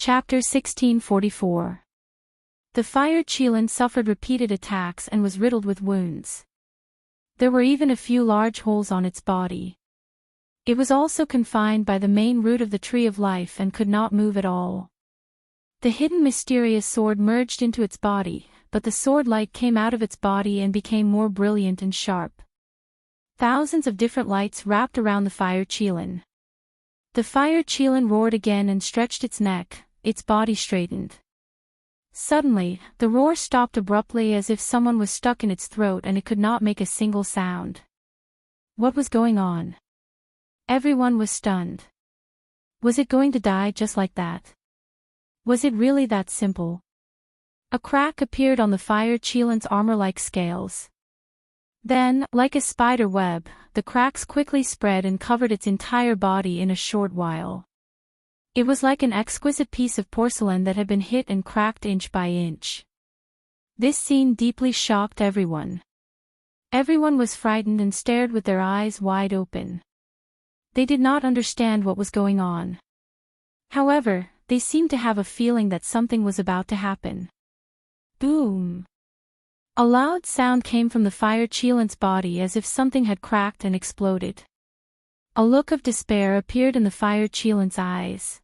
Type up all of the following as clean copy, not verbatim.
Chapter 1644. The fire Qilin suffered repeated attacks and was riddled with wounds. There were even a few large holes on its body. It was also confined by the main root of the Tree of Life and could not move at all. The hidden mysterious sword merged into its body, but the sword light came out of its body and became more brilliant and sharp. Thousands of different lights wrapped around the fire Qilin. The fire Qilin roared again and stretched its neck, its body straightened. Suddenly, the roar stopped abruptly as if someone was stuck in its throat and it could not make a single sound. What was going on? Everyone was stunned. Was it going to die just like that? Was it really that simple? A crack appeared on the fire Qilin's armor-like scales. Then, like a spider web, the cracks quickly spread and covered its entire body in a short while. It was like an exquisite piece of porcelain that had been hit and cracked inch by inch. This scene deeply shocked everyone. Everyone was frightened and stared with their eyes wide open. They did not understand what was going on. However, they seemed to have a feeling that something was about to happen. Boom! A loud sound came from the fire Qilin's body as if something had cracked and exploded. A look of despair appeared in the fire Qilin's eyes.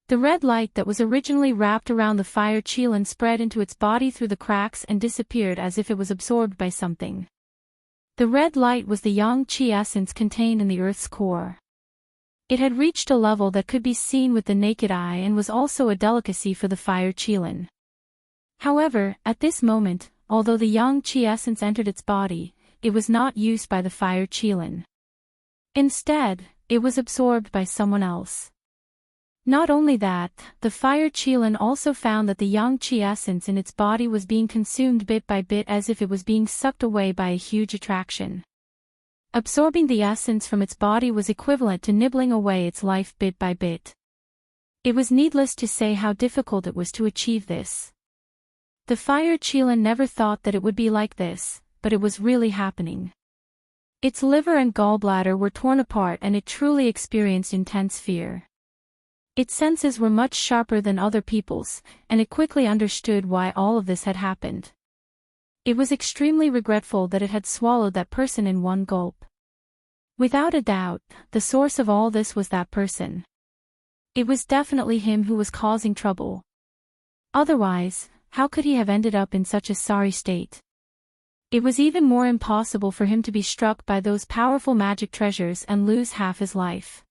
The red light that was originally wrapped around the fire Qilin spread into its body through the cracks and disappeared as if it was absorbed by something. The red light was the yang qi essence contained in the Earth's core. It had reached a level that could be seen with the naked eye and was also a delicacy for the fire Qilin. However, at this moment, although the yang qi essence entered its body, it was not used by the fire Qilin. Instead, it was absorbed by someone else. Not only that, the fire Qilin also found that the yang qi essence in its body was being consumed bit by bit as if it was being sucked away by a huge attraction. Absorbing the essence from its body was equivalent to nibbling away its life bit by bit. It was needless to say how difficult it was to achieve this. The fire Qilin never thought that it would be like this, but it was really happening. Its liver and gallbladder were torn apart and it truly experienced intense fear. Its senses were much sharper than other people's, and it quickly understood why all of this had happened. It was extremely regretful that it had swallowed that person in one gulp. Without a doubt, the source of all this was that person. It was definitely him who was causing trouble. Otherwise, how could he have ended up in such a sorry state? It was even more impossible for him to be struck by those powerful magic treasures and lose half his life.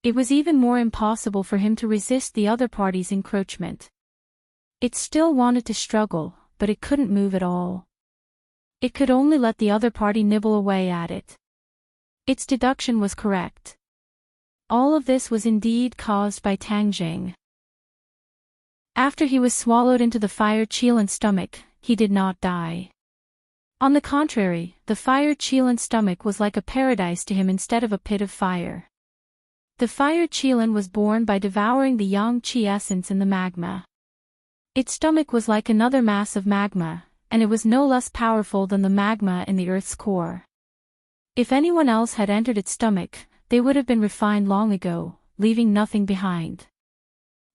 It was even more impossible for him to resist the other party's encroachment. It still wanted to struggle, but it couldn't move at all. It could only let the other party nibble away at it. Its deduction was correct. All of this was indeed caused by Tang Jing. After he was swallowed into the fire Qilin's stomach, he did not die. On the contrary, the fire Qilin's stomach was like a paradise to him instead of a pit of fire. The fire Qilin was born by devouring the yang qi essence in the magma. Its stomach was like another mass of magma, and it was no less powerful than the magma in the Earth's core. If anyone else had entered its stomach, they would have been refined long ago, leaving nothing behind.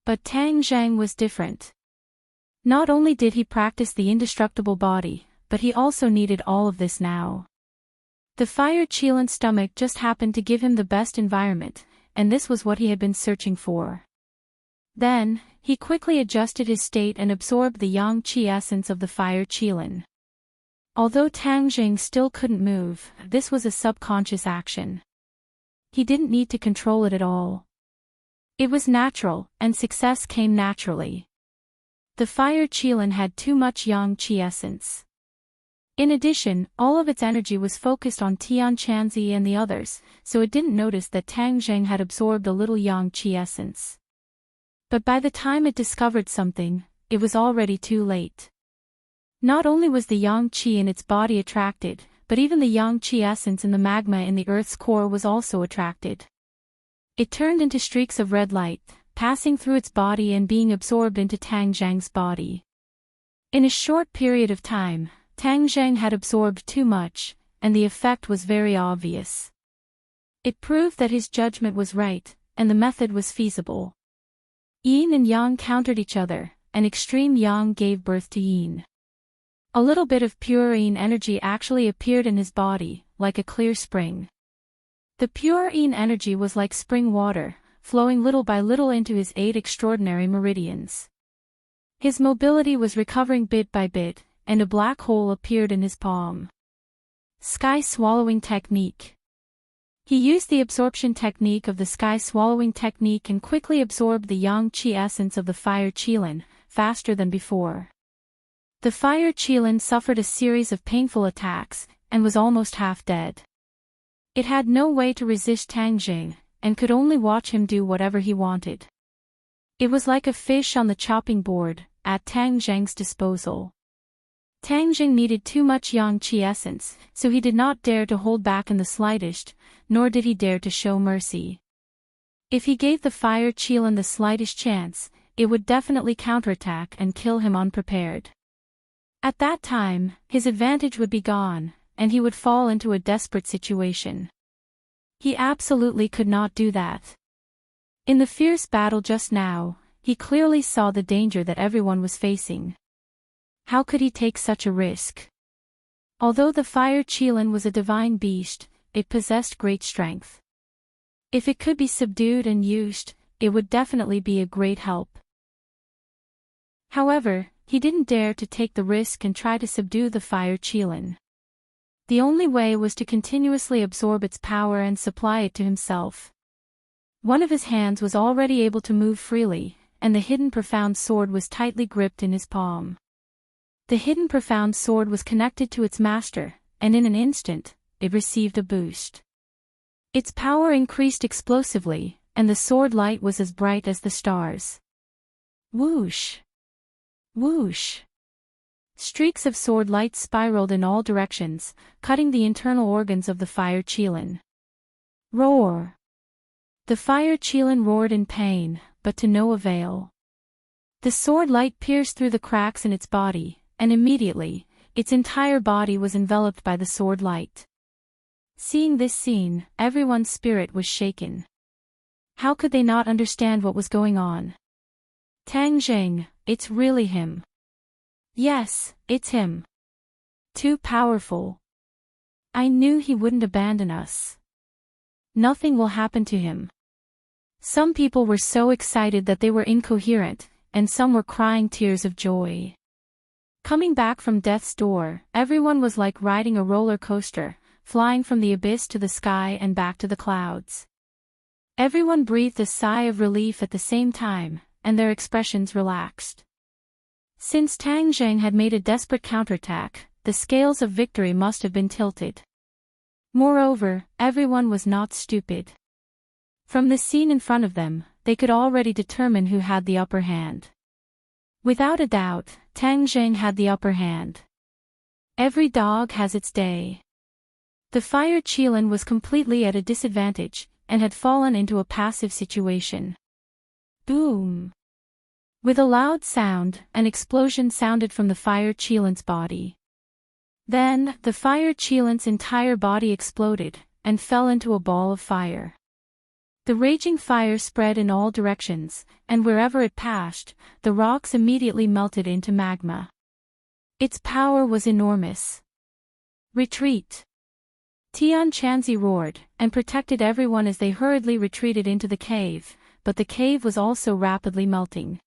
But Tang Zhang was different. Not only did he practice the indestructible body, but he also needed all of this now. The fire Qilin's stomach just happened to give him the best environment, and this was what he had been searching for. Then, he quickly adjusted his state and absorbed the yang qi essence of the fire Qilin. Although Tang Jing still couldn't move, this was a subconscious action. He didn't need to control it at all. It was natural, and success came naturally. The fire Qilin had too much yang qi essence. In addition, all of its energy was focused on Tian Chanzi and the others, so it didn't notice that Tang Zheng had absorbed a little yang qi essence. But by the time it discovered something, it was already too late. Not only was the yang qi in its body attracted, but even the yang qi essence in the magma in the Earth's core was also attracted. It turned into streaks of red light, passing through its body and being absorbed into Tang Zheng's body. In a short period of time, Tang Zheng had absorbed too much, and the effect was very obvious. It proved that his judgment was right, and the method was feasible. Yin and Yang countered each other, and extreme Yang gave birth to Yin. A little bit of pure Yin energy actually appeared in his body, like a clear spring. The pure Yin energy was like spring water, flowing little by little into his 8 extraordinary meridians. His mobility was recovering bit by bit, and a black hole appeared in his palm. Sky swallowing technique. He used the absorption technique of the sky swallowing technique and quickly absorbed the yang qi essence of the fire qilin, faster than before. The fire qilin suffered a series of painful attacks, and was almost half dead. It had no way to resist Tang Jing, and could only watch him do whatever he wanted. It was like a fish on the chopping board, at Tang Zheng's disposal. Tang Jing needed too much yang qi essence, so he did not dare to hold back in the slightest, nor did he dare to show mercy. If he gave the fire qilin the slightest chance, it would definitely counterattack and kill him unprepared. At that time, his advantage would be gone, and he would fall into a desperate situation. He absolutely could not do that. In the fierce battle just now, he clearly saw the danger that everyone was facing. How could he take such a risk? Although the fire qilin was a divine beast, it possessed great strength. If it could be subdued and used, it would definitely be a great help. However, he didn't dare to take the risk and try to subdue the fire qilin. The only way was to continuously absorb its power and supply it to himself. One of his hands was already able to move freely, and the hidden profound sword was tightly gripped in his palm. The hidden profound sword was connected to its master, and in an instant, it received a boost. Its power increased explosively, and the sword light was as bright as the stars. Whoosh! Whoosh! Streaks of sword light spiraled in all directions, cutting the internal organs of the fire qilin. Roar! The fire qilin roared in pain, but to no avail. The sword light pierced through the cracks in its body, and immediately, its entire body was enveloped by the sword light. Seeing this scene, everyone's spirit was shaken. How could they not understand what was going on? Tang Jing, it's really him. Yes, it's him. Too powerful. I knew he wouldn't abandon us. Nothing will happen to him. Some people were so excited that they were incoherent, and some were crying tears of joy. Coming back from death's door, everyone was like riding a roller coaster, flying from the abyss to the sky and back to the clouds. Everyone breathed a sigh of relief at the same time, and their expressions relaxed. Since Tang Zheng had made a desperate counterattack, the scales of victory must have been tilted. Moreover, everyone was not stupid. From the scene in front of them, they could already determine who had the upper hand. Without a doubt, Tang Zheng had the upper hand. Every dog has its day. The fire qilin was completely at a disadvantage, and had fallen into a passive situation. Boom! With a loud sound, an explosion sounded from the fire qilin's body. Then, the fire qilin's entire body exploded, and fell into a ball of fire. The raging fire spread in all directions, and wherever it passed, the rocks immediately melted into magma. Its power was enormous. Retreat! Tian Chanzi roared, and protected everyone as they hurriedly retreated into the cave, but the cave was also rapidly melting.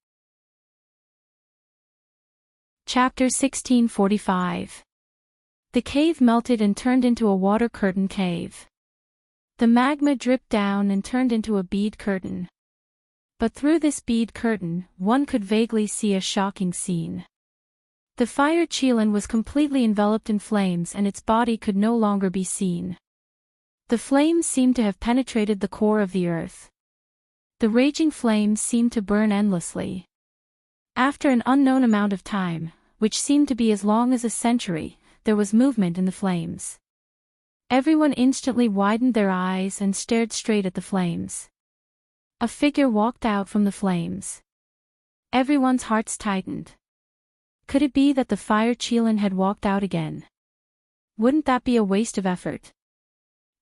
Chapter 1645. The cave melted and turned into a water curtain cave. The magma dripped down and turned into a bead curtain. But through this bead curtain, one could vaguely see a shocking scene. The fire qilin was completely enveloped in flames and its body could no longer be seen. The flames seemed to have penetrated the core of the earth. The raging flames seemed to burn endlessly. After an unknown amount of time, which seemed to be as long as a century, there was movement in the flames. Everyone instantly widened their eyes and stared straight at the flames. A figure walked out from the flames. Everyone's hearts tightened. Could it be that the fire qilin had walked out again? Wouldn't that be a waste of effort?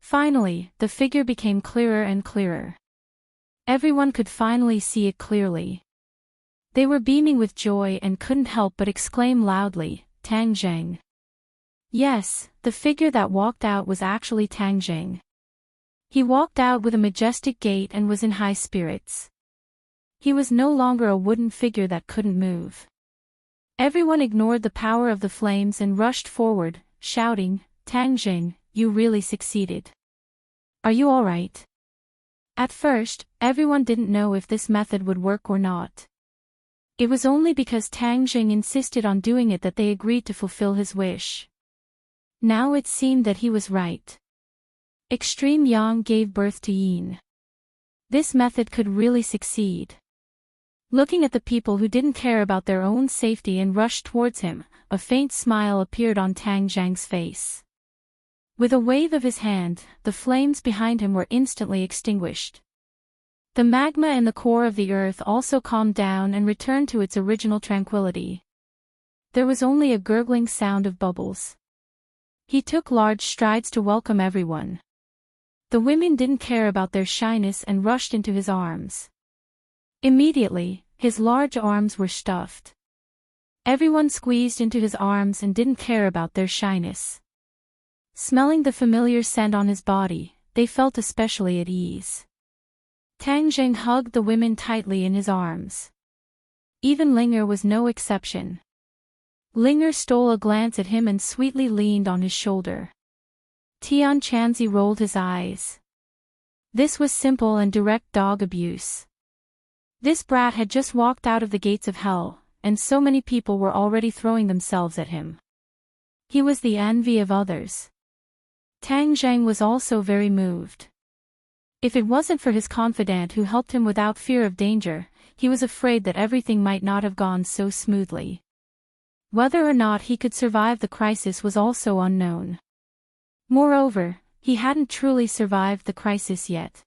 Finally, the figure became clearer and clearer. Everyone could finally see it clearly. They were beaming with joy and couldn't help but exclaim loudly, "Tang Zheng." Yes, the figure that walked out was actually Tang Zheng. He walked out with a majestic gait and was in high spirits. He was no longer a wooden figure that couldn't move. Everyone ignored the power of the flames and rushed forward, shouting, "Tang Zheng, you really succeeded. Are you all right?" At first, everyone didn't know if this method would work or not. It was only because Tang Zheng insisted on doing it that they agreed to fulfill his wish. Now it seemed that he was right. Extreme Yang gave birth to Yin. This method could really succeed. Looking at the people who didn't care about their own safety and rushed towards him, a faint smile appeared on Tang Zheng's face. With a wave of his hand, the flames behind him were instantly extinguished. The magma in the core of the earth also calmed down and returned to its original tranquility. There was only a gurgling sound of bubbles. He took large strides to welcome everyone. The women didn't care about their shyness and rushed into his arms. Immediately, his large arms were stuffed. Everyone squeezed into his arms and didn't care about their shyness. Smelling the familiar scent on his body, they felt especially at ease. Tang Zheng hugged the women tightly in his arms. Even Linger was no exception. Linger stole a glance at him and sweetly leaned on his shoulder. Tian Chanzi rolled his eyes. This was simple and direct dog abuse. This brat had just walked out of the gates of hell, and so many people were already throwing themselves at him. He was the envy of others. Tang Zheng was also very moved. If it wasn't for his confidant who helped him without fear of danger, he was afraid that everything might not have gone so smoothly. Whether or not he could survive the crisis was also unknown. Moreover, he hadn't truly survived the crisis yet.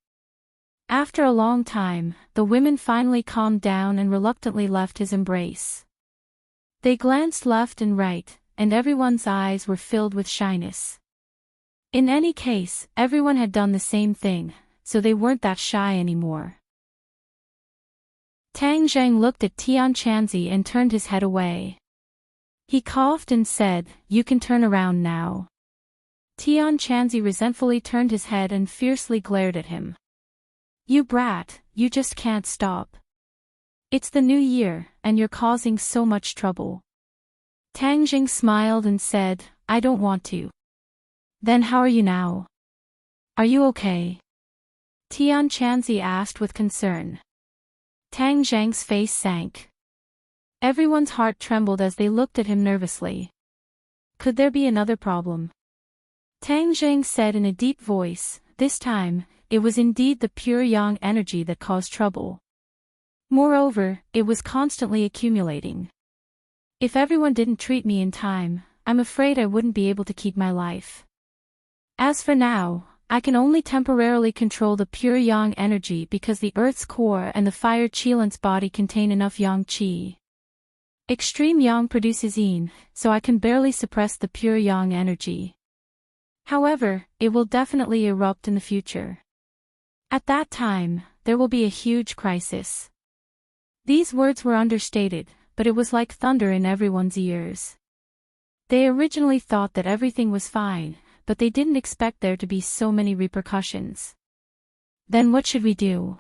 After a long time, the women finally calmed down and reluctantly left his embrace. They glanced left and right, and everyone's eyes were filled with shyness. In any case, everyone had done the same thing, so they weren't that shy anymore. Tang Zheng looked at Tian Chanzi and turned his head away. He coughed and said, "You can turn around now." Tian Chanzi resentfully turned his head and fiercely glared at him. "You brat, you just can't stop. It's the new year, and you're causing so much trouble." Tang Zheng smiled and said, "I don't want to." "Then how are you now? Are you okay?" Tian Chanzi asked with concern. Tang Zheng's face sank. Everyone's heart trembled as they looked at him nervously. Could there be another problem? Tang Zheng said in a deep voice, this time, it was indeed the pure yang energy that caused trouble. Moreover, it was constantly accumulating. If everyone didn't treat me in time, I'm afraid I wouldn't be able to keep my life. As for now, I can only temporarily control the pure yang energy because the earth's core and the fire Qilin's body contain enough yang qi. Extreme yang produces yin, so I can barely suppress the pure yang energy. However, it will definitely erupt in the future. At that time, there will be a huge crisis. These words were understated, but it was like thunder in everyone's ears. They originally thought that everything was fine, but they didn't expect there to be so many repercussions. Then what should we do?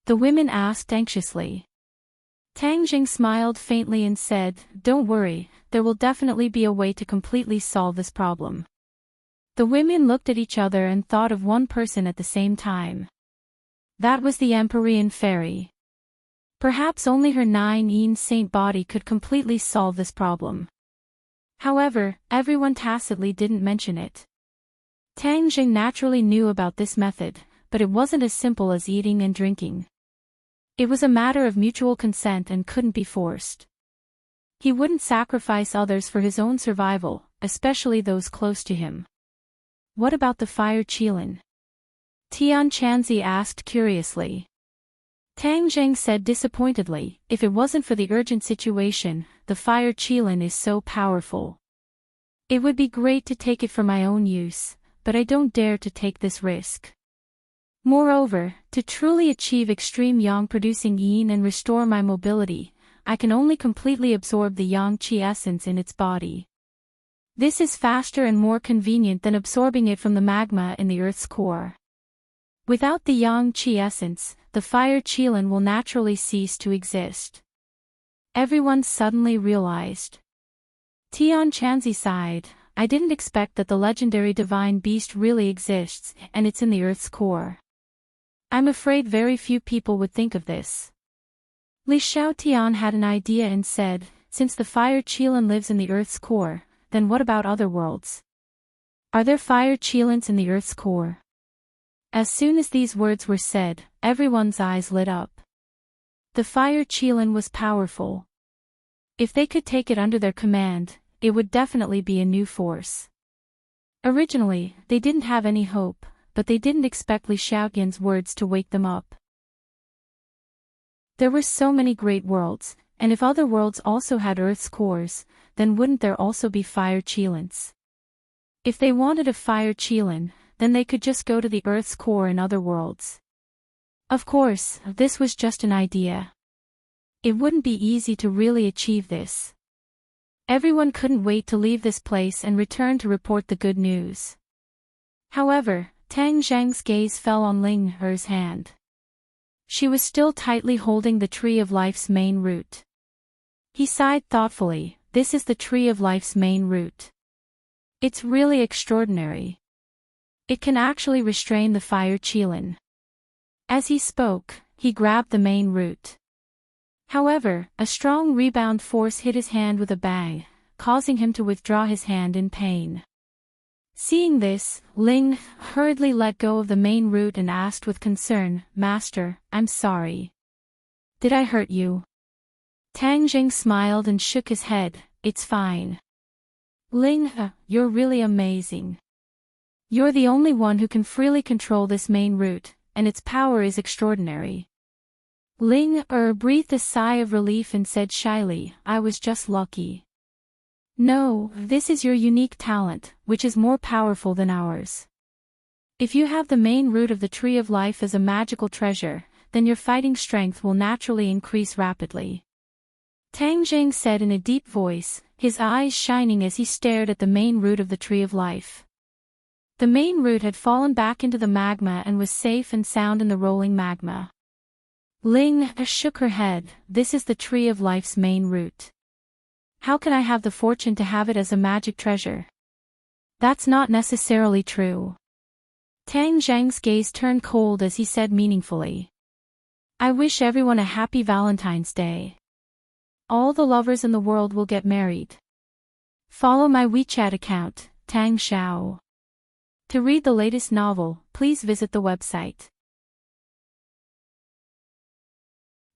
The women asked anxiously. Tang Zheng smiled faintly and said, "Don't worry, there will definitely be a way to completely solve this problem." The women looked at each other and thought of one person at the same time. That was the Empyrean fairy. Perhaps only her 9 saint body could completely solve this problem. However, everyone tacitly didn't mention it. Tang Zheng naturally knew about this method, but it wasn't as simple as eating and drinking. It was a matter of mutual consent and couldn't be forced. He wouldn't sacrifice others for his own survival, especially those close to him. What about the fire Qilin? Tian Chanzi asked curiously. Tang Zheng said disappointedly, "If it wasn't for the urgent situation, the fire Qilin is so powerful. It would be great to take it for my own use, but I don't dare to take this risk." Moreover, to truly achieve extreme yang-producing yin and restore my mobility, I can only completely absorb the yang qi essence in its body. This is faster and more convenient than absorbing it from the magma in the earth's core. Without the yang qi essence, the fire qilin will naturally cease to exist. Everyone suddenly realized. Tian Chanzi sighed, I didn't expect that the legendary divine beast really exists, and it's in the earth's core. I'm afraid very few people would think of this. Li Xiaotian had an idea and said, since the fire qilin lives in the earth's core, then what about other worlds? Are there fire qilins in the earth's core? As soon as these words were said, everyone's eyes lit up. The fire qilin was powerful. If they could take it under their command, it would definitely be a new force. Originally, they didn't have any hope, but they didn't expect Li Xiaotian's words to wake them up. There were so many great worlds, and if other worlds also had Earth's cores, then wouldn't there also be fire qilins? If they wanted a fire qilin, then they could just go to the Earth's core in other worlds. Of course, this was just an idea. It wouldn't be easy to really achieve this. Everyone couldn't wait to leave this place and return to report the good news. However, Tang Zheng's gaze fell on Ling Er's hand. She was still tightly holding the Tree of Life's main root. He sighed thoughtfully, this is the Tree of Life's main root. It's really extraordinary. It can actually restrain the fire qilin. As he spoke, he grabbed the main root. However, a strong rebound force hit his hand with a bang, causing him to withdraw his hand in pain. Seeing this, Ling hurriedly let go of the main root and asked with concern, Master, I'm sorry. Did I hurt you? Tang Jing smiled and shook his head, it's fine. Ling, you're really amazing. You're the only one who can freely control this main root, and its power is extraordinary. Ling breathed a sigh of relief and said shyly, I was just lucky. No, this is your unique talent, which is more powerful than ours. If you have the main root of the Tree of Life as a magical treasure, then your fighting strength will naturally increase rapidly. Tang Jing said in a deep voice, his eyes shining as he stared at the main root of the Tree of Life. The main root had fallen back into the magma and was safe and sound in the rolling magma. Ling shook her head, this is the Tree of Life's main root. How can I have the fortune to have it as a magic treasure? That's not necessarily true. Tang Zheng's gaze turned cold as he said meaningfully. I wish everyone a happy Valentine's Day. All the lovers in the world will get married. Follow my WeChat account, Tang Xiao. To read the latest novel, please visit the website.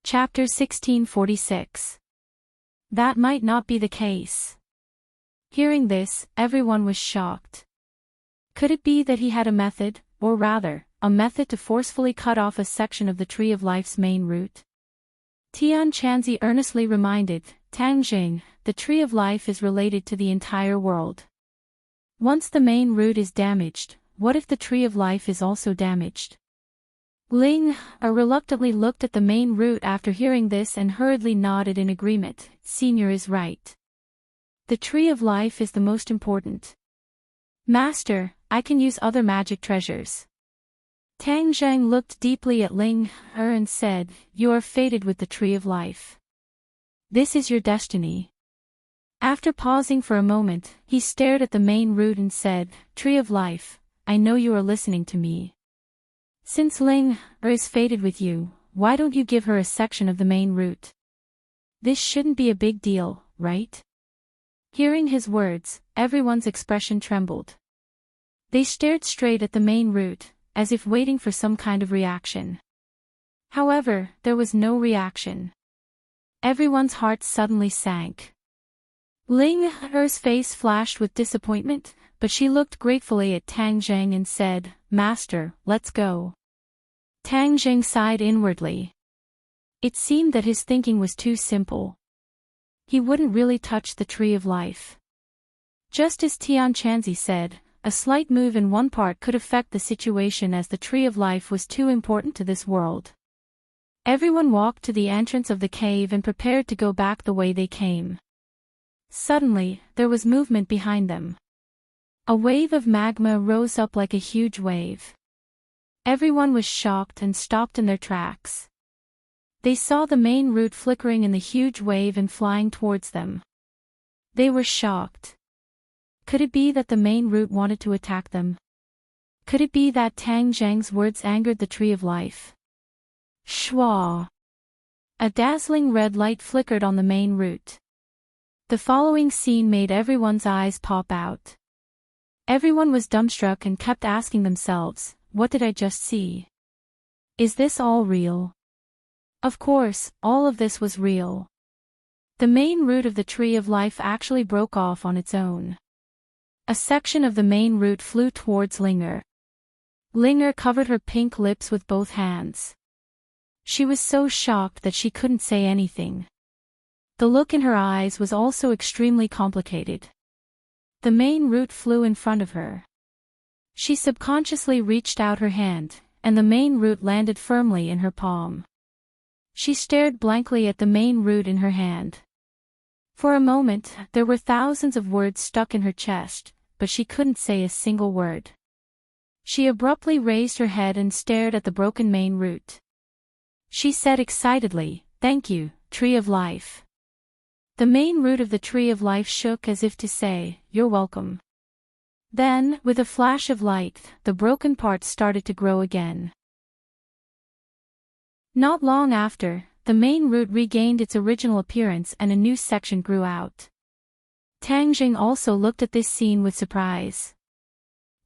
Chapter 1646. That might not be the case. Hearing this, everyone was shocked. Could it be that he had a method, or rather, a method to forcefully cut off a section of the Tree of Life's main root? Tian Chanzi earnestly reminded, Tang Jing, the Tree of Life is related to the entire world. Once the main root is damaged, what if the Tree of Life is also damaged? Ling reluctantly looked at the main root after hearing this and hurriedly nodded in agreement, Senior is right. The Tree of Life is the most important. Master, I can use other magic treasures. Tang Zheng looked deeply at Ling and said, you are fated with the Tree of Life. This is your destiny. After pausing for a moment, he stared at the main root and said, Tree of Life, I know you are listening to me. Since Ling is fated with you, why don't you give her a section of the main root? This shouldn't be a big deal, right? Hearing his words, everyone's expression trembled. They stared straight at the main root, as if waiting for some kind of reaction. However, there was no reaction. Everyone's hearts suddenly sank. Ling Er's face flashed with disappointment, but she looked gratefully at Tang Zheng and said, Master, let's go. Tang Zheng sighed inwardly. It seemed that his thinking was too simple. He wouldn't really touch the Tree of Life. Just as Tian Chanzi said, a slight move in one part could affect the situation, as the Tree of Life was too important to this world. Everyone walked to the entrance of the cave and prepared to go back the way they came. Suddenly, there was movement behind them. A wave of magma rose up like a huge wave. Everyone was shocked and stopped in their tracks. They saw the main root flickering in the huge wave and flying towards them. They were shocked. Could it be that the main root wanted to attack them? Could it be that Tang Zheng's words angered the Tree of Life? Shwa! A dazzling red light flickered on the main root. The following scene made everyone's eyes pop out. Everyone was dumbstruck and kept asking themselves, what did I just see? Is this all real? Of course, all of this was real. The main root of the Tree of Life actually broke off on its own. A section of the main root flew towards Linger. Linger covered her pink lips with both hands. She was so shocked that she couldn't say anything. The look in her eyes was also extremely complicated. The main root flew in front of her. She subconsciously reached out her hand, and the main root landed firmly in her palm. She stared blankly at the main root in her hand. For a moment, there were thousands of words stuck in her chest, but she couldn't say a single word. She abruptly raised her head and stared at the broken main root. She said excitedly, "Thank you, Tree of Life." The main root of the Tree of Life shook as if to say, "You're welcome." Then, with a flash of light, the broken part started to grow again. Not long after, the main root regained its original appearance and a new section grew out. Tang Jing also looked at this scene with surprise.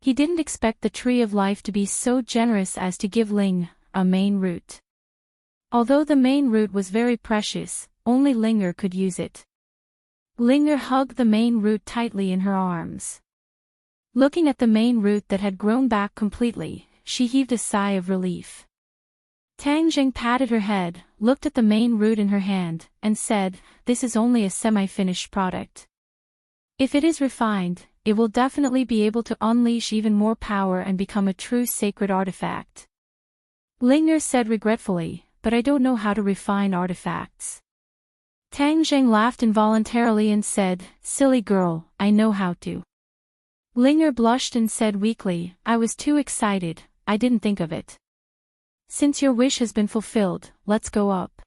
He didn't expect the Tree of Life to be so generous as to give Ling a main root. Although the main root was very precious, only Linger could use it. Linger hugged the main root tightly in her arms. Looking at the main root that had grown back completely, she heaved a sigh of relief. Tang Jing patted her head, looked at the main root in her hand, and said, "This is only a semi-finished product. If it is refined, it will definitely be able to unleash even more power and become a true sacred artifact." Linger said regretfully, "But I don't know how to refine artifacts." Tang Jing laughed involuntarily and said, "Silly girl, I know how to." Linger blushed and said weakly, "I was too excited, I didn't think of it. Since your wish has been fulfilled, let's go up."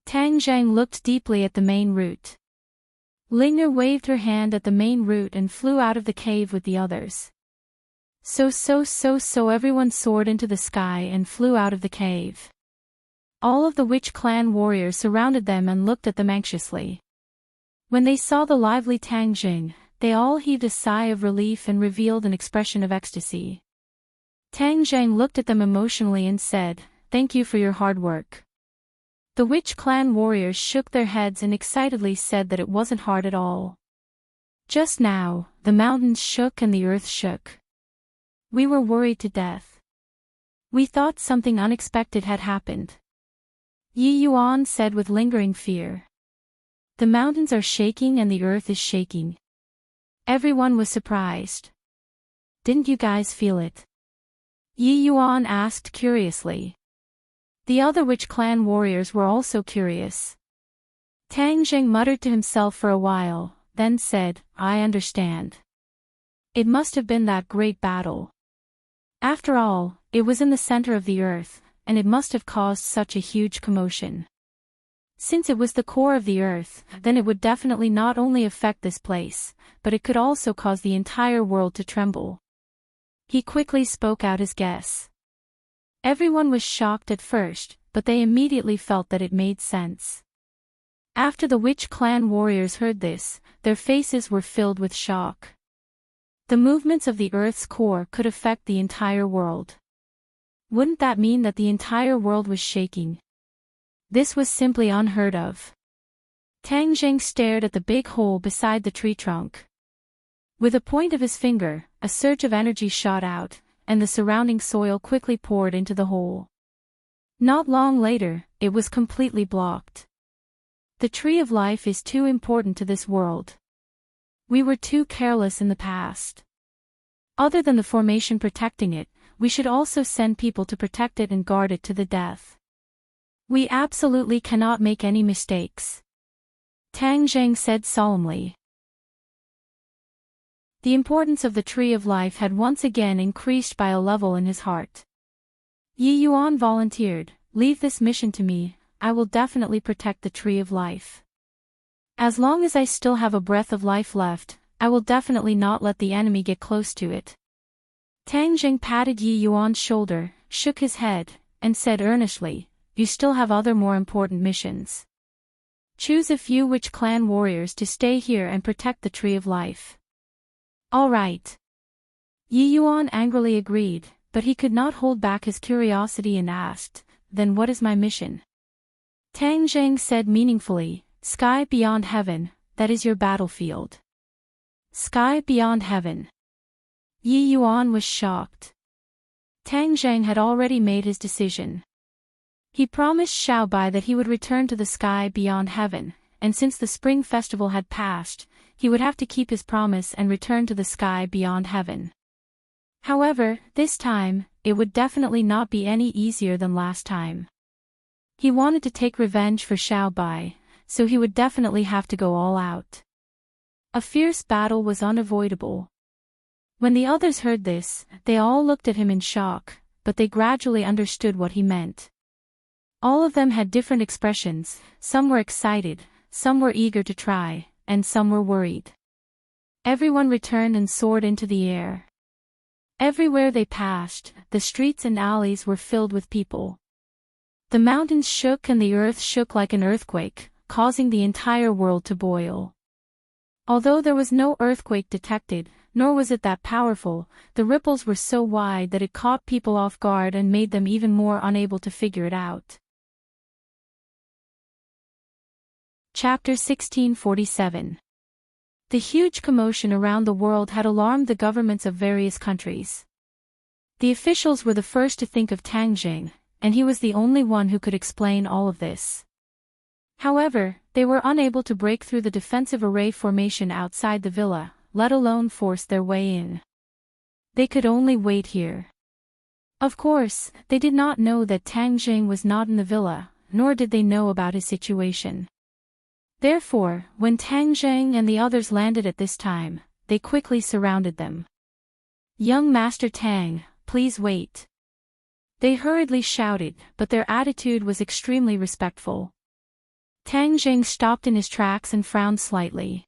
Tang Zhang looked deeply at the main root. Linger waved her hand at the main root and flew out of the cave with the others. So everyone soared into the sky and flew out of the cave. All of the witch clan warriors surrounded them and looked at them anxiously. When they saw the lively Tang Jing, they all heaved a sigh of relief and revealed an expression of ecstasy. Tang Zhang looked at them emotionally and said, "Thank you for your hard work." The witch clan warriors shook their heads and excitedly said that it wasn't hard at all. Just now, the mountains shook and the earth shook. We were worried to death. We thought something unexpected had happened. Yi Yuan said with lingering fear. The mountains are shaking and the earth is shaking. Everyone was surprised. Didn't you guys feel it? Yi Yuan asked curiously. The other witch clan warriors were also curious. Tang Jing muttered to himself for a while, then said, "I understand. It must have been that great battle. After all, it was in the center of the earth, and it must have caused such a huge commotion. Since it was the core of the earth, then it would definitely not only affect this place, but it could also cause the entire world to tremble." He quickly spoke out his guess. Everyone was shocked at first, but they immediately felt that it made sense. After the witch clan warriors heard this, their faces were filled with shock. The movements of the Earth's core could affect the entire world. Wouldn't that mean that the entire world was shaking? This was simply unheard of. Tang Jing stared at the big hole beside the tree trunk. With a point of his finger, a surge of energy shot out, and the surrounding soil quickly poured into the hole. Not long later, it was completely blocked. The Tree of Life is too important to this world. We were too careless in the past. Other than the formation protecting it, we should also send people to protect it and guard it to the death. We absolutely cannot make any mistakes. Tang Zheng said solemnly. The importance of the Tree of Life had once again increased by a level in his heart. Yi Yuan volunteered, "Leave this mission to me, I will definitely protect the Tree of Life. As long as I still have a breath of life left, I will definitely not let the enemy get close to it." Tang Zheng patted Yi Yuan's shoulder, shook his head, and said earnestly, "You still have other more important missions. Choose a few witch clan warriors to stay here and protect the Tree of Life." "All right." Yi Yuan angrily agreed, but he could not hold back his curiosity and asked, "Then what is my mission?" Tang Zheng said meaningfully, "Sky beyond heaven, that is your battlefield." Sky beyond heaven. Yi Yuan was shocked. Tang Zheng had already made his decision. He promised Xiaobai that he would return to the sky beyond heaven, and since the spring festival had passed, he would have to keep his promise and return to the sky beyond heaven. However, this time, it would definitely not be any easier than last time. He wanted to take revenge for Xiaobai, so he would definitely have to go all out. A fierce battle was unavoidable. When the others heard this, they all looked at him in shock, but they gradually understood what he meant. All of them had different expressions, some were excited, some were eager to try, and some were worried. Everyone returned and soared into the air. Everywhere they passed, the streets and alleys were filled with people. The mountains shook and the earth shook like an earthquake, causing the entire world to boil. Although there was no earthquake detected, nor was it that powerful, the ripples were so wide that it caught people off guard and made them even more unable to figure it out. Chapter 1647. The huge commotion around the world had alarmed the governments of various countries. The officials were the first to think of Tang Zheng, and he was the only one who could explain all of this. However, they were unable to break through the defensive array formation outside the villa, let alone force their way in. They could only wait here. Of course, they did not know that Tang Zheng was not in the villa, nor did they know about his situation. Therefore, when Tang Zheng and the others landed at this time, they quickly surrounded them. "Young Master Tang, please wait." They hurriedly shouted, but their attitude was extremely respectful. Tang Zheng stopped in his tracks and frowned slightly.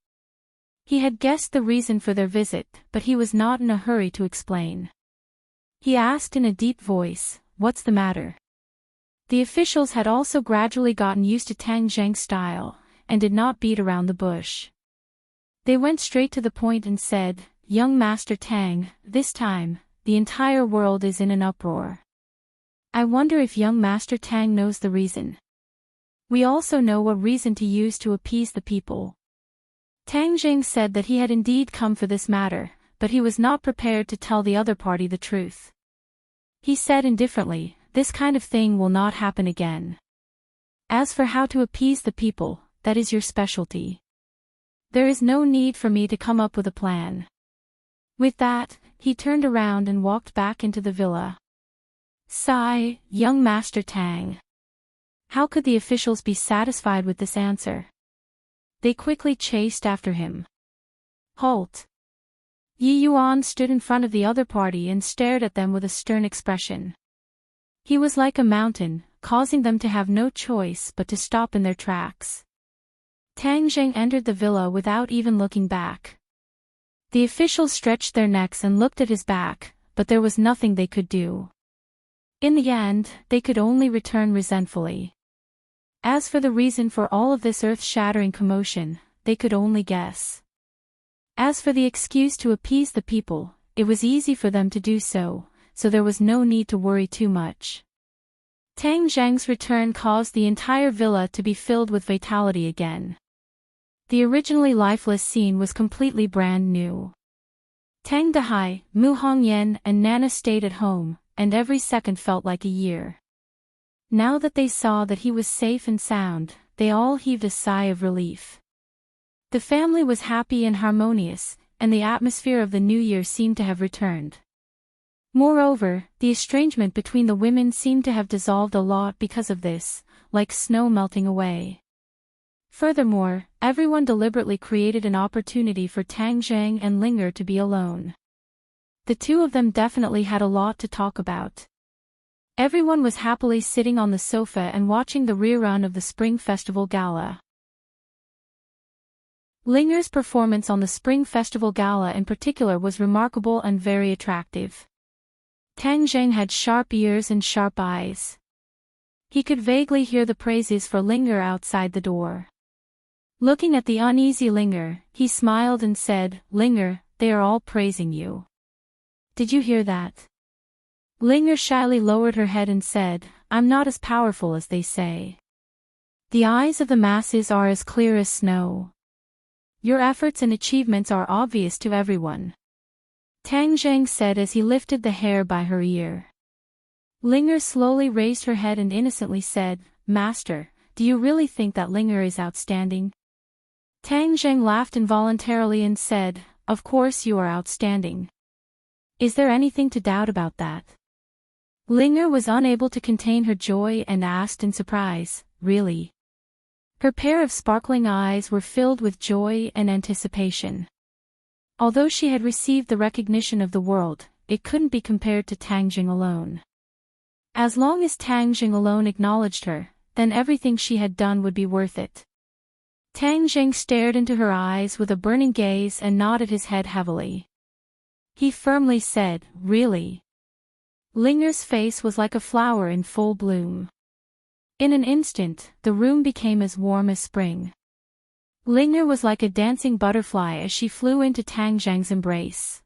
He had guessed the reason for their visit, but he was not in a hurry to explain. He asked in a deep voice, "What's the matter?" The officials had also gradually gotten used to Tang Zheng's style, and did not beat around the bush. They went straight to the point and said, "Young Master Tang, this time, the entire world is in an uproar. I wonder if young Master Tang knows the reason. We also know what reason to use to appease the people." Tang Zheng said that he had indeed come for this matter, but he was not prepared to tell the other party the truth. He said indifferently, "This kind of thing will not happen again. As for how to appease the people, that is your specialty. There is no need for me to come up with a plan." With that, he turned around and walked back into the villa. Sigh, young Master Tang. How could the officials be satisfied with this answer? They quickly chased after him. "Halt!" Yi Yuan stood in front of the other party and stared at them with a stern expression. He was like a mountain, causing them to have no choice but to stop in their tracks. Tang Zheng entered the villa without even looking back. The officials stretched their necks and looked at his back, but there was nothing they could do. In the end, they could only return resentfully. As for the reason for all of this earth-shattering commotion, they could only guess. As for the excuse to appease the people, it was easy for them to do so, so there was no need to worry too much. Tang Zheng's return caused the entire villa to be filled with vitality again. The originally lifeless scene was completely brand new. Tang Dehai, Mu Hongyan and Nana stayed at home, and every second felt like a year. Now that they saw that he was safe and sound, they all heaved a sigh of relief. The family was happy and harmonious, and the atmosphere of the new year seemed to have returned. Moreover, the estrangement between the women seemed to have dissolved a lot because of this, like snow melting away. Furthermore, everyone deliberately created an opportunity for Tang Zhang and Linger to be alone. The two of them definitely had a lot to talk about. Everyone was happily sitting on the sofa and watching the rerun of the Spring Festival Gala. Linger's performance on the Spring Festival Gala in particular was remarkable and very attractive. Tang Zhang had sharp ears and sharp eyes. He could vaguely hear the praises for Linger outside the door. Looking at the uneasy Linger, he smiled and said, "Linger, they are all praising you. Did you hear that?" Linger shyly lowered her head and said, "I'm not as powerful as they say. The eyes of the masses are as clear as snow. Your efforts and achievements are obvious to everyone," Tang Zhang said as he lifted the hair by her ear. Linger slowly raised her head and innocently said, "Master, do you really think that Linger is outstanding?" Tang Zhang laughed involuntarily and said, "Of course you are outstanding. Is there anything to doubt about that?" Linger was unable to contain her joy and asked in surprise, "Really?" Her pair of sparkling eyes were filled with joy and anticipation. Although she had received the recognition of the world, it couldn't be compared to Tang Jing alone. As long as Tang Jing alone acknowledged her, then everything she had done would be worth it. Tang Jing stared into her eyes with a burning gaze and nodded his head heavily. He firmly said, "Really?" Linger's face was like a flower in full bloom. In an instant, the room became as warm as spring. Linger was like a dancing butterfly as she flew into Tang Zhang's embrace.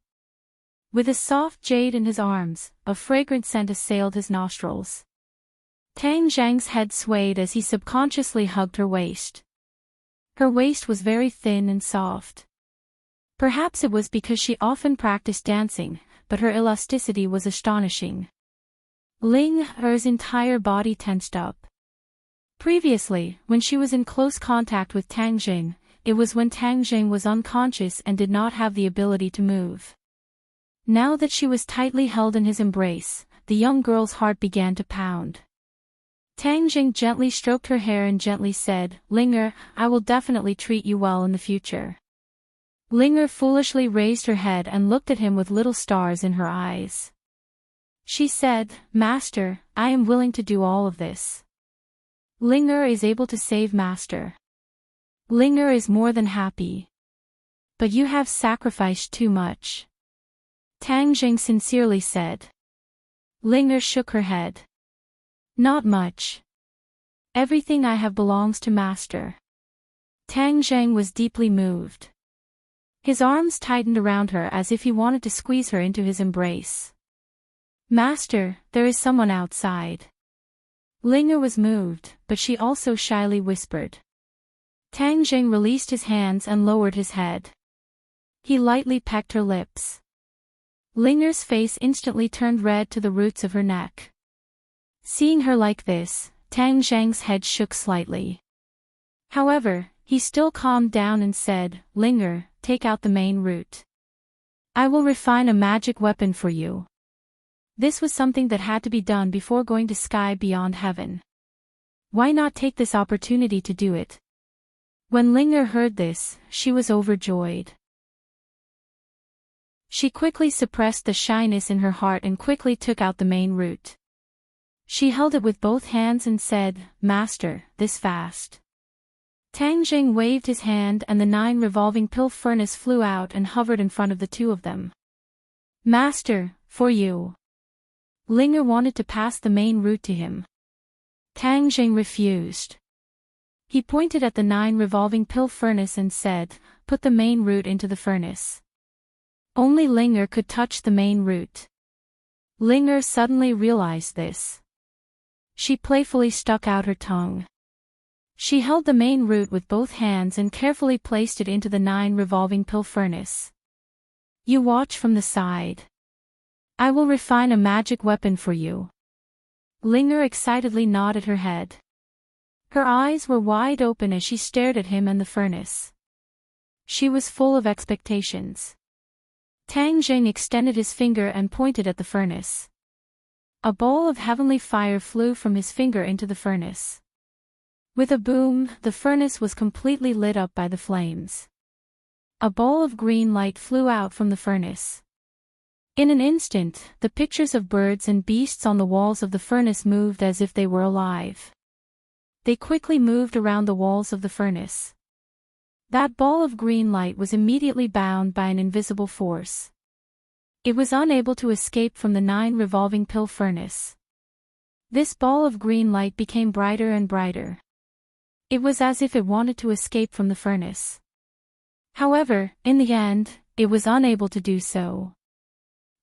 With a soft jade in his arms, a fragrant scent assailed his nostrils. Tang Zhang's head swayed as he subconsciously hugged her waist. Her waist was very thin and soft. Perhaps it was because she often practiced dancing, but her elasticity was astonishing. Linger's entire body tensed up. Previously, when she was in close contact with Tang Jing, it was when Tang Jing was unconscious and did not have the ability to move. Now that she was tightly held in his embrace, the young girl's heart began to pound. Tang Jing gently stroked her hair and gently said, "Linger, I will definitely treat you well in the future." Linger foolishly raised her head and looked at him with little stars in her eyes. She said, "Master, I am willing to do all of this. Linger is able to save Master. Linger is more than happy. But you have sacrificed too much," Tang Jing sincerely said. Linger shook her head. "Not much. Everything I have belongs to Master." Tang Zhang was deeply moved. His arms tightened around her as if he wanted to squeeze her into his embrace. "Master, there is someone outside." Linger was moved, but she also shyly whispered. Tang Jing released his hands and lowered his head. He lightly pecked her lips. Linger's face instantly turned red to the roots of her neck. Seeing her like this, Tang Zhang's head shook slightly. However, he still calmed down and said, "Linger, take out the main root. I will refine a magic weapon for you." This was something that had to be done before going to sky beyond heaven. Why not take this opportunity to do it? When Linger heard this, she was overjoyed. She quickly suppressed the shyness in her heart and quickly took out the main root. She held it with both hands and said, "Master, this fast." Tang Jing waved his hand and the 9 revolving pill furnace flew out and hovered in front of the two of them. "Master, for you." Linger wanted to pass the main root to him. Tang Jing refused. He pointed at the 9 revolving pill furnace and said, "Put the main root into the furnace." Only Linger could touch the main root. Linger suddenly realized this. She playfully stuck out her tongue. She held the main root with both hands and carefully placed it into the 9 revolving pill furnace. "You watch from the side. I will refine a magic weapon for you." Linger excitedly nodded her head. Her eyes were wide open as she stared at him and the furnace. She was full of expectations. Tang Jing extended his finger and pointed at the furnace. A ball of heavenly fire flew from his finger into the furnace. With a boom, the furnace was completely lit up by the flames. A ball of green light flew out from the furnace. In an instant, the pictures of birds and beasts on the walls of the furnace moved as if they were alive. They quickly moved around the walls of the furnace. That ball of green light was immediately bound by an invisible force. It was unable to escape from the 9 revolving pill furnace. This ball of green light became brighter and brighter. It was as if it wanted to escape from the furnace. However, in the end, it was unable to do so.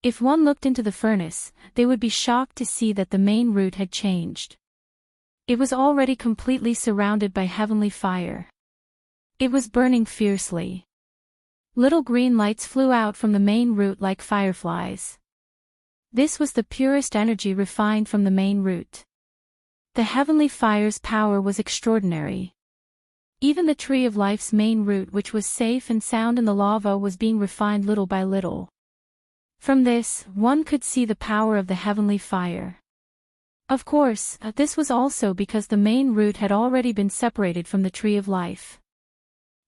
If one looked into the furnace, they would be shocked to see that the main root had changed. It was already completely surrounded by heavenly fire. It was burning fiercely. Little green lights flew out from the main root like fireflies. This was the purest energy refined from the main root. The heavenly fire's power was extraordinary. Even the tree of life's main root, which was safe and sound in the lava, was being refined little by little. From this, one could see the power of the heavenly fire. Of course, this was also because the main root had already been separated from the tree of life.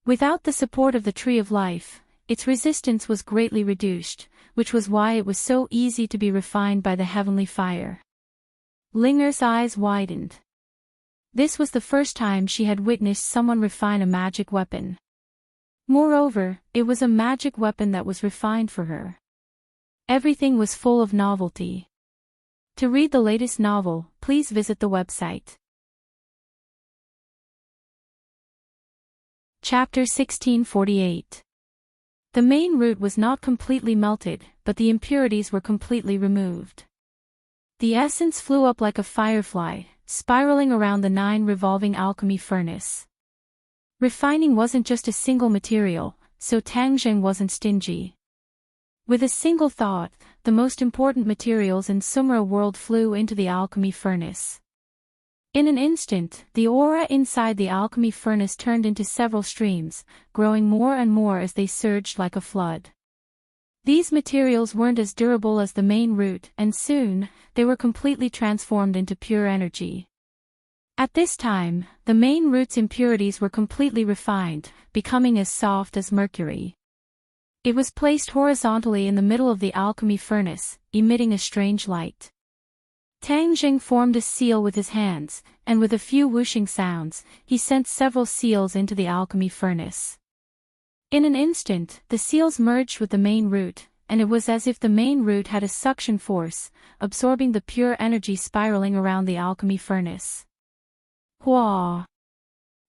Without the support of the tree of life, its resistance was greatly reduced, which was why it was so easy to be refined by the heavenly fire. Linger's eyes widened. This was the first time she had witnessed someone refine a magic weapon. Moreover, it was a magic weapon that was refined for her. Everything was full of novelty. To read the latest novel, please visit the website. Chapter 1648. The main root was not completely melted, but the impurities were completely removed. The essence flew up like a firefly, spiraling around the 9 revolving alchemy furnace. Refining wasn't just a single material, so Tang Jing wasn't stingy. With a single thought, the most important materials in Sumra world flew into the alchemy furnace. In an instant, the aura inside the alchemy furnace turned into several streams, growing more and more as they surged like a flood. These materials weren't as durable as the main root, and soon, they were completely transformed into pure energy. At this time, the main root's impurities were completely refined, becoming as soft as mercury. It was placed horizontally in the middle of the alchemy furnace, emitting a strange light. Tang Jing formed a seal with his hands, and with a few whooshing sounds, he sent several seals into the alchemy furnace. In an instant, the seals merged with the main root, and it was as if the main root had a suction force, absorbing the pure energy spiraling around the alchemy furnace. Hua!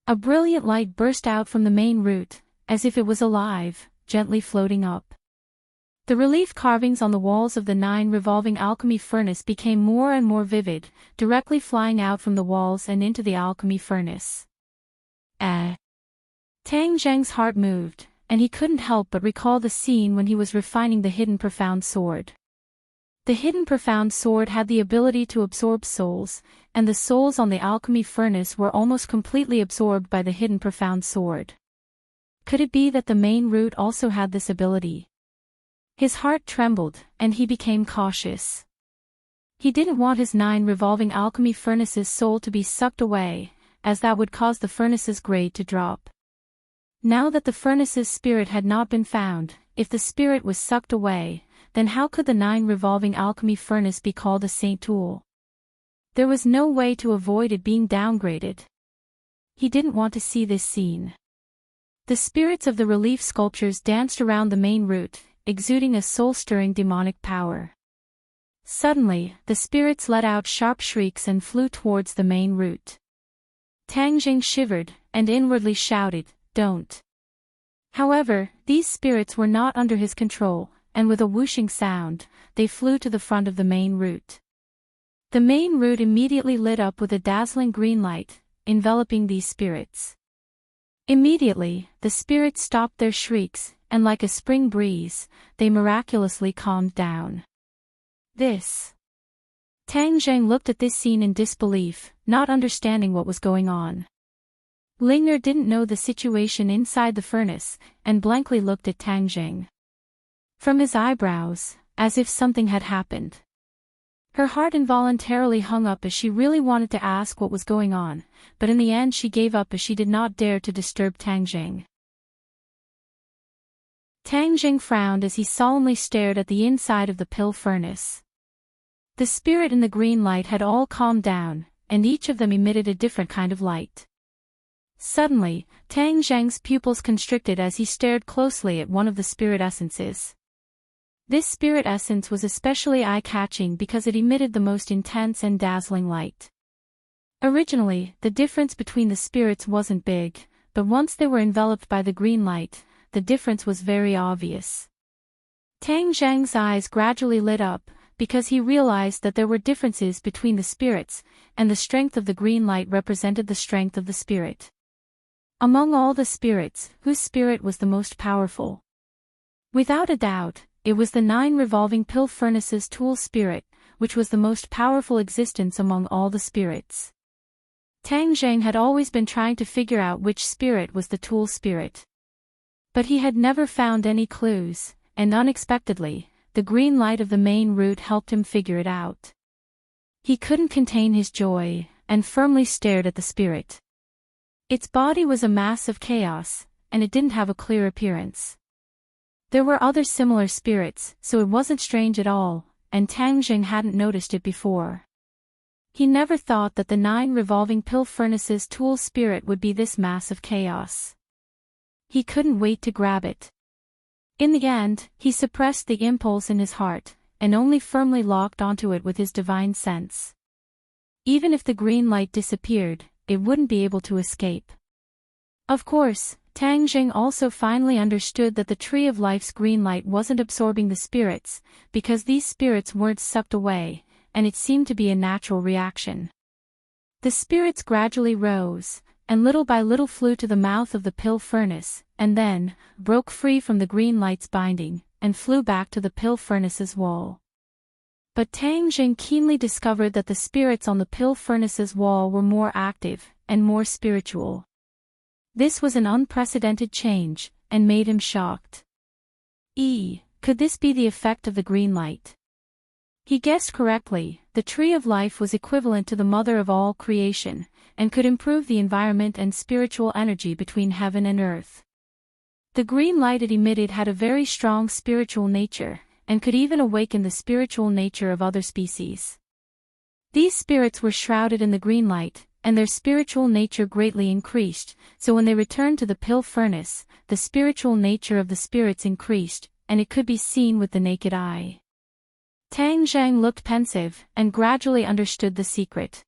A brilliant light burst out from the main root, as if it was alive, gently floating up. The relief carvings on the walls of the 9 revolving alchemy furnace became more and more vivid, directly flying out from the walls and into the alchemy furnace. Tang Zheng's heart moved, and he couldn't help but recall the scene when he was refining the hidden profound sword. The hidden profound sword had the ability to absorb souls, and the souls on the alchemy furnace were almost completely absorbed by the hidden profound sword. Could it be that the main root also had this ability? His heart trembled, and he became cautious. He didn't want his 9 revolving alchemy furnaces' soul to be sucked away, as that would cause the furnace's grade to drop. Now that the furnace's spirit had not been found, if the spirit was sucked away, then how could the 9 revolving alchemy furnace be called a saint tool? There was no way to avoid it being downgraded. He didn't want to see this scene. The spirits of the relief sculptures danced around the main root, exuding a soul-stirring demonic power. Suddenly, the spirits let out sharp shrieks and flew towards the main root. Tang Jing shivered, and inwardly shouted, "Don't." However, these spirits were not under his control, and with a whooshing sound, they flew to the front of the main root. The main root immediately lit up with a dazzling green light, enveloping these spirits. Immediately, the spirits stopped their shrieks, and like a spring breeze, they miraculously calmed down. Tang Zheng looked at this scene in disbelief, not understanding what was going on. Linger didn't know the situation inside the furnace, and blankly looked at Tang Zheng. from his eyebrows, as if something had happened. Her heart involuntarily hung up as she really wanted to ask what was going on, but in the end she gave up as she did not dare to disturb Tang Jing. Tang Jing frowned as he solemnly stared at the inside of the pill furnace. The spirit in the green light had all calmed down, and each of them emitted a different kind of light. Suddenly, Tang Jing's pupils constricted as he stared closely at one of the spirit essences. This spirit essence was especially eye-catching because it emitted the most intense and dazzling light. Originally, the difference between the spirits wasn't big, but once they were enveloped by the green light, the difference was very obvious. Tang Jing's eyes gradually lit up, because he realized that there were differences between the spirits, and the strength of the green light represented the strength of the spirit. Among all the spirits, whose spirit was the most powerful? Without a doubt, it was the 9 revolving pill furnaces tool spirit, which was the most powerful existence among all the spirits. Tang Jing had always been trying to figure out which spirit was the tool spirit. But he had never found any clues, and unexpectedly, the green light of the main root helped him figure it out. He couldn't contain his joy, and firmly stared at the spirit. Its body was a mass of chaos, and it didn't have a clear appearance. There were other similar spirits, so it wasn't strange at all, and Tang Jing hadn't noticed it before. He never thought that the 9 revolving pill furnaces tool spirit would be this mass of chaos. He couldn't wait to grab it. In the end, he suppressed the impulse in his heart, and only firmly locked onto it with his divine sense. Even if the green light disappeared, it wouldn't be able to escape. Of course, Tang Jing also finally understood that the Tree of Life's green light wasn't absorbing the spirits, because these spirits weren't sucked away, and it seemed to be a natural reaction. The spirits gradually rose, and little by little flew to the mouth of the pill furnace, and then, broke free from the green light's binding, and flew back to the pill furnace's wall. But Tang Jing keenly discovered that the spirits on the pill furnace's wall were more active, and more spiritual. This was an unprecedented change, and made him shocked. Could this be the effect of the green light? He guessed correctly. The Tree of Life was equivalent to the mother of all creation, and could improve the environment and spiritual energy between heaven and earth. The green light it emitted had a very strong spiritual nature, and could even awaken the spiritual nature of other species. These spirits were shrouded in the green light, and their spiritual nature greatly increased, so when they returned to the pill furnace, the spiritual nature of the spirits increased, and it could be seen with the naked eye. Tang Jing looked pensive, and gradually understood the secret.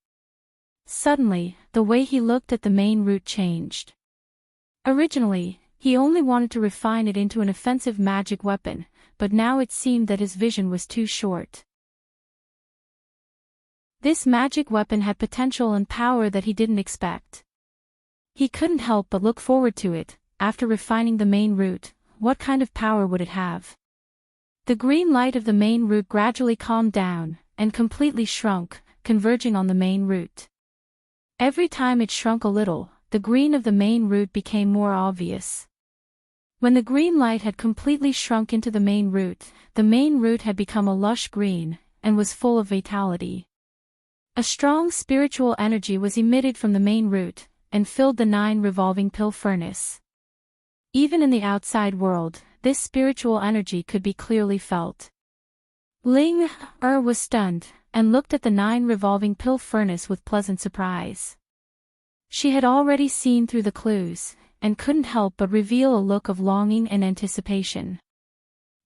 Suddenly, the way he looked at the main root changed. Originally, he only wanted to refine it into an offensive magic weapon, but now it seemed that his vision was too short. This magic weapon had potential and power that he didn't expect. He couldn't help but look forward to it. After refining the main root, what kind of power would it have? The green light of the main root gradually calmed down, and completely shrunk, converging on the main root. Every time it shrunk a little, the green of the main root became more obvious. When the green light had completely shrunk into the main root had become a lush green, and was full of vitality. A strong spiritual energy was emitted from the main root, and filled the 9 revolving pill furnace. Even in the outside world, this spiritual energy could be clearly felt. Ling was stunned, and looked at the 9 revolving pill furnace with pleasant surprise. She had already seen through the clues, and couldn't help but reveal a look of longing and anticipation.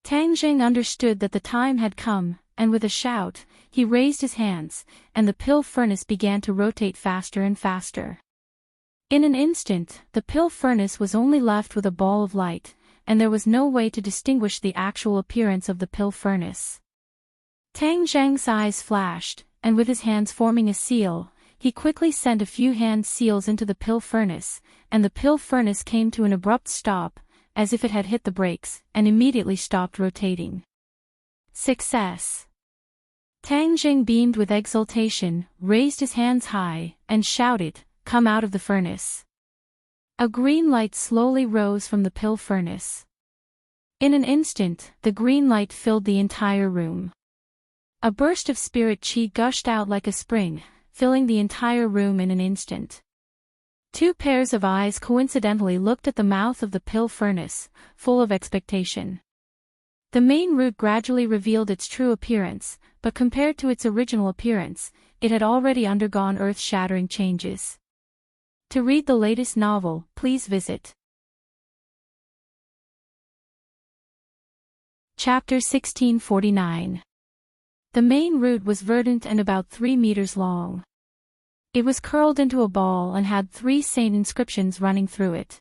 Tang Jing understood that the time had come, and with a shout, he raised his hands, and the pill furnace began to rotate faster and faster. In an instant, the pill furnace was only left with a ball of light, and there was no way to distinguish the actual appearance of the pill furnace. Tang Jing's eyes flashed, and with his hands forming a seal, he quickly sent a few hand seals into the pill furnace, and the pill furnace came to an abrupt stop, as if it had hit the brakes, and immediately stopped rotating. Success! Tang Jing beamed with exultation, raised his hands high, and shouted, "Come out of the furnace." A green light slowly rose from the pill furnace. In an instant, the green light filled the entire room. A burst of spirit chi gushed out like a spring, filling the entire room in an instant. Two pairs of eyes coincidentally looked at the mouth of the pill furnace, full of expectation. The main root gradually revealed its true appearance, but compared to its original appearance, it had already undergone earth-shattering changes. To read the latest novel, please visit Chapter 1649. The main root was verdant and about 3 meters long. It was curled into a ball and had 3 saint inscriptions running through it.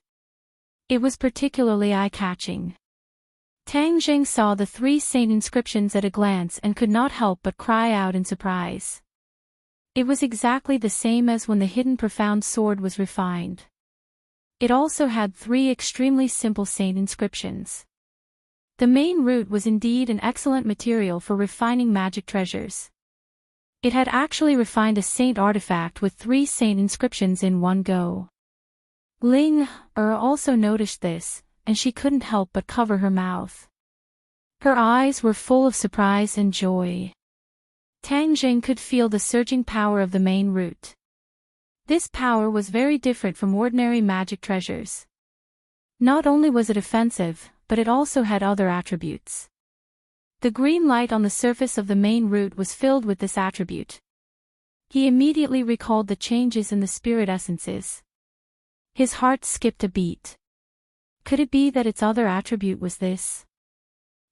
It was particularly eye-catching. Tang Jing saw the 3 saint inscriptions at a glance and could not help but cry out in surprise. It was exactly the same as when the hidden profound sword was refined. It also had 3 extremely simple saint inscriptions. The main root was indeed an excellent material for refining magic treasures. It had actually refined a saint artifact with 3 saint inscriptions in one go. Ling also noticed this, and she couldn't help but cover her mouth. Her eyes were full of surprise and joy. Tang Jing could feel the surging power of the main root. This power was very different from ordinary magic treasures. Not only was it offensive, but it also had other attributes. The green light on the surface of the main root was filled with this attribute. He immediately recalled the changes in the spirit essences. His heart skipped a beat. Could it be that its other attribute was this?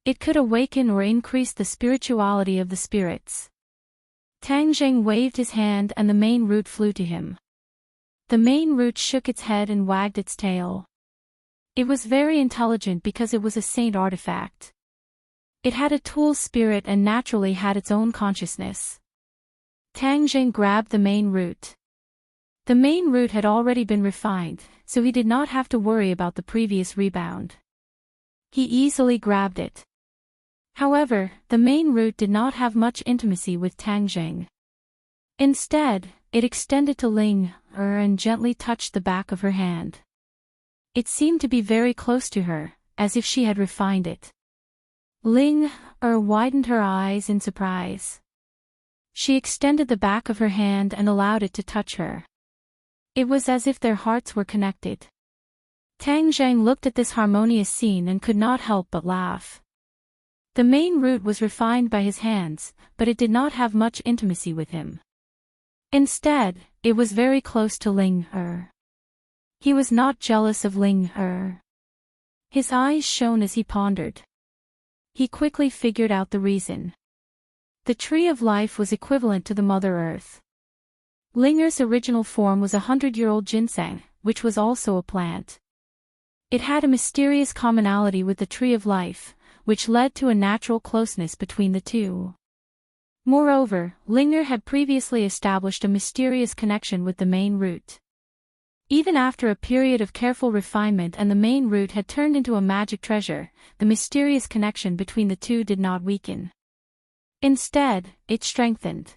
It could awaken or increase the spirituality of the spirits. Tang Jing waved his hand and the main root flew to him. The main root shook its head and wagged its tail. It was very intelligent because it was a saint artifact. It had a tool spirit and naturally had its own consciousness. Tang Jing grabbed the main root. The main root had already been refined, so he did not have to worry about the previous rebound. He easily grabbed it. However, the main root did not have much intimacy with Tang Jing. Instead, it extended to Ling and gently touched the back of her hand. It seemed to be very close to her, as if she had refined it. Ling widened her eyes in surprise. She extended the back of her hand and allowed it to touch her. It was as if their hearts were connected. Tang Jing looked at this harmonious scene and could not help but laugh. The main root was refined by his hands, but it did not have much intimacy with him. Instead, it was very close to Ling. He was not jealous of Ling. His eyes shone as he pondered. He quickly figured out the reason. The tree of life was equivalent to the Mother Earth. Linger's original form was a 100-year-old ginseng, which was also a plant. It had a mysterious commonality with the tree of life, which led to a natural closeness between the two. Moreover, Linger had previously established a mysterious connection with the main root. Even after a period of careful refinement and the main root had turned into a magic treasure, the mysterious connection between the two did not weaken. Instead, it strengthened.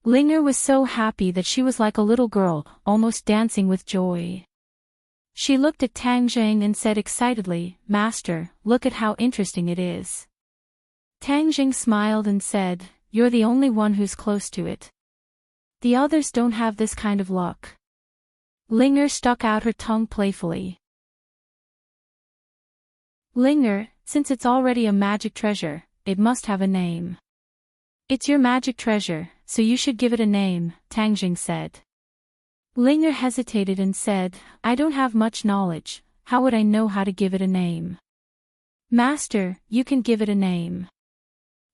Linger was so happy that she was like a little girl, almost dancing with joy. She looked at Tang Jing and said excitedly, "Master, look at how interesting it is." Tang Jing smiled and said, "You're the only one who's close to it. The others don't have this kind of luck." Linger stuck out her tongue playfully. "Linger, since it's already a magic treasure, it must have a name." "It's your magic treasure, so you should give it a name," Tang Jing said. Linger hesitated and said, "I don't have much knowledge, how would I know how to give it a name?" "Master, you can give it a name."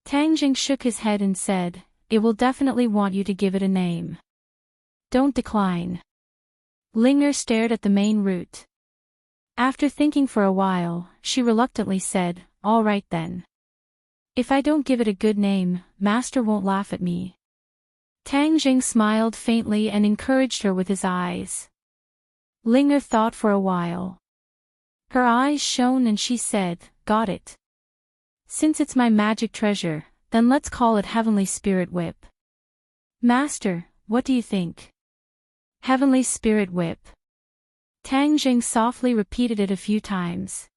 Tang Jing shook his head and said, "It will definitely want you to give it a name. Don't decline." Linger stared at the main root. After thinking for a while, she reluctantly said, "All right then. If I don't give it a good name, Master won't laugh at me." Tang Jing smiled faintly and encouraged her with his eyes. Linger thought for a while. Her eyes shone and she said, "Got it. Since it's my magic treasure, then let's call it Heavenly Spirit Whip." "Master, what do you think?" "Heavenly Spirit Whip." Tang Jing softly repeated it a few times.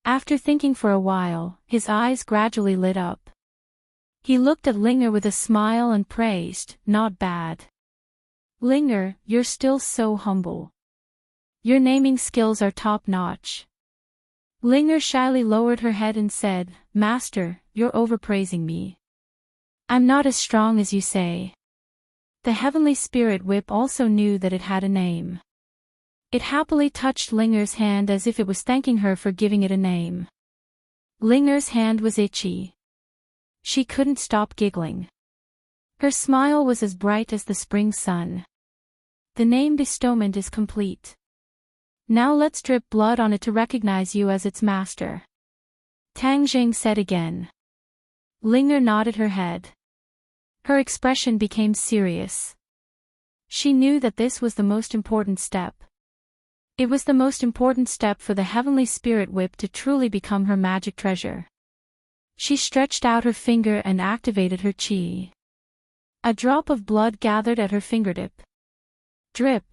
After thinking for a while, his eyes gradually lit up. He looked at Linger with a smile and praised, "Not bad. Linger, you're still so humble. Your naming skills are top-notch." Linger shyly lowered her head and said, "Master, you're overpraising me. I'm not as strong as you say." The heavenly spirit whip also knew that it had a name. It happily touched Linger's hand as if it was thanking her for giving it a name. Linger's hand was itchy. She couldn't stop giggling. Her smile was as bright as the spring sun. "The name bestowment is complete. Now let's drip blood on it to recognize you as its master," Tang Jing said again. Linger nodded her head. Her expression became serious. She knew that this was the most important step. It was the most important step for the heavenly spirit whip to truly become her magic treasure. She stretched out her finger and activated her chi. A drop of blood gathered at her fingertip. Drip.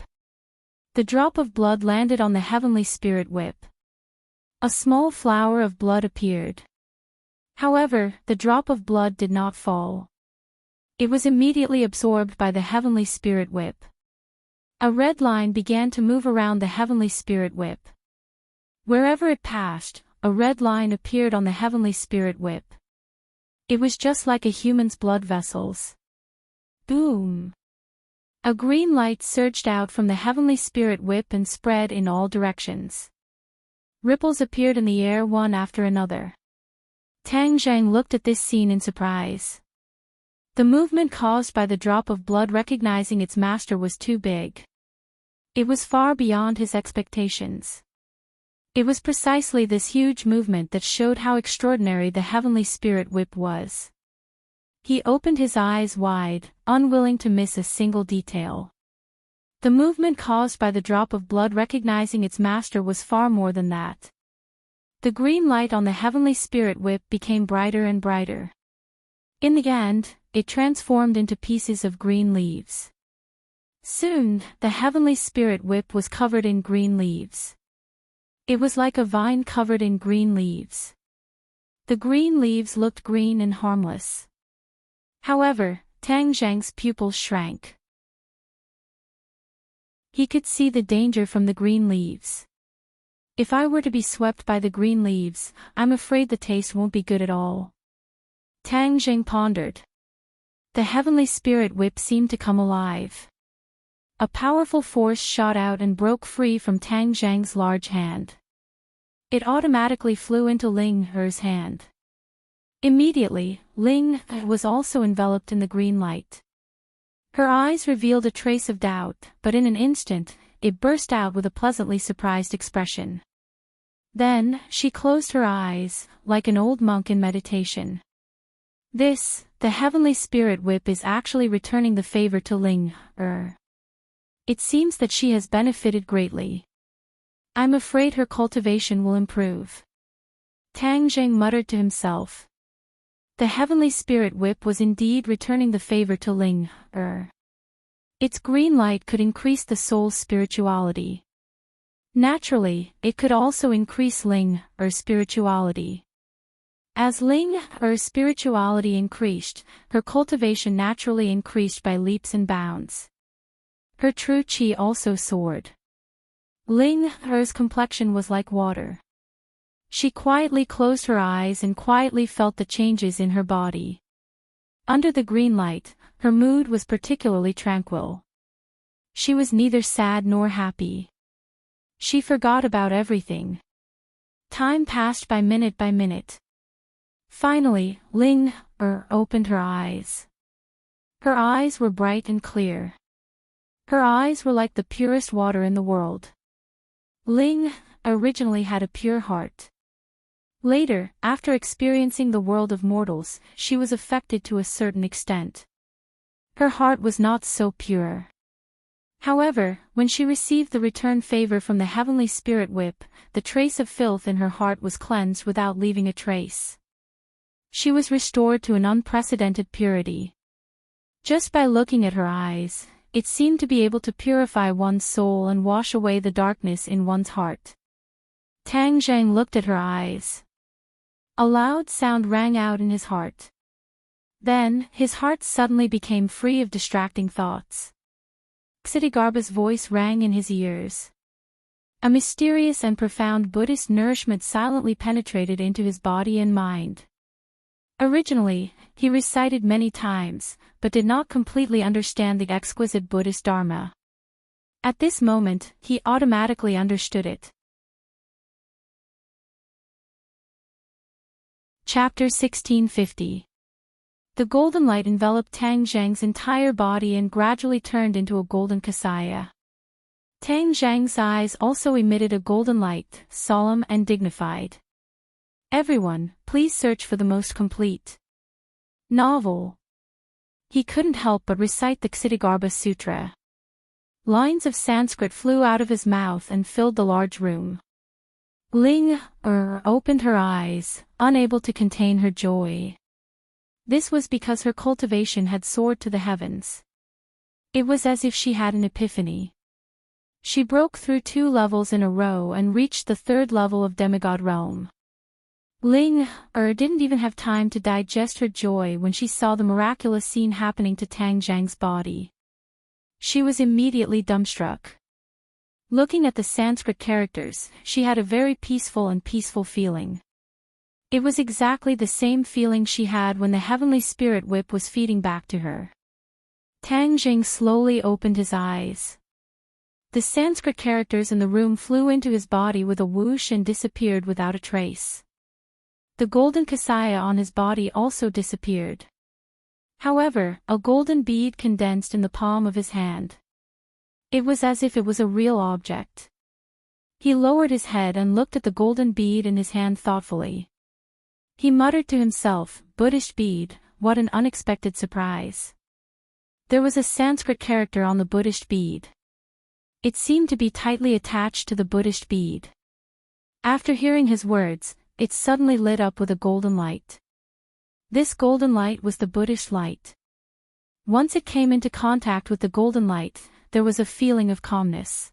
The drop of blood landed on the heavenly spirit whip. A small flower of blood appeared. However, the drop of blood did not fall. It was immediately absorbed by the heavenly spirit whip. A red line began to move around the heavenly spirit whip. Wherever it passed, a red line appeared on the heavenly spirit whip. It was just like a human's blood vessels. Boom! A green light surged out from the heavenly spirit whip and spread in all directions. Ripples appeared in the air one after another. Tang Zhang looked at this scene in surprise. The movement caused by the drop of blood recognizing its master was too big. It was far beyond his expectations. It was precisely this huge movement that showed how extraordinary the heavenly spirit whip was. He opened his eyes wide, unwilling to miss a single detail. The movement caused by the drop of blood recognizing its master was far more than that. The green light on the heavenly spirit whip became brighter and brighter. In the end, it transformed into pieces of green leaves. Soon, the heavenly spirit whip was covered in green leaves. It was like a vine covered in green leaves. The green leaves looked green and harmless. However, Tang Zhang's pupils shrank. He could see the danger from the green leaves. "If I were to be swept by the green leaves, I'm afraid the taste won't be good at all." Tang Zhang pondered. The heavenly spirit whip seemed to come alive. A powerful force shot out and broke free from Tang Zhang's large hand. It automatically flew into Ling Er's hand. Immediately, Ling was also enveloped in the green light. Her eyes revealed a trace of doubt, but in an instant, it burst out with a pleasantly surprised expression. Then, she closed her eyes, like an old monk in meditation. The heavenly spirit whip is actually returning the favor to Ling Er. It seems that she has benefited greatly. I'm afraid her cultivation will improve. Tang Zhang muttered to himself. The heavenly spirit whip was indeed returning the favor to Ling Er. Its green light could increase the soul's spirituality. Naturally, it could also increase Ling Er's spirituality. As Ling Er's spirituality increased, her cultivation naturally increased by leaps and bounds. Her true qi also soared. Ling Er's complexion was like water. She quietly closed her eyes and quietly felt the changes in her body. Under the green light, her mood was particularly tranquil. She was neither sad nor happy. She forgot about everything. Time passed by minute by minute. Finally, Ling Er opened her eyes. Her eyes were bright and clear. Her eyes were like the purest water in the world. Ling originally had a pure heart. Later, after experiencing the world of mortals, she was affected to a certain extent. Her heart was not so pure. However, when she received the return favor from the heavenly spirit whip, the trace of filth in her heart was cleansed without leaving a trace. She was restored to an unprecedented purity. Just by looking at her eyes, it seemed to be able to purify one's soul and wash away the darkness in one's heart. Tang Zhang looked at her eyes. A loud sound rang out in his heart. Then, his heart suddenly became free of distracting thoughts. Ksitigarbha's voice rang in his ears. A mysterious and profound Buddhist nourishment silently penetrated into his body and mind. Originally, he recited many times, but did not completely understand the exquisite Buddhist Dharma. At this moment, he automatically understood it. Chapter 1650. The golden light enveloped Tang Zhang's entire body and gradually turned into a golden kasaya. Tang Zhang's eyes also emitted a golden light, solemn and dignified. Everyone, please search for the most complete novel. He couldn't help but recite the Ksitigarbha Sutra. Lines of Sanskrit flew out of his mouth and filled the large room. Ling opened her eyes, unable to contain her joy. This was because her cultivation had soared to the heavens. It was as if she had an epiphany. She broke through 2 levels in a row and reached the 3rd level of demigod realm. Ling didn't even have time to digest her joy when she saw the miraculous scene happening to Tang Zhang's body. She was immediately dumbstruck. Looking at the Sanskrit characters, she had a very peaceful feeling. It was exactly the same feeling she had when the heavenly spirit whip was feeding back to her. Tang Zhang slowly opened his eyes. The Sanskrit characters in the room flew into his body with a whoosh and disappeared without a trace. The golden kasaya on his body also disappeared. However, a golden bead condensed in the palm of his hand. It was as if it was a real object. He lowered his head and looked at the golden bead in his hand thoughtfully. He muttered to himself, Buddhist bead, what an unexpected surprise. There was a Sanskrit character on the Buddhist bead. It seemed to be tightly attached to the Buddhist bead. After hearing his words, it suddenly lit up with a golden light. This golden light was the Buddhist light. Once it came into contact with the golden light, there was a feeling of calmness.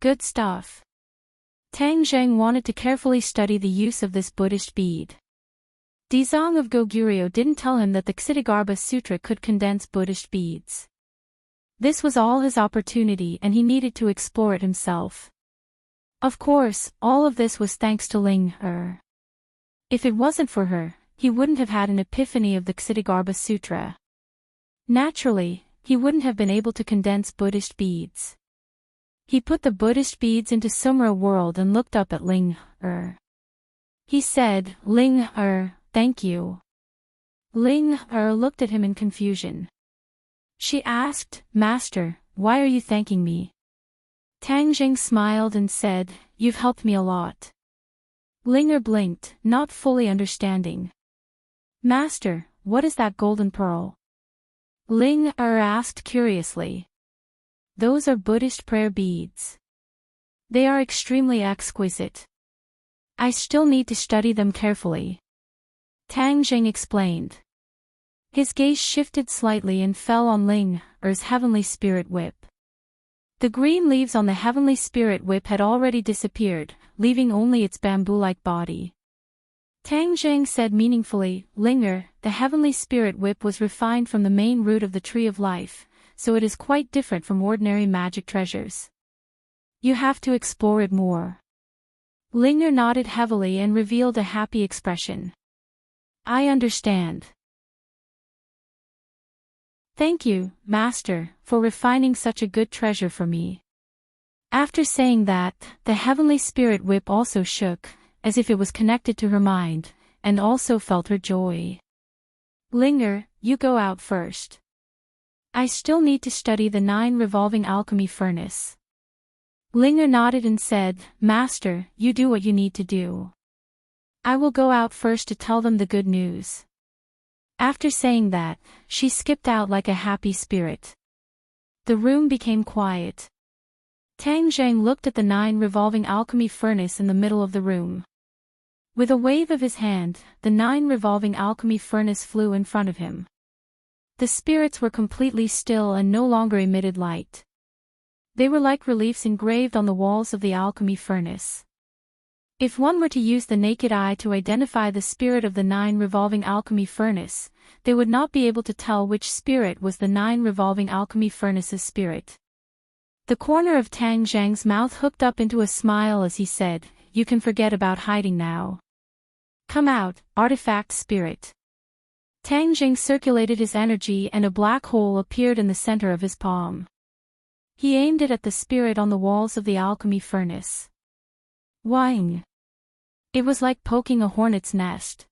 Good stuff. Tang Zhang wanted to carefully study the use of this Buddhist bead. Dizang of Goguryeo didn't tell him that the Ksitigarbha Sutra could condense Buddhist beads. This was all his opportunity and he needed to explore it himself. Of course, all of this was thanks to Ling. If it wasn't for her, he wouldn't have had an epiphany of the Ksitigarbha Sutra. Naturally, he wouldn't have been able to condense Buddhist beads. He put the Buddhist beads into Sumra world and looked up at Ling. He said, Ling, thank you. Ling looked at him in confusion. She asked, Master, why are you thanking me? Tang Zhang smiled and said, You've helped me a lot. Ling blinked, not fully understanding. Master, what is that golden pearl? Ling asked curiously. Those are Buddhist prayer beads. They are extremely exquisite. I still need to study them carefully. Tang Zhang explained. His gaze shifted slightly and fell on Ling's heavenly spirit whip. The green leaves on the heavenly spirit whip had already disappeared, leaving only its bamboo-like body. Tang Zhang said meaningfully, Linger, the heavenly spirit whip was refined from the main root of the tree of life, so it is quite different from ordinary magic treasures. You have to explore it more. Linger nodded heavily and revealed a happy expression. I understand. Thank you, Master, for refining such a good treasure for me. After saying that, the heavenly spirit whip also shook, as if it was connected to her mind, and also felt her joy. Linger, you go out first. I still need to study the 9 revolving alchemy furnace. Linger nodded and said, Master, you do what you need to do. I will go out first to tell them the good news. After saying that, she skipped out like a happy spirit. The room became quiet. Tang Zhang looked at the 9 revolving alchemy furnace in the middle of the room. With a wave of his hand, the 9 revolving alchemy furnace flew in front of him. The spirits were completely still and no longer emitted light. They were like reliefs engraved on the walls of the alchemy furnace. If one were to use the naked eye to identify the spirit of the 9 revolving alchemy furnace, they would not be able to tell which spirit was the 9 revolving alchemy furnace's spirit. The corner of Tang Zhang's mouth hooked up into a smile as he said, "You can forget about hiding now. Come out, artifact spirit." Tang Zhang circulated his energy and a black hole appeared in the center of his palm. He aimed it at the spirit on the walls of the alchemy furnace. Whing! It was like poking a hornet's nest.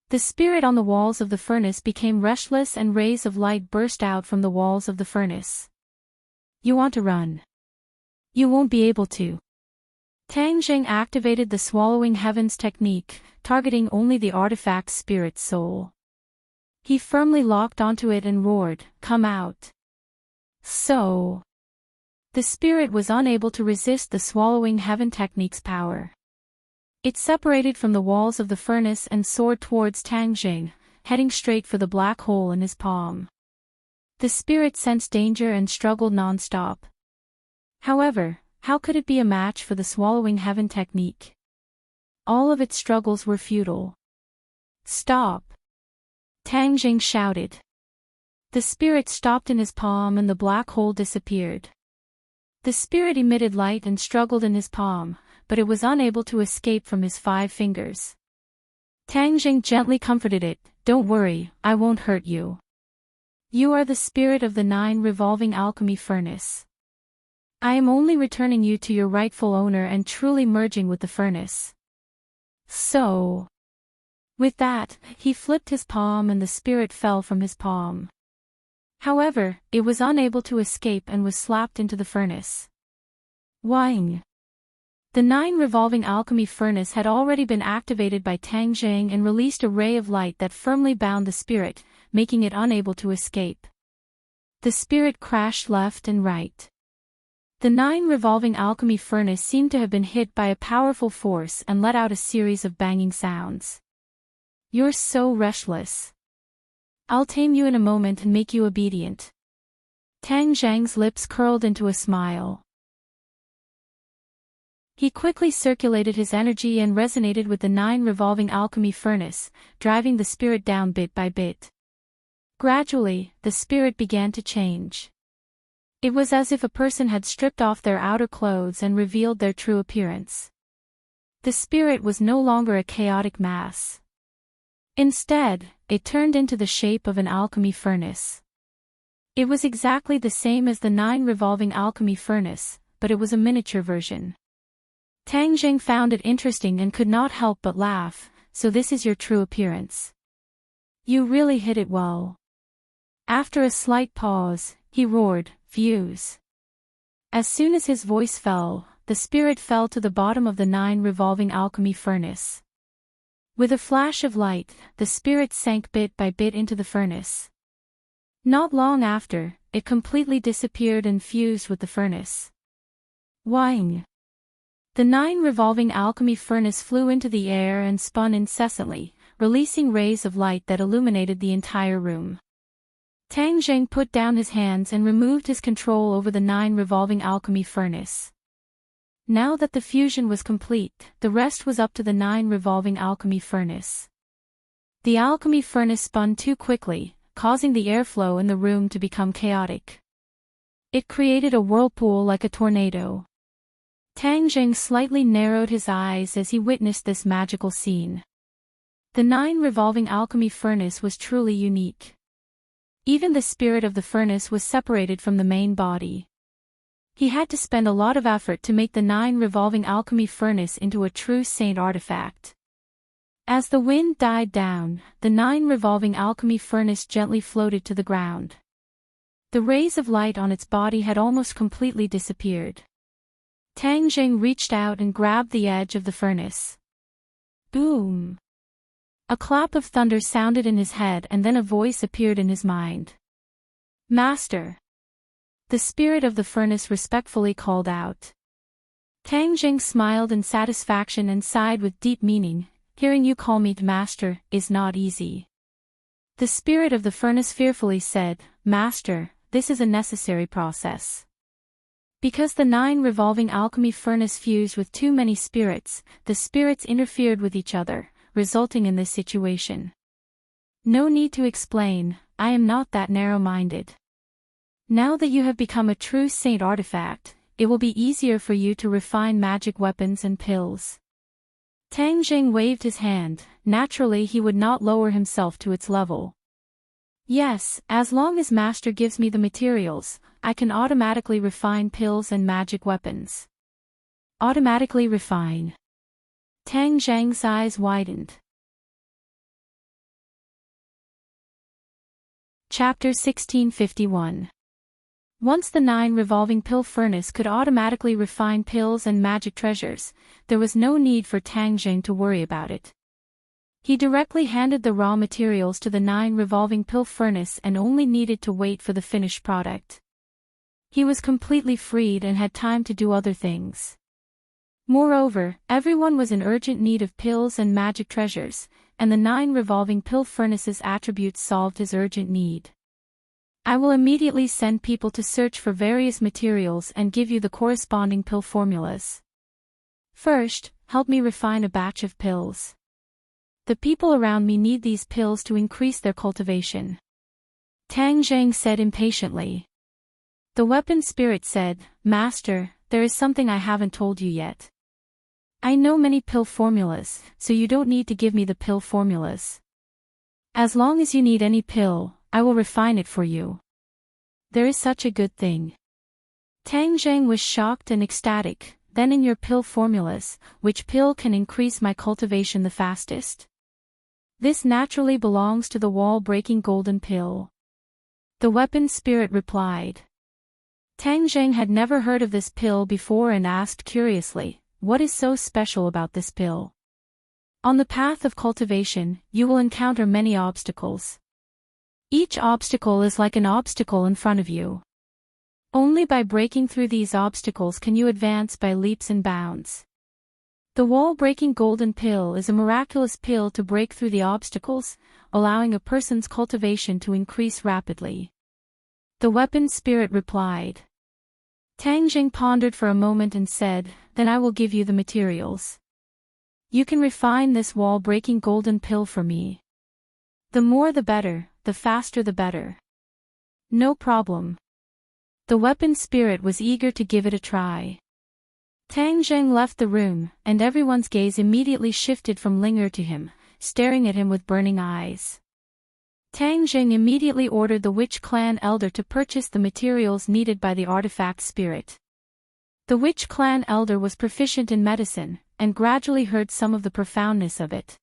The spirit on the walls of the furnace became restless and rays of light burst out from the walls of the furnace. "You want to run? You won't be able to." Tang Zhang activated the Swallowing Heavens technique, targeting only the artifact spirit's soul. He firmly locked onto it and roared, "Come out." So, the spirit was unable to resist the Swallowing Heaven technique's power. It separated from the walls of the furnace and soared towards Tang Zhang, heading straight for the black hole in his palm. The spirit sensed danger and struggled non-stop. However, how could it be a match for the Swallowing Heaven technique? All of its struggles were futile. "Stop!" Tang Zhang shouted. The spirit stopped in his palm and the black hole disappeared. The spirit emitted light and struggled in his palm, but it was unable to escape from his 5 fingers. Tang Zhang gently comforted it, "Don't worry, I won't hurt you. You are the spirit of the 9 revolving alchemy furnace. I am only returning you to your rightful owner and truly merging with the furnace." So, with that, he flipped his palm and the spirit fell from his palm. However, it was unable to escape and was slapped into the furnace. Whing! The 9 revolving alchemy furnace had already been activated by Tang Zhang and released a ray of light that firmly bound the spirit, making it unable to escape. The spirit crashed left and right. The 9 revolving alchemy furnace seemed to have been hit by a powerful force and let out a series of banging sounds. "You're so restless. I'll tame you in a moment and make you obedient." Tang Zhang's lips curled into a smile. He quickly circulated his energy and resonated with the 9 revolving alchemy furnace, driving the spirit down bit by bit. Gradually, the spirit began to change. It was as if a person had stripped off their outer clothes and revealed their true appearance. The spirit was no longer a chaotic mass. Instead, it turned into the shape of an alchemy furnace. It was exactly the same as the 9 revolving alchemy furnace, but it was a miniature version. Tang Zhang found it interesting and could not help but laugh. "So this is your true appearance. You really hid it well." After a slight pause, he roared, "Fuse." As soon as his voice fell, the spirit fell to the bottom of the 9 revolving alchemy furnace. With a flash of light, the spirit sank bit by bit into the furnace. Not long after, it completely disappeared and fused with the furnace. Whing! The 9 revolving alchemy furnace flew into the air and spun incessantly, releasing rays of light that illuminated the entire room. Tang Zhang put down his hands and removed his control over the 9 revolving alchemy furnace. Now that the fusion was complete, the rest was up to the 9 revolving alchemy furnace. The alchemy furnace spun too quickly, causing the airflow in the room to become chaotic. It created a whirlpool like a tornado. Tang Zhang slightly narrowed his eyes as he witnessed this magical scene. The 9 revolving alchemy furnace was truly unique. Even the spirit of the furnace was separated from the main body. He had to spend a lot of effort to make the 9 revolving alchemy furnace into a true saint artifact. As the wind died down, the 9 revolving alchemy furnace gently floated to the ground. The rays of light on its body had almost completely disappeared. Tang Zhang reached out and grabbed the edge of the furnace. Boom! A clap of thunder sounded in his head and then a voice appeared in his mind. "Master!" The spirit of the furnace respectfully called out. Tang Zhang smiled in satisfaction and sighed with deep meaning. "Hearing you call me master is not easy." The spirit of the furnace fearfully said, "Master, this is a necessary process. Because the 9 revolving alchemy furnace fused with too many spirits, the spirits interfered with each other, resulting in this situation. No need to explain, I am not that narrow-minded. Now that you have become a true saint artifact, it will be easier for you to refine magic weapons and pills. Tang Jing waved his hand. Naturally he would not lower himself to its level. Yes, as long as Master gives me the materials, I can automatically refine pills and magic weapons. Automatically refine. Tang Zhang's eyes widened. Chapter 1651. Once the 9 revolving pill furnace could automatically refine pills and magic treasures, there was no need for Tang Jing to worry about it. He directly handed the raw materials to the 9 revolving pill furnace and only needed to wait for the finished product. He was completely freed and had time to do other things. Moreover, everyone was in urgent need of pills and magic treasures, and the 9 revolving pill furnace's attributes solved his urgent need. I will immediately send people to search for various materials and give you the corresponding pill formulas. First, help me refine a batch of pills. The people around me need these pills to increase their cultivation. Tang Zhang said impatiently. The weapon spirit said, Master, there is something I haven't told you yet. I know many pill formulas, so you don't need to give me the pill formulas. As long as you need any pill, I will refine it for you. There is such a good thing. Tang Zhang was shocked and ecstatic. Then in your pill formulas, which pill can increase my cultivation the fastest? This naturally belongs to the wall-breaking golden pill. The weapon spirit replied. Tang Zhang had never heard of this pill before and asked curiously, what is so special about this pill? On the path of cultivation, you will encounter many obstacles. Each obstacle is like an obstacle in front of you. Only by breaking through these obstacles can you advance by leaps and bounds. The wall-breaking golden pill is a miraculous pill to break through the obstacles, allowing a person's cultivation to increase rapidly. The weapon spirit replied. Tang Jing pondered for a moment and said, then I will give you the materials. You can refine this wall-breaking golden pill for me. The more the better, the faster the better. No problem. The weapon spirit was eager to give it a try. Tang Zheng left the room, and everyone's gaze immediately shifted from Linger to him, staring at him with burning eyes. Tang Zheng immediately ordered the Witch Clan elder to purchase the materials needed by the artifact spirit. The Witch Clan elder was proficient in medicine, and gradually heard some of the profoundness of it.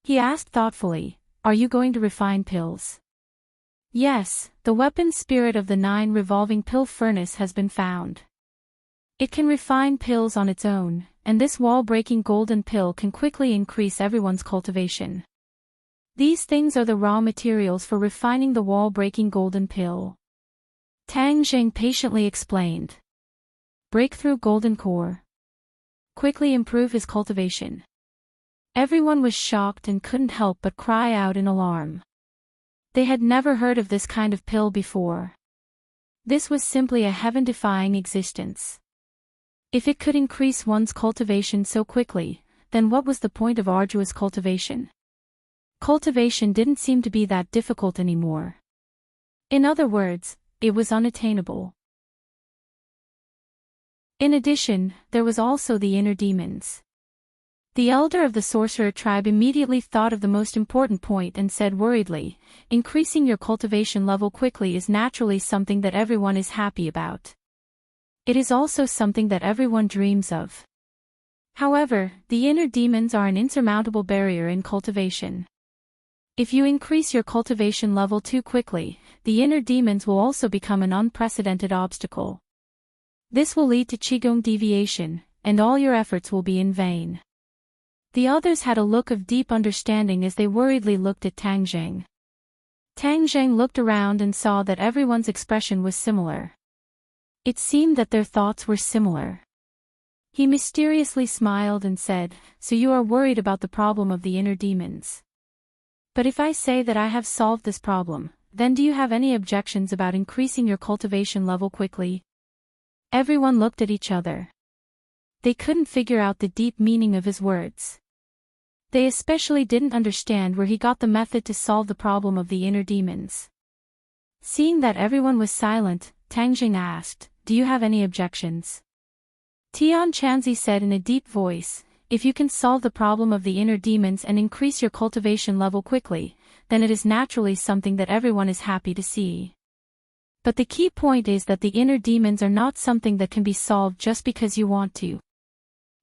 He asked thoughtfully, are you going to refine pills? Yes, the weapon spirit of the 9 revolving pill furnace has been found. It can refine pills on its own, and this wall-breaking golden pill can quickly increase everyone's cultivation. These things are the raw materials for refining the wall-breaking golden pill. Tang Jing patiently explained. Breakthrough golden core. Quickly improve his cultivation. Everyone was shocked and couldn't help but cry out in alarm. They had never heard of this kind of pill before. This was simply a heaven-defying existence. If it could increase one's cultivation so quickly, then what was the point of arduous cultivation? Cultivation didn't seem to be that difficult anymore. In other words, it was unattainable. In addition, there was also the inner demons. The elder of the sorcerer tribe immediately thought of the most important point and said worriedly, increasing your cultivation level quickly is naturally something that everyone is happy about. It is also something that everyone dreams of. However, the inner demons are an insurmountable barrier in cultivation. If you increase your cultivation level too quickly, the inner demons will also become an unprecedented obstacle. This will lead to Qigong deviation, and all your efforts will be in vain. The others had a look of deep understanding as they worriedly looked at Tang Zheng. Tang Zheng looked around and saw that everyone's expression was similar. It seemed that their thoughts were similar. He mysteriously smiled and said, so you are worried about the problem of the inner demons. But if I say that I have solved this problem, then do you have any objections about increasing your cultivation level quickly? Everyone looked at each other. They couldn't figure out the deep meaning of his words. They especially didn't understand where he got the method to solve the problem of the inner demons. Seeing that everyone was silent, Tang Jing asked, "Do you have any objections?" Tian Chanzi said in a deep voice, "If you can solve the problem of the inner demons and increase your cultivation level quickly, then it is naturally something that everyone is happy to see. But the key point is that the inner demons are not something that can be solved just because you want to."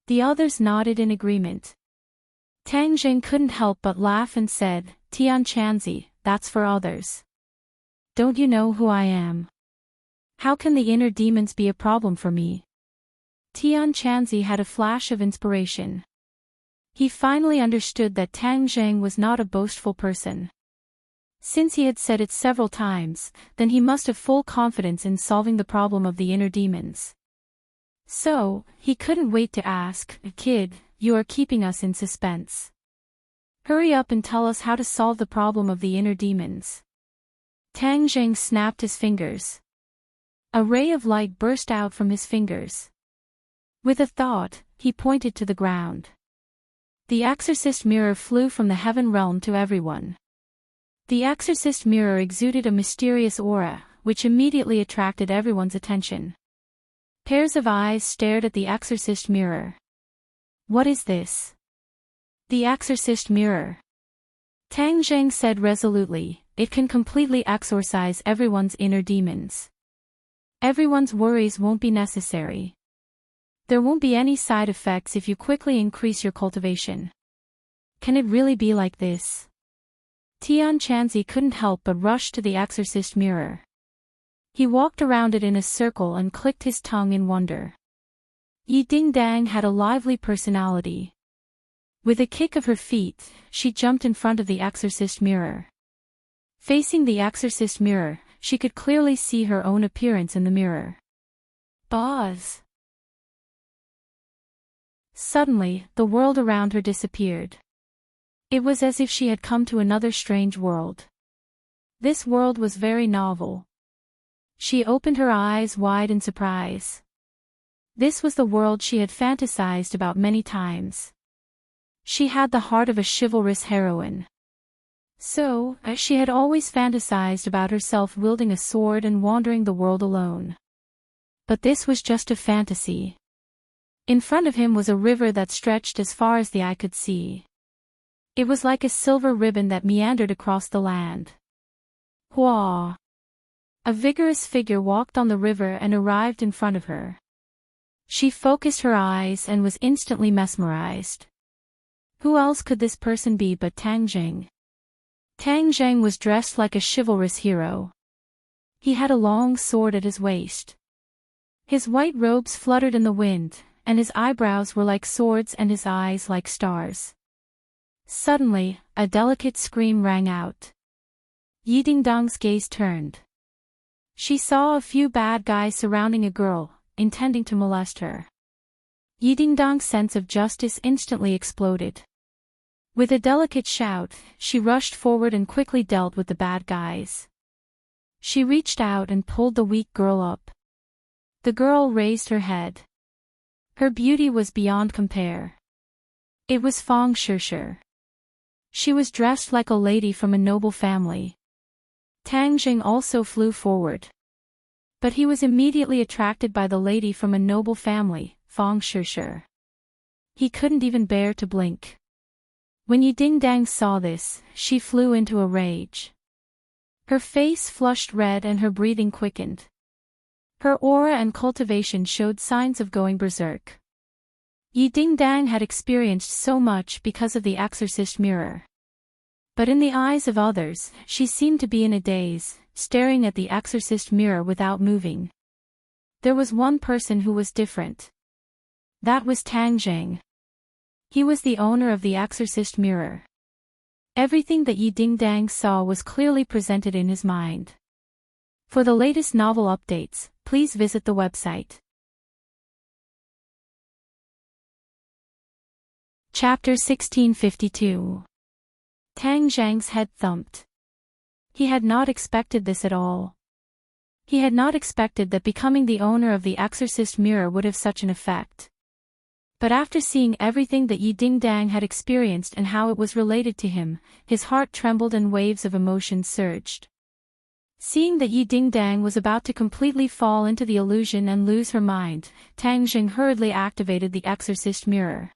The others nodded in agreement. Tang Jing couldn't help but laugh and said, "Tian Chanzi, that's for others. Don't you know who I am? How can the inner demons be a problem for me?" Tian Chanzi had a flash of inspiration. He finally understood that Tang Jing was not a boastful person. Since he had said it several times, then he must have full confidence in solving the problem of the inner demons. So, he couldn't wait to ask, "Kid, you are keeping us in suspense. Hurry up and tell us how to solve the problem of the inner demons." Tang Jing snapped his fingers. A ray of light burst out from his fingers. With a thought, he pointed to the ground. The exorcist mirror flew from the heaven realm to everyone. The exorcist mirror exuded a mysterious aura, which immediately attracted everyone's attention. Pairs of eyes stared at the exorcist mirror. "What is this?" "The exorcist mirror," Tang Jing said resolutely. "It can completely exorcise everyone's inner demons. Everyone's worries won't be necessary. There won't be any side effects if you quickly increase your cultivation." "Can it really be like this?" Tian Chanzi couldn't help but rush to the exorcist mirror. He walked around it in a circle and clicked his tongue in wonder. Yi Ding Dang had a lively personality. With a kick of her feet, she jumped in front of the exorcist mirror. Facing the exorcist mirror, she could clearly see her own appearance in the mirror. Buzz! Suddenly, the world around her disappeared. It was as if she had come to another strange world. This world was very novel. She opened her eyes wide in surprise. This was the world she had fantasized about many times. She had the heart of a chivalrous heroine. So, she had always fantasized about herself wielding a sword and wandering the world alone. But this was just a fantasy. In front of him was a river that stretched as far as the eye could see. It was like a silver ribbon that meandered across the land. Hua! A vigorous figure walked on the river and arrived in front of her. She focused her eyes and was instantly mesmerized. Who else could this person be but Tang Jing? Tang Jing was dressed like a chivalrous hero. He had a long sword at his waist. His white robes fluttered in the wind, and his eyebrows were like swords and his eyes like stars. Suddenly, a delicate scream rang out. Yi Ding Dong's gaze turned. She saw a few bad guys surrounding a girl, intending to molest her. Yi Ding Dong's sense of justice instantly exploded. With a delicate shout, she rushed forward and quickly dealt with the bad guys. She reached out and pulled the weak girl up. The girl raised her head. Her beauty was beyond compare. It was Fang Shishir. She was dressed like a lady from a noble family. Tang Jing also flew forward. But he was immediately attracted by the lady from a noble family, Fang Shishir. He couldn't even bear to blink. When Yi Ding Dang saw this, she flew into a rage. Her face flushed red and her breathing quickened. Her aura and cultivation showed signs of going berserk. Yi Ding Dang had experienced so much because of the exorcist mirror. But in the eyes of others, she seemed to be in a daze, staring at the exorcist mirror without moving. There was one person who was different. That was Tang Jing. He was the owner of the exorcist mirror. Everything that Yi Ding Dang saw was clearly presented in his mind. For the latest novel updates, please visit the website. Chapter 1652. Tang Zhang's head thumped. He had not expected this at all. He had not expected that becoming the owner of the exorcist mirror would have such an effect. But after seeing everything that Yi Ding-dang had experienced and how it was related to him, his heart trembled and waves of emotion surged. Seeing that Yi Ding-dang was about to completely fall into the illusion and lose her mind, Tang Jing hurriedly activated the exorcist mirror.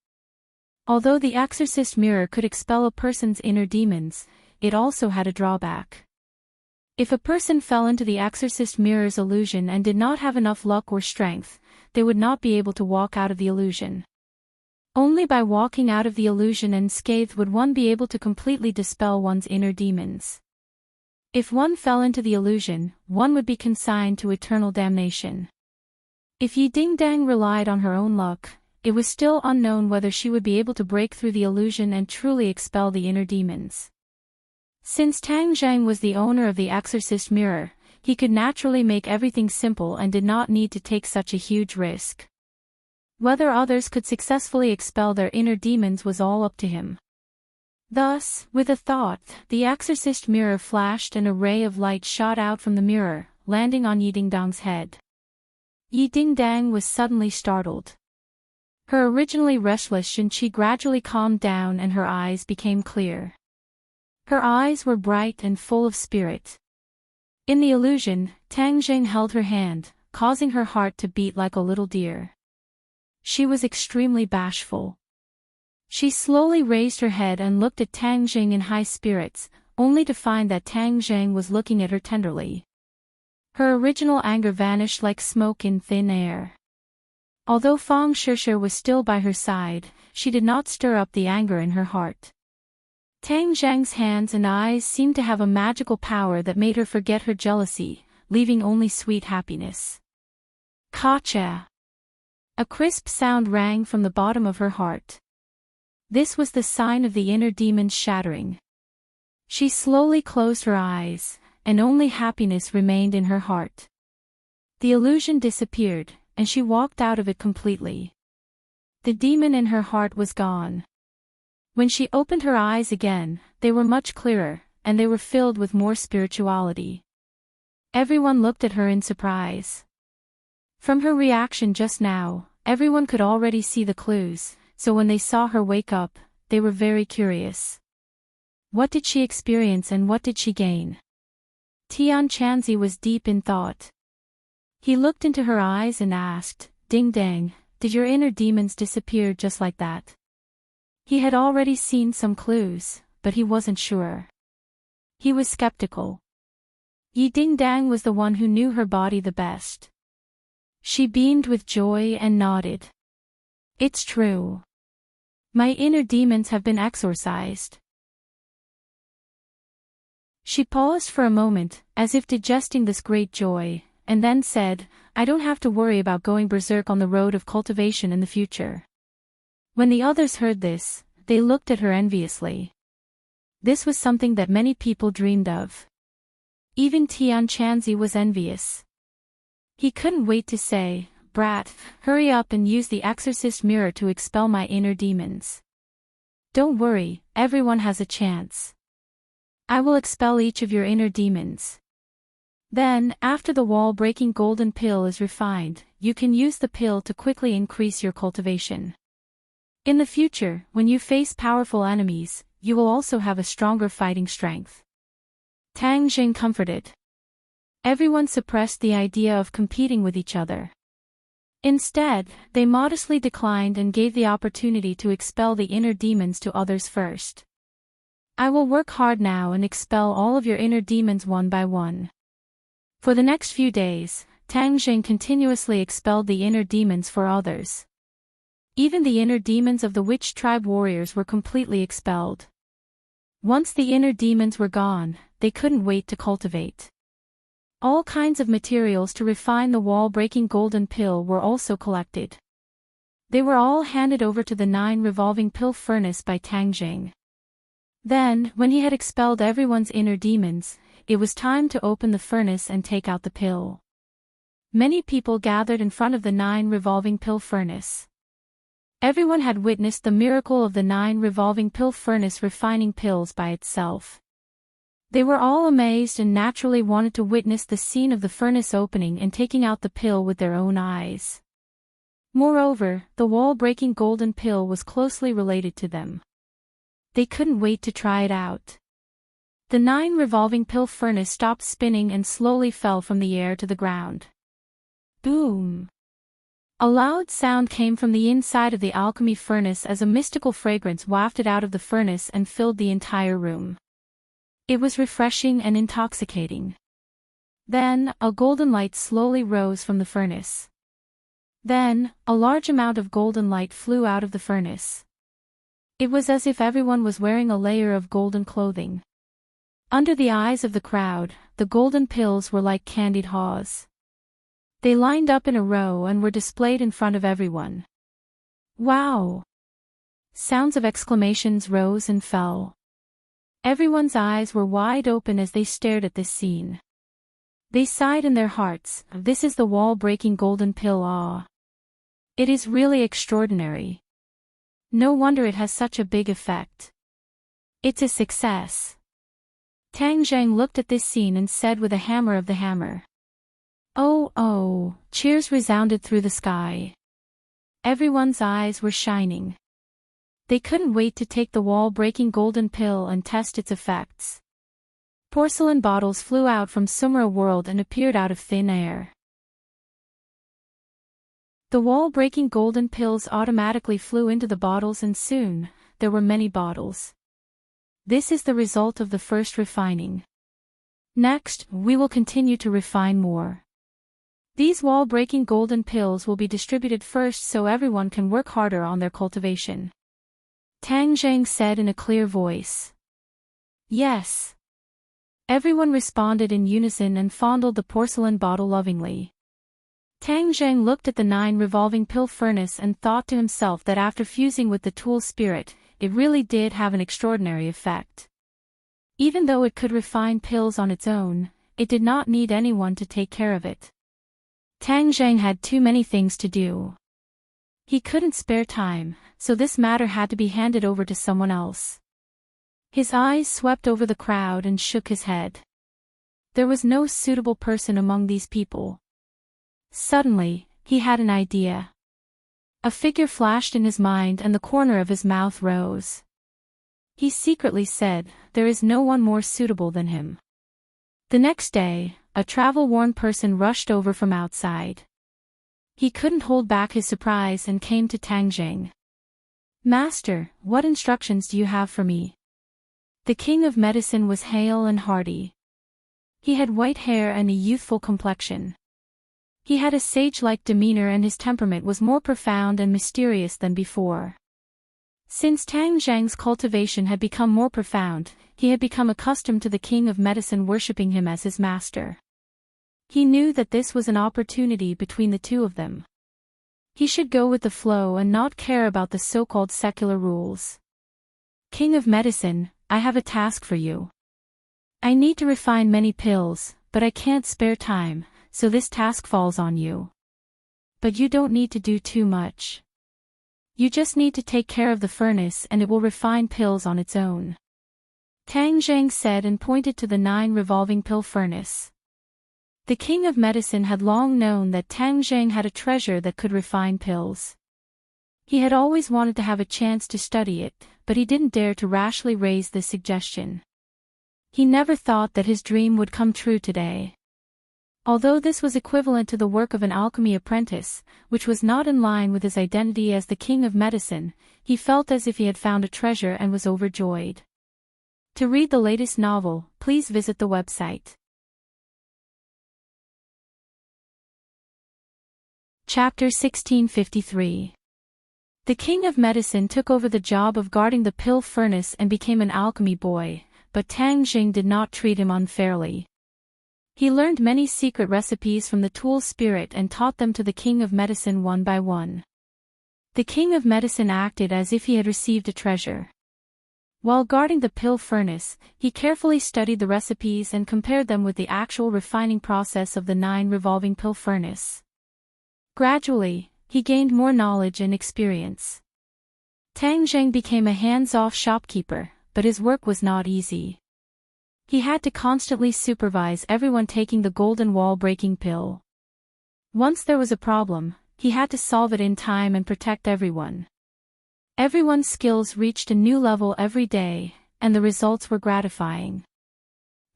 Although the exorcist mirror could expel a person's inner demons, it also had a drawback. If a person fell into the exorcist mirror's illusion and did not have enough luck or strength, they would not be able to walk out of the illusion. Only by walking out of the illusion unscathed would one be able to completely dispel one's inner demons. If one fell into the illusion, one would be consigned to eternal damnation. If Yi Ding-dang relied on her own luck, it was still unknown whether she would be able to break through the illusion and truly expel the inner demons. Since Tang Zhang was the owner of the exorcist mirror, he could naturally make everything simple and did not need to take such a huge risk. Whether others could successfully expel their inner demons was all up to him. Thus, with a thought, the exorcist mirror flashed and a ray of light shot out from the mirror, landing on Yi Ding-dang's head. Yi Ding-dang was suddenly startled. Her originally restless Shen-qi gradually calmed down and her eyes became clear. Her eyes were bright and full of spirit. In the illusion, Tang Jing held her hand, causing her heart to beat like a little deer. She was extremely bashful. She slowly raised her head and looked at Tang Jing in high spirits, only to find that Tang Jing was looking at her tenderly. Her original anger vanished like smoke in thin air. Although Fang Shishir was still by her side, she did not stir up the anger in her heart. Tang Zhang's hands and eyes seemed to have a magical power that made her forget her jealousy, leaving only sweet happiness. Ka-cha! A crisp sound rang from the bottom of her heart. This was the sign of the inner demons shattering. She slowly closed her eyes, and only happiness remained in her heart. The illusion disappeared, and she walked out of it completely. The demon in her heart was gone. When she opened her eyes again, they were much clearer, and they were filled with more spirituality. Everyone looked at her in surprise. From her reaction just now, everyone could already see the clues, so when they saw her wake up, they were very curious. What did she experience and what did she gain? Tian Chanzi was deep in thought. He looked into her eyes and asked, "Ding Dang, did your inner demons disappear just like that?" He had already seen some clues, but he wasn't sure. He was skeptical. Yi Ding-dang was the one who knew her body the best. She beamed with joy and nodded. "It's true. My inner demons have been exorcised." She paused for a moment, as if digesting this great joy, and then said, "I don't have to worry about going berserk on the road of cultivation in the future." When the others heard this, they looked at her enviously. This was something that many people dreamed of. Even Tian Chanzi was envious. He couldn't wait to say, "Brat, hurry up and use the exorcist mirror to expel my inner demons. Don't worry, everyone has a chance. I will expel each of your inner demons. Then, after the wall-breaking golden pill is refined, you can use the pill to quickly increase your cultivation. In the future, when you face powerful enemies, you will also have a stronger fighting strength." Tang Jing comforted. Everyone suppressed the idea of competing with each other. Instead, they modestly declined and gave the opportunity to expel the inner demons to others first. "I will work hard now and expel all of your inner demons one by one." For the next few days, Tang Jing continuously expelled the inner demons for others. Even the inner demons of the witch tribe warriors were completely expelled. Once the inner demons were gone, they couldn't wait to cultivate. All kinds of materials to refine the wall-breaking golden pill were also collected. They were all handed over to the 9 revolving pill furnace by Tang Jing. Then, when he had expelled everyone's inner demons, it was time to open the furnace and take out the pill. Many people gathered in front of the 9 revolving pill furnace. Everyone had witnessed the miracle of the 9 revolving pill furnace refining pills by itself. They were all amazed and naturally wanted to witness the scene of the furnace opening and taking out the pill with their own eyes. Moreover, the wall-breaking golden pill was closely related to them. They couldn't wait to try it out. The 9 revolving pill furnace stopped spinning and slowly fell from the air to the ground. Boom! A loud sound came from the inside of the alchemy furnace as a mystical fragrance wafted out of the furnace and filled the entire room. It was refreshing and intoxicating. Then, a golden light slowly rose from the furnace. Then, a large amount of golden light flew out of the furnace. It was as if everyone was wearing a layer of golden clothing. Under the eyes of the crowd, the golden pills were like candied haws. They lined up in a row and were displayed in front of everyone. Wow! Sounds of exclamations rose and fell. Everyone's eyes were wide open as they stared at this scene. They sighed in their hearts, "This is the wall-breaking golden pill, ah! It is really extraordinary. No wonder it has such a big effect. It's a success." Tang Zhang looked at this scene and said with a hammer of the hammer. "Oh, oh!" Cheers resounded through the sky. Everyone's eyes were shining. They couldn't wait to take the wall-breaking golden pill and test its effects. Porcelain bottles flew out from Sumera World and appeared out of thin air. The wall-breaking golden pills automatically flew into the bottles and soon, there were many bottles. This is the result of the first refining. Next, we will continue to refine more. These wall-breaking golden pills will be distributed first so everyone can work harder on their cultivation. Tang Zhang said in a clear voice. Yes. Everyone responded in unison and fondled the porcelain bottle lovingly. Tang Zhang looked at the 9 revolving pill furnace and thought to himself that after fusing with the tool spirit, it really did have an extraordinary effect. Even though it could refine pills on its own, it did not need anyone to take care of it. Tang Zhang had too many things to do. He couldn't spare time, so this matter had to be handed over to someone else. His eyes swept over the crowd and shook his head. There was no suitable person among these people. Suddenly, he had an idea. A figure flashed in his mind and the corner of his mouth rose. He secretly said, "There is no one more suitable than him." The next day, a travel-worn person rushed over from outside. He couldn't hold back his surprise and came to Tang Zhang. "Master, what instructions do you have for me?" The king of medicine was hale and hearty. He had white hair and a youthful complexion. He had a sage-like demeanor and his temperament was more profound and mysterious than before. Since Tang Zhang's cultivation had become more profound, he had become accustomed to the king of medicine worshipping him as his master. He knew that this was an opportunity between the two of them. He should go with the flow and not care about the so-called secular rules. "King of medicine, I have a task for you. I need to refine many pills, but I can't spare time, so this task falls on you. But you don't need to do too much. You just need to take care of the furnace and it will refine pills on its own." Tang Zhang said and pointed to the 9 revolving pill furnace. The king of medicine had long known that Tang Zhang had a treasure that could refine pills. He had always wanted to have a chance to study it, but he didn't dare to rashly raise this suggestion. He never thought that his dream would come true today. Although this was equivalent to the work of an alchemy apprentice, which was not in line with his identity as the king of medicine, he felt as if he had found a treasure and was overjoyed. To read the latest novel, please visit the website. Chapter 1653. The king of medicine took over the job of guarding the pill furnace and became an alchemy boy, but Tang Zhang did not treat him unfairly. He learned many secret recipes from the tool spirit and taught them to the king of medicine one by one. The king of medicine acted as if he had received a treasure. While guarding the pill furnace, he carefully studied the recipes and compared them with the actual refining process of the 9 revolving pill furnace. Gradually, he gained more knowledge and experience. Tang Zhang became a hands-off shopkeeper, but his work was not easy. He had to constantly supervise everyone taking the golden wall-breaking pill. Once there was a problem, he had to solve it in time and protect everyone. Everyone's skills reached a new level every day, and the results were gratifying.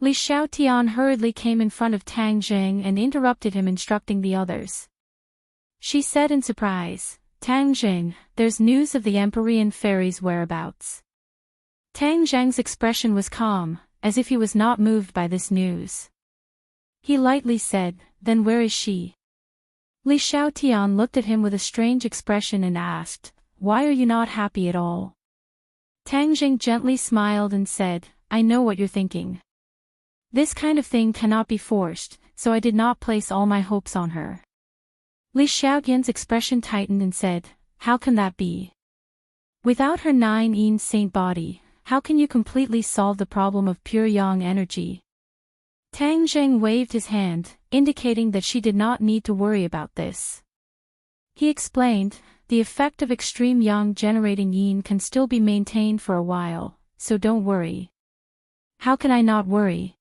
Li Xiaotian hurriedly came in front of Tang Jing and interrupted him, instructing the others. She said in surprise, "Tang Jing, there's news of the Empyrean fairy's whereabouts." Tang Jing's expression was calm, as if he was not moved by this news. He lightly said, "Then where is she?" Li Xiaotian looked at him with a strange expression and asked, "Why are you not happy at all?" Tang Jing gently smiled and said, "I know what you're thinking. This kind of thing cannot be forced, so I did not place all my hopes on her." Li Xiaotian's expression tightened and said, "How can that be? Without her 9 saint body, how can you completely solve the problem of pure yang energy?" Tang Jing waved his hand, indicating that she did not need to worry about this. He explained, "The effect of extreme yang generating yin can still be maintained for a while, so don't worry." "How can I not worry?"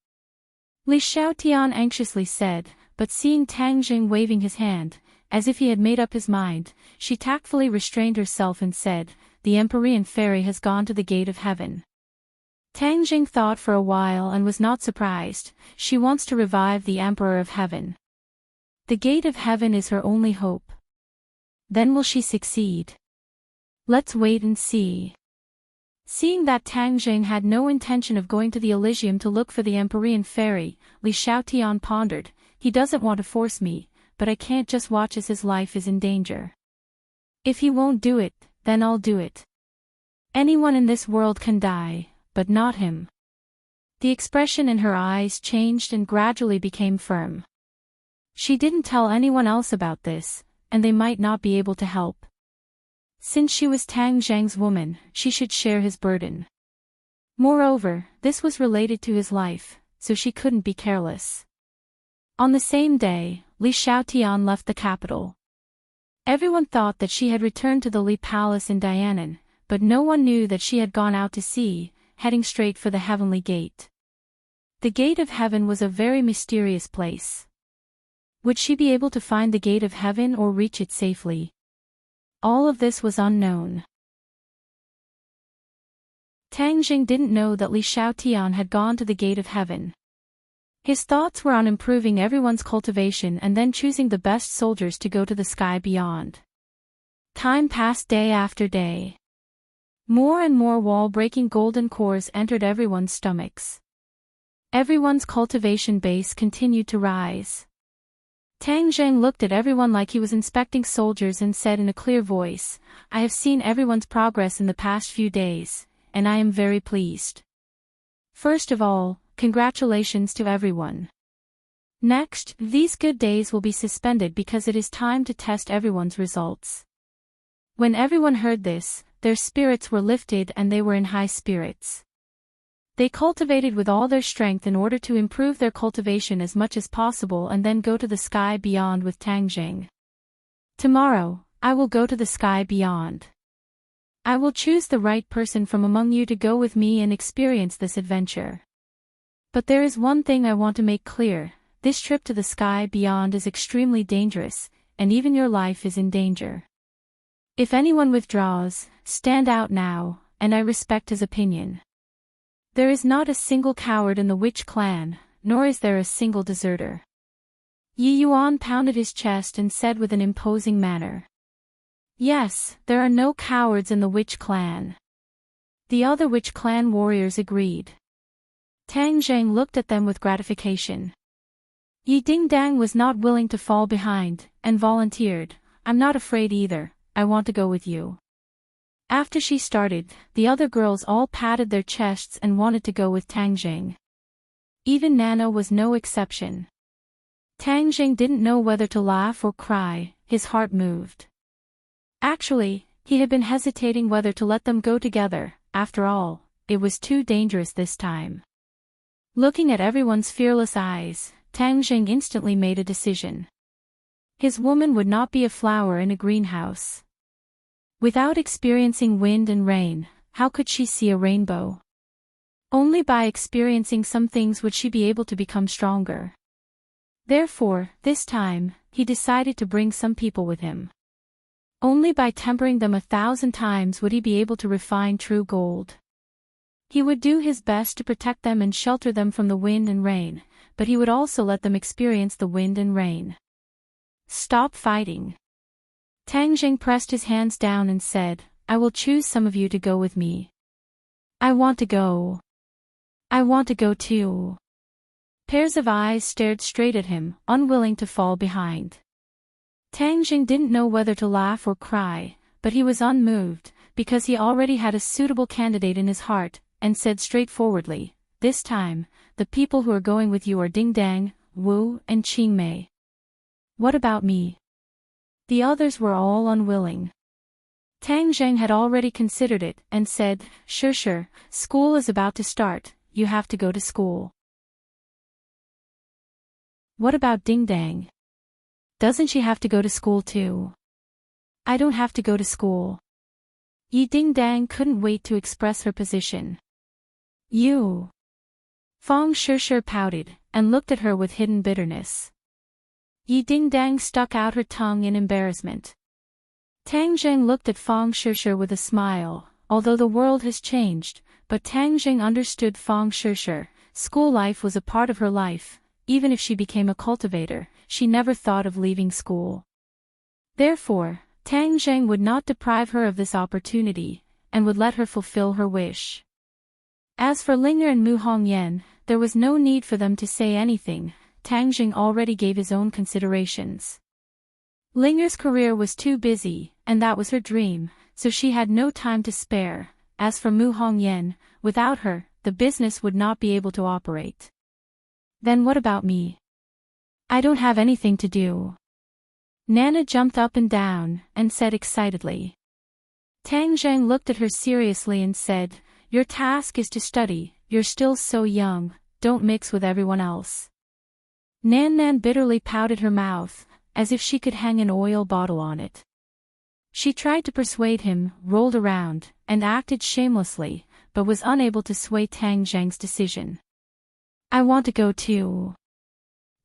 Li Xiaotian anxiously said, but seeing Tang Jing waving his hand, as if he had made up his mind, she tactfully restrained herself and said, "The Empyrean fairy has gone to the gate of heaven." Tang Jing thought for a while and was not surprised. She wants to revive the Emperor of Heaven. The gate of heaven is her only hope. Then will she succeed? Let's wait and see. Seeing that Tang Jing had no intention of going to the Elysium to look for the Empyrean fairy, Li Xiaotian pondered, "He doesn't want to force me, but I can't just watch as his life is in danger. If he won't do it, then I'll do it. Anyone in this world can die, but not him." The expression in her eyes changed and gradually became firm. She didn't tell anyone else about this, and they might not be able to help. Since she was Tang Jing's woman, she should share his burden. Moreover, this was related to his life, so she couldn't be careless. On the same day, Li Xiaotian left the capital. Everyone thought that she had returned to the Li Palace in Dianan, but no one knew that she had gone out to sea, heading straight for the heavenly gate. The gate of heaven was a very mysterious place. Would she be able to find the gate of heaven or reach it safely? All of this was unknown. Tang Jing didn't know that Li Xiaotian had gone to the gate of heaven. His thoughts were on improving everyone's cultivation and then choosing the best soldiers to go to the sky beyond. Time passed day after day. More and more wall-breaking golden cores entered everyone's stomachs. Everyone's cultivation base continued to rise. Tang Jing looked at everyone like he was inspecting soldiers and said in a clear voice, "I have seen everyone's progress in the past few days, and I am very pleased. First of all, congratulations to everyone. Next, these good days will be suspended because it is time to test everyone's results." When everyone heard this, their spirits were lifted and they were in high spirits. They cultivated with all their strength in order to improve their cultivation as much as possible and then go to the sky beyond with Tang Jing. "Tomorrow, I will go to the sky beyond. I will choose the right person from among you to go with me and experience this adventure. But there is one thing I want to make clear, this trip to the sky beyond is extremely dangerous, and even your life is in danger. If anyone withdraws, stand out now, and I respect his opinion. There is not a single coward in the witch clan, nor is there a single deserter." Yi Yuan pounded his chest and said with an imposing manner, "Yes, there are no cowards in the witch clan." The other witch clan warriors agreed. Tang Jing looked at them with gratification. Yi Dingdang was not willing to fall behind, and volunteered, "I'm not afraid either, I want to go with you." After she started, the other girls all patted their chests and wanted to go with Tang Jing. Even Nana was no exception. Tang Jing didn't know whether to laugh or cry, his heart moved. Actually, he had been hesitating whether to let them go together. After all, it was too dangerous this time. Looking at everyone's fearless eyes, Tang Jing instantly made a decision. His woman would not be a flower in a greenhouse. Without experiencing wind and rain, how could she see a rainbow? Only by experiencing some things would she be able to become stronger. Therefore, this time, he decided to bring some people with him. Only by tempering them 1,000 times would he be able to refine true gold. He would do his best to protect them and shelter them from the wind and rain, but he would also let them experience the wind and rain. Stop fighting. Tang Jing pressed his hands down and said, I will choose some of you to go with me. I want to go. I want to go too. Pairs of eyes stared straight at him, unwilling to fall behind. Tang Jing didn't know whether to laugh or cry, but he was unmoved, because he already had a suitable candidate in his heart, and said straightforwardly, this time, the people who are going with you are Ding Dang, Wu, and Qing Mei. What about me? The others were all unwilling. Tang Jing had already considered it, and said, sure, school is about to start, you have to go to school. What about Ding Dang? Doesn't she have to go to school too? I don't have to go to school. Yi Ding Dang couldn't wait to express her position. You. Fong Shishir pouted, and looked at her with hidden bitterness. Yi Ding Dang stuck out her tongue in embarrassment. Tang Jing looked at Fong Shishir with a smile, although the world has changed, but Tang Jing understood Fong Shishir. School life was a part of her life. Even if she became a cultivator, she never thought of leaving school. Therefore, Tang Jing would not deprive her of this opportunity, and would let her fulfill her wish. As for Linger and Mu Hongyan, there was no need for them to say anything. Tang Jing already gave his own considerations. Linger's career was too busy, and that was her dream, so she had no time to spare. As for Mu Hongyan, without her, the business would not be able to operate. Then what about me? I don't have anything to do. Nana jumped up and down, and said excitedly. Tang Jing looked at her seriously and said, your task is to study, you're still so young, don't mix with everyone else. Nan bitterly pouted her mouth, as if she could hang an oil bottle on it. She tried to persuade him, rolled around, and acted shamelessly, but was unable to sway Tang Jing's decision. I want to go too.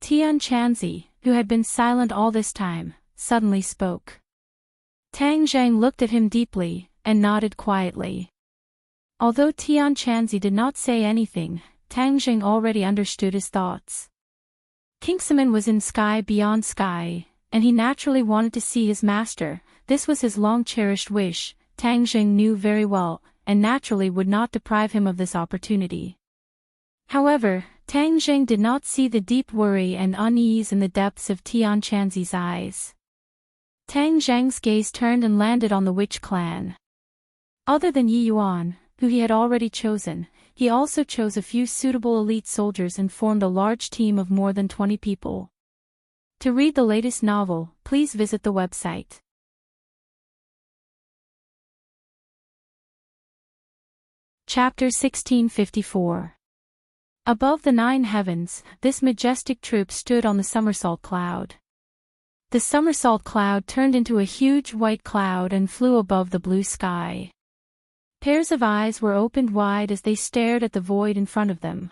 Tian Chanzi, who had been silent all this time, suddenly spoke. Tang Jing looked at him deeply, and nodded quietly. Although Tian Chanzi did not say anything, Tang Jing already understood his thoughts. Kingsaman was in Sky Beyond Sky, and he naturally wanted to see his master. This was his long-cherished wish, Tang Jing knew very well, and naturally would not deprive him of this opportunity. However, Tang Jing did not see the deep worry and unease in the depths of Tian Chanzi's eyes. Tang Jing's gaze turned and landed on the witch clan. Other than Yi Yuan, who he had already chosen, he also chose a few suitable elite soldiers and formed a large team of more than 20 people. To read the latest novel, please visit the website. Chapter 1654. Above the 9 heavens, this majestic troop stood on the somersault cloud. The somersault cloud turned into a huge white cloud and flew above the blue sky. Pairs of eyes were opened wide as they stared at the void in front of them.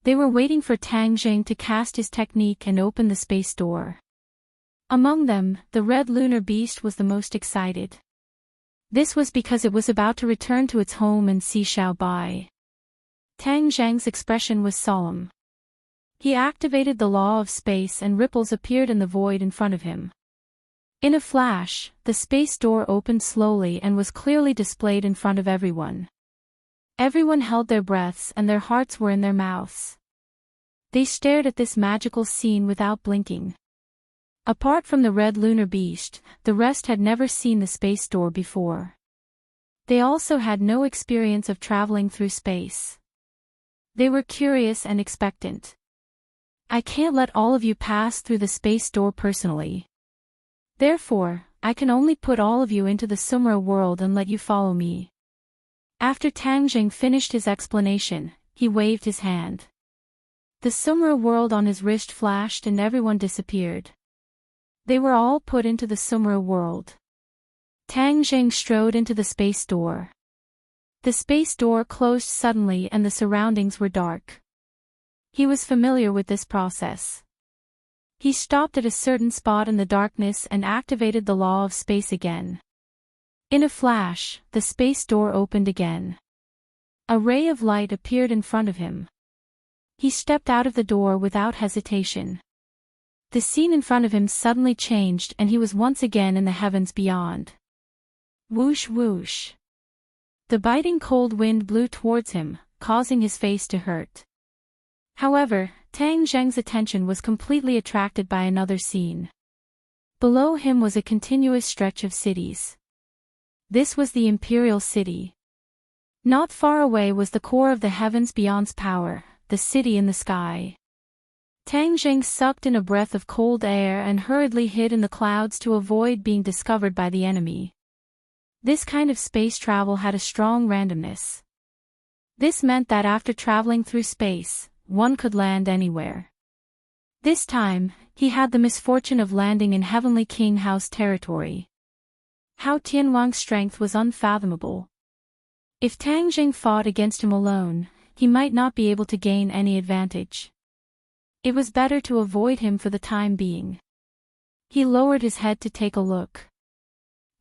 They were waiting for Tang Jing to cast his technique and open the space door. Among them, the red lunar beast was the most excited. This was because it was about to return to its home in Xiao Bai. Tang Jing's expression was solemn. He activated the law of space and ripples appeared in the void in front of him. In a flash, the space door opened slowly and was clearly displayed in front of everyone. Everyone held their breaths and their hearts were in their mouths. They stared at this magical scene without blinking. Apart from the red lunar beast, the rest had never seen the space door before. They also had no experience of traveling through space. They were curious and expectant. I can't let all of you pass through the space door personally. Therefore, I can only put all of you into the Sumra world and let you follow me. After Tang Jing finished his explanation, he waved his hand. The Sumra world on his wrist flashed and everyone disappeared. They were all put into the Sumra world. Tang Jing strode into the space door. The space door closed suddenly and the surroundings were dark. He was familiar with this process. He stopped at a certain spot in the darkness and activated the law of space again. In a flash, the space door opened again. A ray of light appeared in front of him. He stepped out of the door without hesitation. The scene in front of him suddenly changed and he was once again in the heavens beyond. Whoosh whoosh. The biting cold wind blew towards him, causing his face to hurt. However, Tang Zheng's attention was completely attracted by another scene. Below him was a continuous stretch of cities. This was the Imperial City. Not far away was the core of the heavens beyond's power, the city in the sky. Tang Zheng sucked in a breath of cold air and hurriedly hid in the clouds to avoid being discovered by the enemy. This kind of space travel had a strong randomness. This meant that after traveling through space, one could land anywhere. This time, he had the misfortune of landing in Heavenly King House territory. Hao Tianwang's strength was unfathomable. If Tang Zheng fought against him alone, he might not be able to gain any advantage. It was better to avoid him for the time being. He lowered his head to take a look.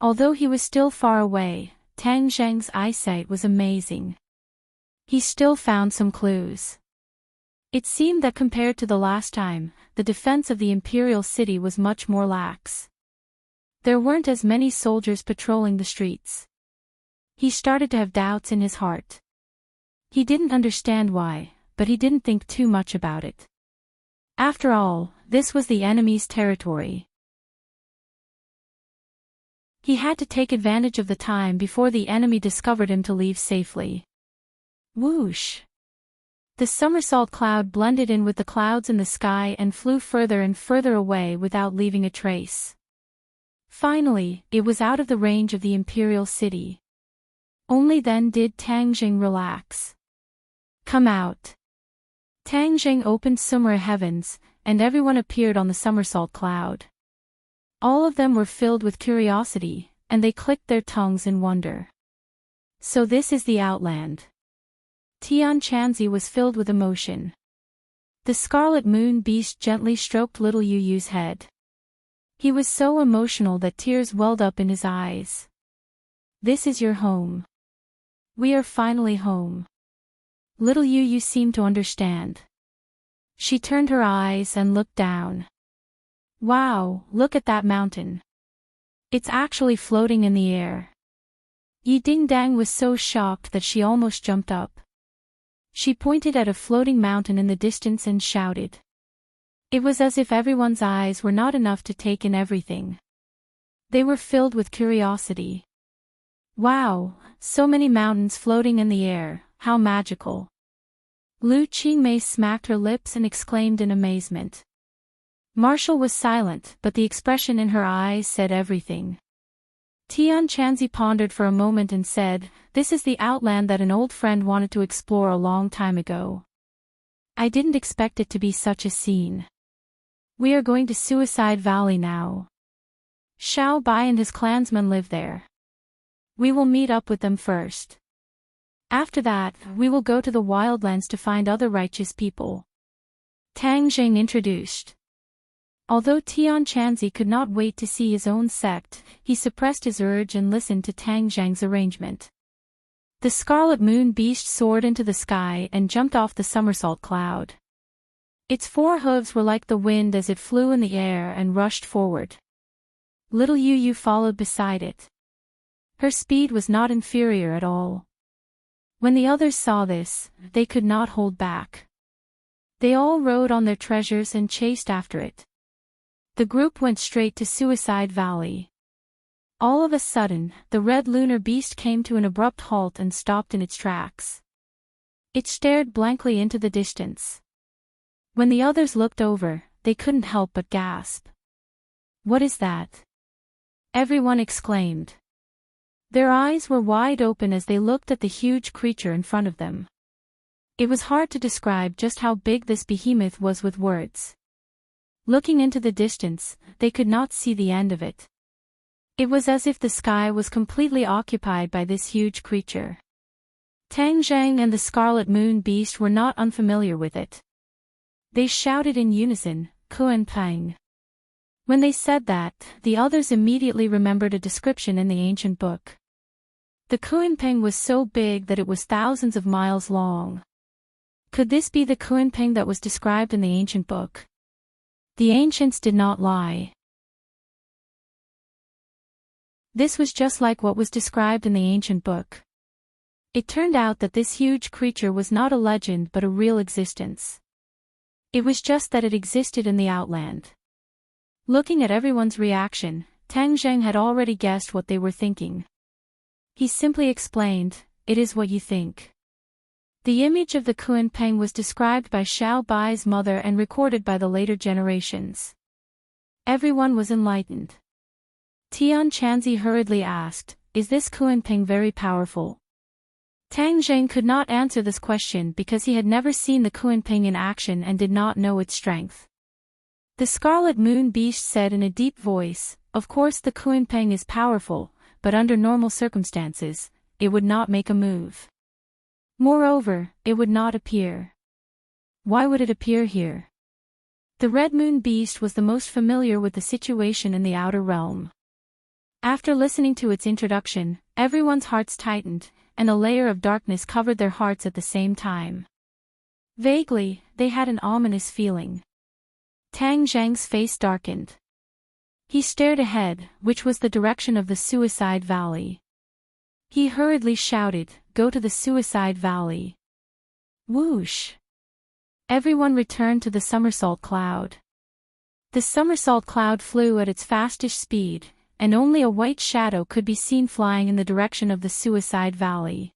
Although he was still far away, Tang Zheng's eyesight was amazing. He still found some clues. It seemed that compared to the last time, the defense of the Imperial City was much more lax. There weren't as many soldiers patrolling the streets. He started to have doubts in his heart. He didn't understand why, but he didn't think too much about it. After all, this was the enemy's territory. He had to take advantage of the time before the enemy discovered him to leave safely. Whoosh! The somersault cloud blended in with the clouds in the sky and flew further and further away without leaving a trace. Finally, it was out of the range of the Imperial City. Only then did Tang Zheng relax. Come out. Tang Zheng opened Sumera Heavens, and everyone appeared on the somersault cloud. All of them were filled with curiosity, and they clicked their tongues in wonder. So this is the Outland. Tian Chanzi was filled with emotion. The Scarlet Moon Beast gently stroked little Yu Yu's head. He was so emotional that tears welled up in his eyes. This is your home. We are finally home. Little Yu Yu seemed to understand. She turned her eyes and looked down. Wow, look at that mountain. It's actually floating in the air. Yi Ding Dang was so shocked that she almost jumped up. She pointed at a floating mountain in the distance and shouted. It was as if everyone's eyes were not enough to take in everything. They were filled with curiosity. Wow, so many mountains floating in the air, how magical. Lu Qingmei smacked her lips and exclaimed in amazement. Marshall was silent, but the expression in her eyes said everything. Tian Chanzi pondered for a moment and said, "This is the Outland that an old friend wanted to explore a long time ago. I didn't expect it to be such a scene. We are going to Suicide Valley now. Xiao Bai and his clansmen live there. We will meet up with them first. After that, we will go to the Wildlands to find other righteous people." Tang Zheng introduced. Although Tian Chanzi could not wait to see his own sect, he suppressed his urge and listened to Tang Zheng's arrangement. The Scarlet Moon Beast soared into the sky and jumped off the somersault cloud. Its 4 hooves were like the wind as it flew in the air and rushed forward. Little Yu Yu followed beside it. Her speed was not inferior at all. When the others saw this, they could not hold back. They all rode on their treasures and chased after it. The group went straight to Suicide Valley. All of a sudden, the red lunar beast came to an abrupt halt and stopped in its tracks. It stared blankly into the distance. When the others looked over, they couldn't help but gasp. "What is that?" everyone exclaimed. Their eyes were wide open as they looked at the huge creature in front of them. It was hard to describe just how big this behemoth was with words. Looking into the distance, they could not see the end of it. It was as if the sky was completely occupied by this huge creature. Tang Zhang and the Scarlet Moon Beast were not unfamiliar with it. They shouted in unison, Kuan Pang. When they said that, the others immediately remembered a description in the ancient book. The Kuan Pang was so big that it was thousands of miles long. Could this be the Kuan Pang that was described in the ancient book? The ancients did not lie. This was just like what was described in the ancient book. It turned out that this huge creature was not a legend but a real existence. It was just that it existed in the outland. Looking at everyone's reaction, Tang Zheng had already guessed what they were thinking. He simply explained, "It is what you think." The image of the Kuan Pang was described by Xiao Bai's mother and recorded by the later generations. Everyone was enlightened. Tian Chanzi hurriedly asked, "Is this Kuan Pang very powerful?" Tang Zheng could not answer this question because he had never seen the Kuan Pang in action and did not know its strength. The Scarlet Moon Beast said in a deep voice, "Of course the Kuan Pang is powerful, but under normal circumstances, it would not make a move. Moreover, it would not appear. Why would it appear here?" The Red Moon Beast was the most familiar with the situation in the outer realm. After listening to its introduction, everyone's hearts tightened, and a layer of darkness covered their hearts at the same time. Vaguely, they had an ominous feeling. Tang Zheng's face darkened. He stared ahead, which was the direction of the Suicide Valley. He hurriedly shouted, "Go to the Suicide Valley." Whoosh! Everyone returned to the somersault cloud. The somersault cloud flew at its fastest speed, and only a white shadow could be seen flying in the direction of the Suicide Valley.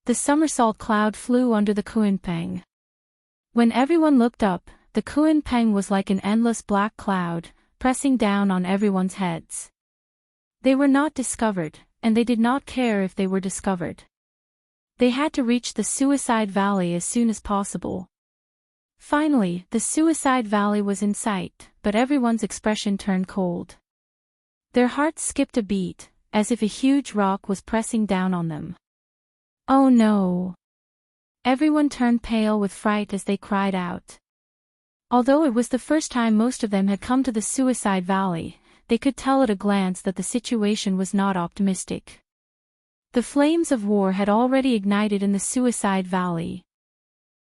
The somersault cloud flew under the Kuan Pang. When everyone looked up, the Kuan Pang was like an endless black cloud, pressing down on everyone's heads. They were not discovered, and they did not care if they were discovered. They had to reach the Suicide Valley as soon as possible. Finally, the Suicide Valley was in sight, but everyone's expression turned cold. Their hearts skipped a beat, as if a huge rock was pressing down on them. Oh no! Everyone turned pale with fright as they cried out. Although it was the first time most of them had come to the Suicide Valley, they could tell at a glance that the situation was not optimistic. The flames of war had already ignited in the Suicide Valley.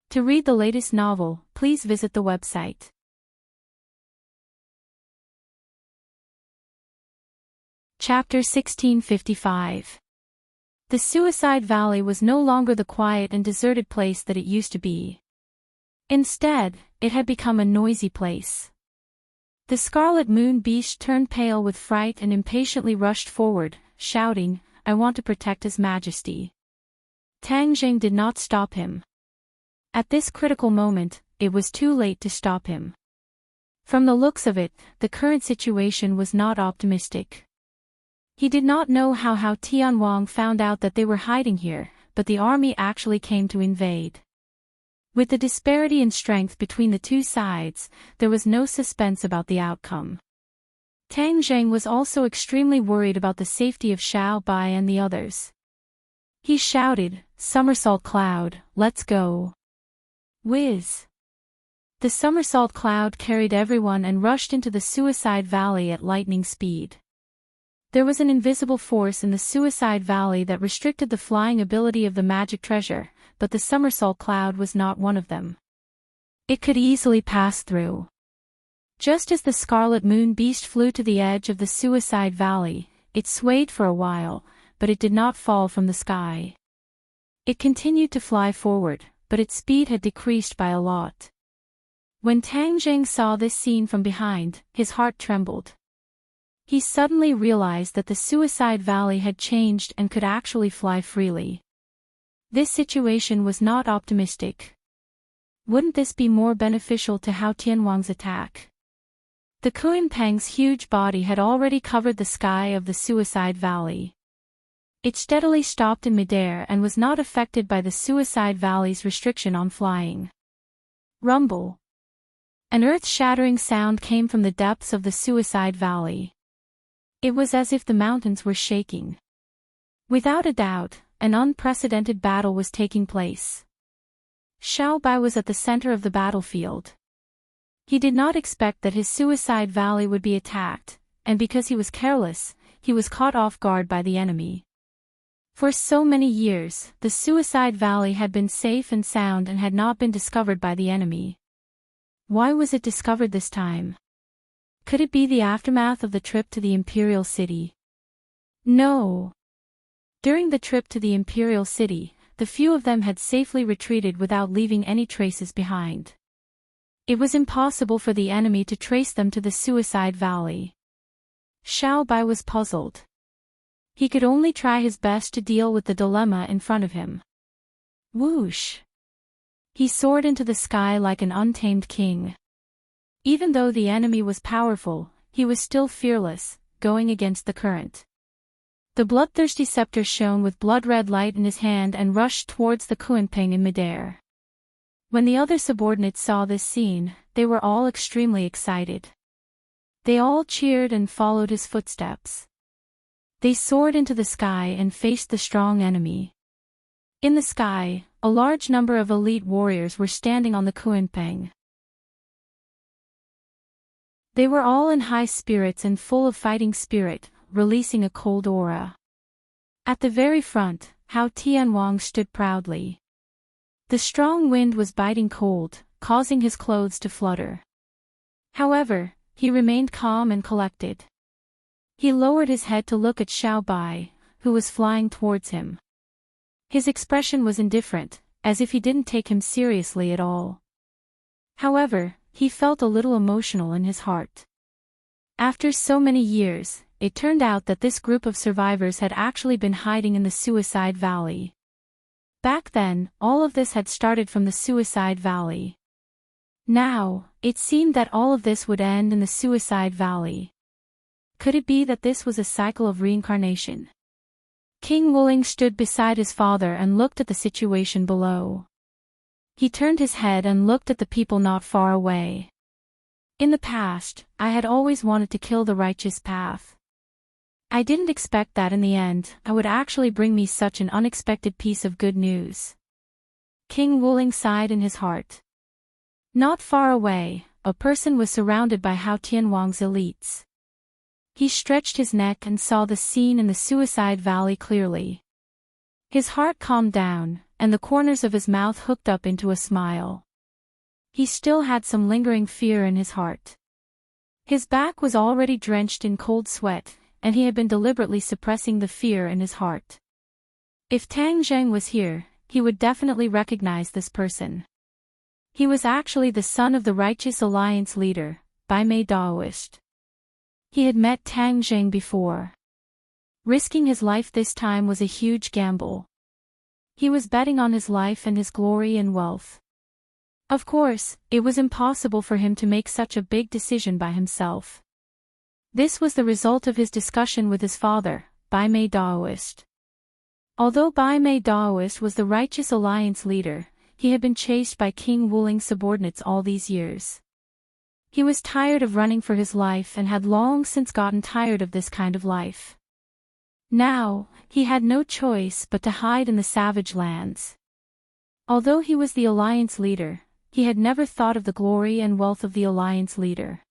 To read the latest novel, please visit the website. Chapter 1655. The Suicide Valley was no longer the quiet and deserted place that it used to be. Instead, it had become a noisy place. The Scarlet Moon Beast turned pale with fright and impatiently rushed forward, shouting, "I want to protect His Majesty." Tang Zheng did not stop him. At this critical moment, it was too late to stop him. From the looks of it, the current situation was not optimistic. He did not know how Tianwang found out that they were hiding here, but the army actually came to invade. With the disparity in strength between the two sides, there was no suspense about the outcome. Tang Zheng was also extremely worried about the safety of Xiao Bai and the others. He shouted, "Somersault Cloud, let's go." Whiz! The somersault cloud carried everyone and rushed into the Suicide Valley at lightning speed. There was an invisible force in the Suicide Valley that restricted the flying ability of the magic treasure, but the somersault cloud was not one of them. It could easily pass through. Just as the Scarlet Moon Beast flew to the edge of the Suicide Valley, it swayed for a while, but it did not fall from the sky. It continued to fly forward, but its speed had decreased by a lot. When Tang Zheng saw this scene from behind, his heart trembled. He suddenly realized that the Suicide Valley had changed and could actually fly freely. This situation was not optimistic. Wouldn't this be more beneficial to Hao Tianwang's attack? The Kuan Pang's huge body had already covered the sky of the Suicide Valley. It steadily stopped in midair and was not affected by the Suicide Valley's restriction on flying. Rumble. An earth-shattering sound came from the depths of the Suicide Valley. It was as if the mountains were shaking. Without a doubt, an unprecedented battle was taking place. Xiao Bai was at the center of the battlefield. He did not expect that his Suicide Valley would be attacked, and because he was careless, he was caught off guard by the enemy. For so many years, the Suicide Valley had been safe and sound and had not been discovered by the enemy. Why was it discovered this time? Could it be the aftermath of the trip to the Imperial City? No. During the trip to the Imperial City, the few of them had safely retreated without leaving any traces behind. It was impossible for the enemy to trace them to the Suicide Valley. Xiao Bai was puzzled. He could only try his best to deal with the dilemma in front of him. Whoosh! He soared into the sky like an untamed king. Even though the enemy was powerful, he was still fearless, going against the current. The bloodthirsty scepter shone with blood-red light in his hand and rushed towards the Kunpeng in midair. When the other subordinates saw this scene, they were all extremely excited. They all cheered and followed his footsteps. They soared into the sky and faced the strong enemy. In the sky, a large number of elite warriors were standing on the Kunpeng. They were all in high spirits and full of fighting spirit, releasing a cold aura. At the very front, Hao Tianwang stood proudly. The strong wind was biting cold, causing his clothes to flutter. However, he remained calm and collected. He lowered his head to look at Xiao Bai, who was flying towards him. His expression was indifferent, as if he didn't take him seriously at all. However, he felt a little emotional in his heart. After so many years, it turned out that this group of survivors had actually been hiding in the Suicide Valley. Back then, all of this had started from the Suicide Valley. Now, it seemed that all of this would end in the Suicide Valley. Could it be that this was a cycle of reincarnation? King Wuling stood beside his father and looked at the situation below. He turned his head and looked at the people not far away. In the past, I had always wanted to kill the righteous path. I didn't expect that in the end, I would actually bring me such an unexpected piece of good news. King Wuling sighed in his heart. Not far away, a person was surrounded by Hao Tianwang's elites. He stretched his neck and saw the scene in the Suicide Valley clearly. His heart calmed down, and the corners of his mouth hooked up into a smile. He still had some lingering fear in his heart. His back was already drenched in cold sweat, and he had been deliberately suppressing the fear in his heart. If Tang Zheng was here, he would definitely recognize this person. He was actually the son of the Righteous Alliance leader, Bai Mei Daoist. He had met Tang Zheng before. Risking his life this time was a huge gamble. He was betting on his life and his glory and wealth. Of course, it was impossible for him to make such a big decision by himself. This was the result of his discussion with his father, Bai Mei Daoist. Although Bai Mei Daoist was the Righteous Alliance leader, he had been chased by King Wuling's subordinates all these years. He was tired of running for his life and had long since gotten tired of this kind of life. Now, he had no choice but to hide in the savage lands. Although he was the Alliance leader, he had never thought of the glory and wealth of the Alliance leader.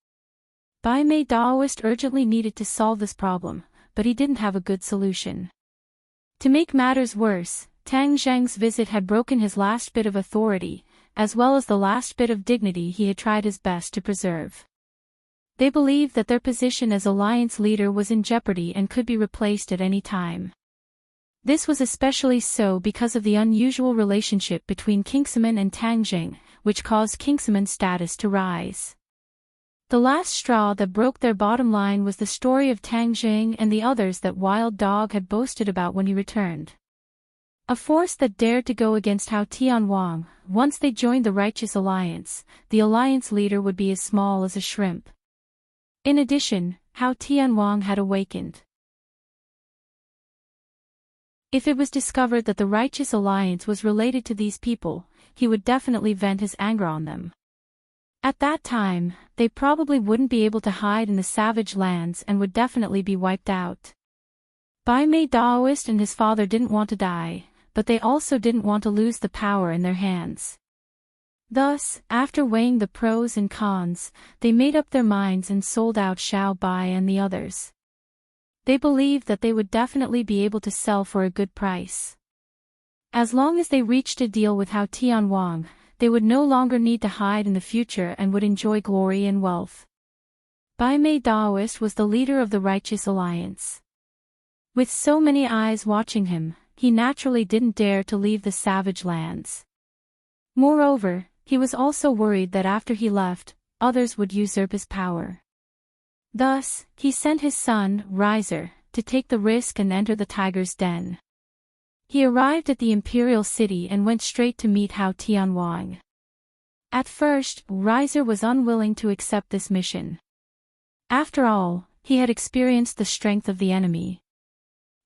Bai Mei Daoist urgently needed to solve this problem, but he didn't have a good solution. To make matters worse, Tang Zheng's visit had broken his last bit of authority, as well as the last bit of dignity he had tried his best to preserve. They believed that their position as Alliance leader was in jeopardy and could be replaced at any time. This was especially so because of the unusual relationship between Kingseman and Tang Zheng, which caused Kingseman's status to rise. The last straw that broke their bottom line was the story of Tang Zheng and the others that Wild Dog had boasted about when he returned. A force that dared to go against Hao Tianwang. Once they joined the Righteous Alliance, the Alliance leader would be as small as a shrimp. In addition, Hao Tianwang had awakened. If it was discovered that the Righteous Alliance was related to these people, he would definitely vent his anger on them. At that time, they probably wouldn't be able to hide in the savage lands and would definitely be wiped out. Bai Mei Daoist and his father didn't want to die, but they also didn't want to lose the power in their hands. Thus, after weighing the pros and cons, they made up their minds and sold out Xiao Bai and the others. They believed that they would definitely be able to sell for a good price. As long as they reached a deal with Hao Tianwang, they would no longer need to hide in the future and would enjoy glory and wealth. Bai Mei Daoist was the leader of the Righteous Alliance. With so many eyes watching him, he naturally didn't dare to leave the savage lands. Moreover, he was also worried that after he left, others would usurp his power. Thus, he sent his son, Riser, to take the risk and enter the tiger's den. He arrived at the imperial city and went straight to meet Hao Tianwang. At first, Riser was unwilling to accept this mission. After all, he had experienced the strength of the enemy.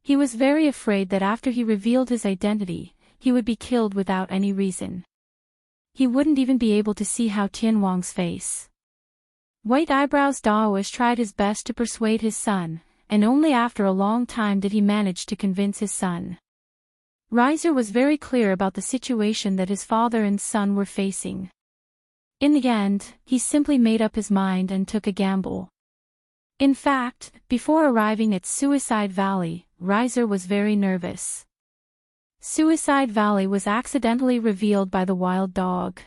He was very afraid that after he revealed his identity, he would be killed without any reason. He wouldn't even be able to see Hao Tianwang's face. White Eyebrows Daoist tried his best to persuade his son, and only after a long time did he manage to convince his son. Riser was very clear about the situation that his father and son were facing. In the end, he simply made up his mind and took a gamble. In fact, before arriving at Suicide Valley, Riser was very nervous. Suicide Valley was accidentally revealed by the wild dog.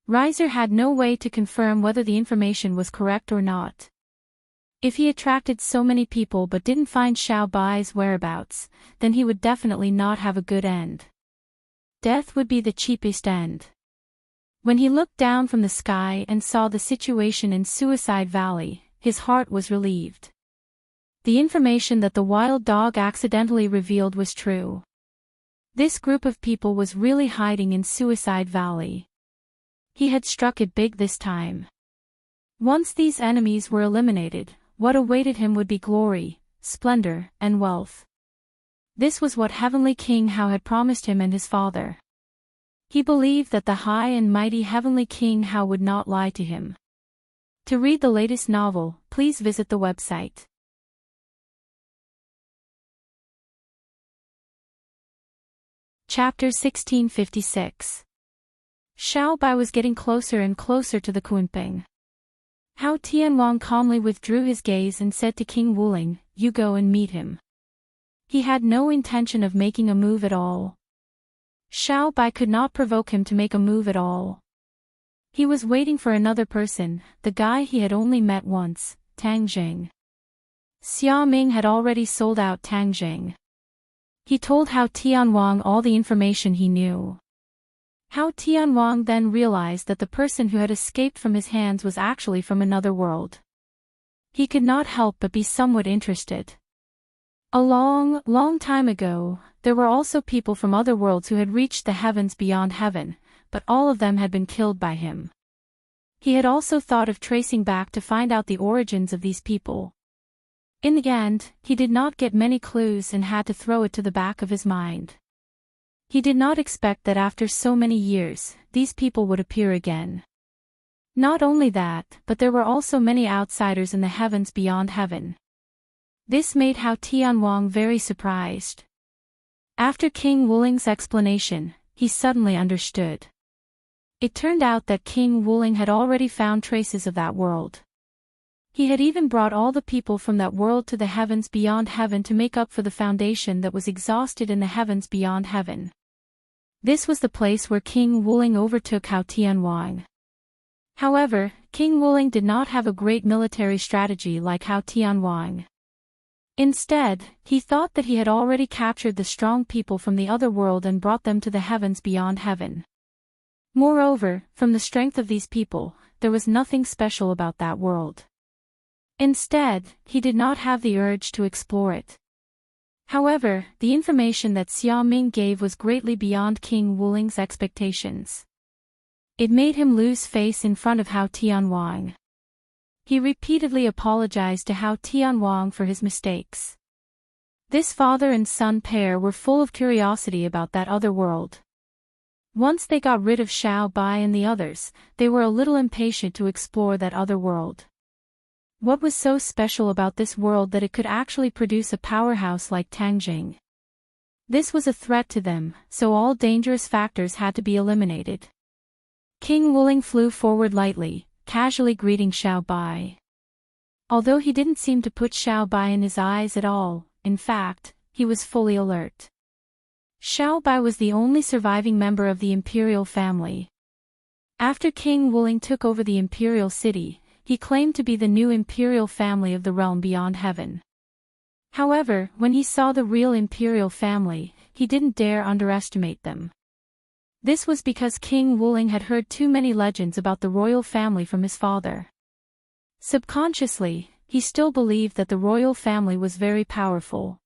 Riser had no way to confirm whether the information was correct or not. If he attracted so many people but didn't find Xiao Bai's whereabouts, then he would definitely not have a good end. Death would be the cheapest end. When he looked down from the sky and saw the situation in Suicide Valley, his heart was relieved. The information that the wild dog accidentally revealed was true. This group of people was really hiding in Suicide Valley. He had struck it big this time. Once these enemies were eliminated, what awaited him would be glory, splendor, and wealth. This was what Heavenly King Hao had promised him and his father. He believed that the high and mighty Heavenly King Hao would not lie to him. To read the latest novel, please visit the website. Chapter 1656. Xiao Bai was getting closer and closer to the Kunping. Hao Tianwang calmly withdrew his gaze and said to King Wuling, "You go and meet him." He had no intention of making a move at all. Xiao Bai could not provoke him to make a move at all. He was waiting for another person, the guy he had only met once, Tang Jing. Xia Ming had already sold out Tang Jing. He told Hao Tianwang all the information he knew. Hao Tianwang then realized that the person who had escaped from his hands was actually from another world. He could not help but be somewhat interested. A long time ago, there were also people from other worlds who had reached the heavens beyond heaven, but all of them had been killed by him. He had also thought of tracing back to find out the origins of these people. In the end, he did not get many clues and had to throw it to the back of his mind. He did not expect that after so many years, these people would appear again. Not only that, but there were also many outsiders in the heavens beyond heaven. This made Hao Tianwang very surprised. After King Wuling's explanation, he suddenly understood. It turned out that King Wuling had already found traces of that world. He had even brought all the people from that world to the heavens beyond heaven to make up for the foundation that was exhausted in the heavens beyond heaven. This was the place where King Wuling overtook Hao Tianwang. However, King Wuling did not have a great military strategy like Hao Tianwang. Instead, he thought that he had already captured the strong people from the other world and brought them to the heavens beyond heaven. Moreover, from the strength of these people, there was nothing special about that world. Instead, he did not have the urge to explore it. However, the information that Xia Ming gave was greatly beyond King Wuling's expectations. It made him lose face in front of Hao Tianwang. He repeatedly apologized to Hao Tianwang for his mistakes. This father and son pair were full of curiosity about that other world. Once they got rid of Xiao Bai and the others, they were a little impatient to explore that other world. What was so special about this world that it could actually produce a powerhouse like Tangjing? This was a threat to them, so all dangerous factors had to be eliminated. King Wuling flew forward lightly, casually greeting Xiao Bai. Although he didn't seem to put Xiao Bai in his eyes at all, in fact, he was fully alert. Xiao Bai was the only surviving member of the imperial family. After King Wuling took over the imperial city, he claimed to be the new imperial family of the realm beyond heaven. However, when he saw the real imperial family, he didn't dare underestimate them. This was because King Wuling had heard too many legends about the royal family from his father. Subconsciously, he still believed that the royal family was very powerful.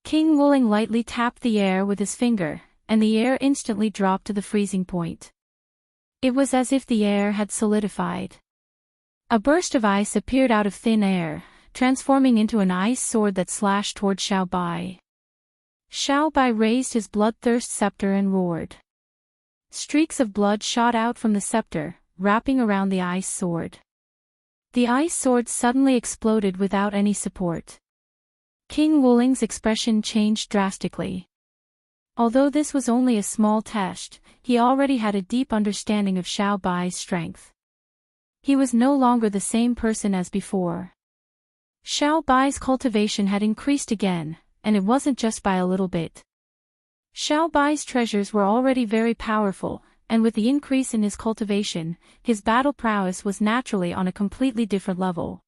King Wuling lightly tapped the air with his finger, and the air instantly dropped to the freezing point. It was as if the air had solidified. A burst of ice appeared out of thin air, transforming into an ice sword that slashed toward Xiao Bai. Xiao Bai raised his bloodthirst scepter and roared. Streaks of blood shot out from the scepter, wrapping around the ice sword. The ice sword suddenly exploded without any support. King Wuling's expression changed drastically. Although this was only a small test, he already had a deep understanding of Xiao Bai's strength. He was no longer the same person as before. Xiao Bai's cultivation had increased again, and it wasn't just by a little bit. Xiao Bai's treasures were already very powerful, and with the increase in his cultivation, his battle prowess was naturally on a completely different level.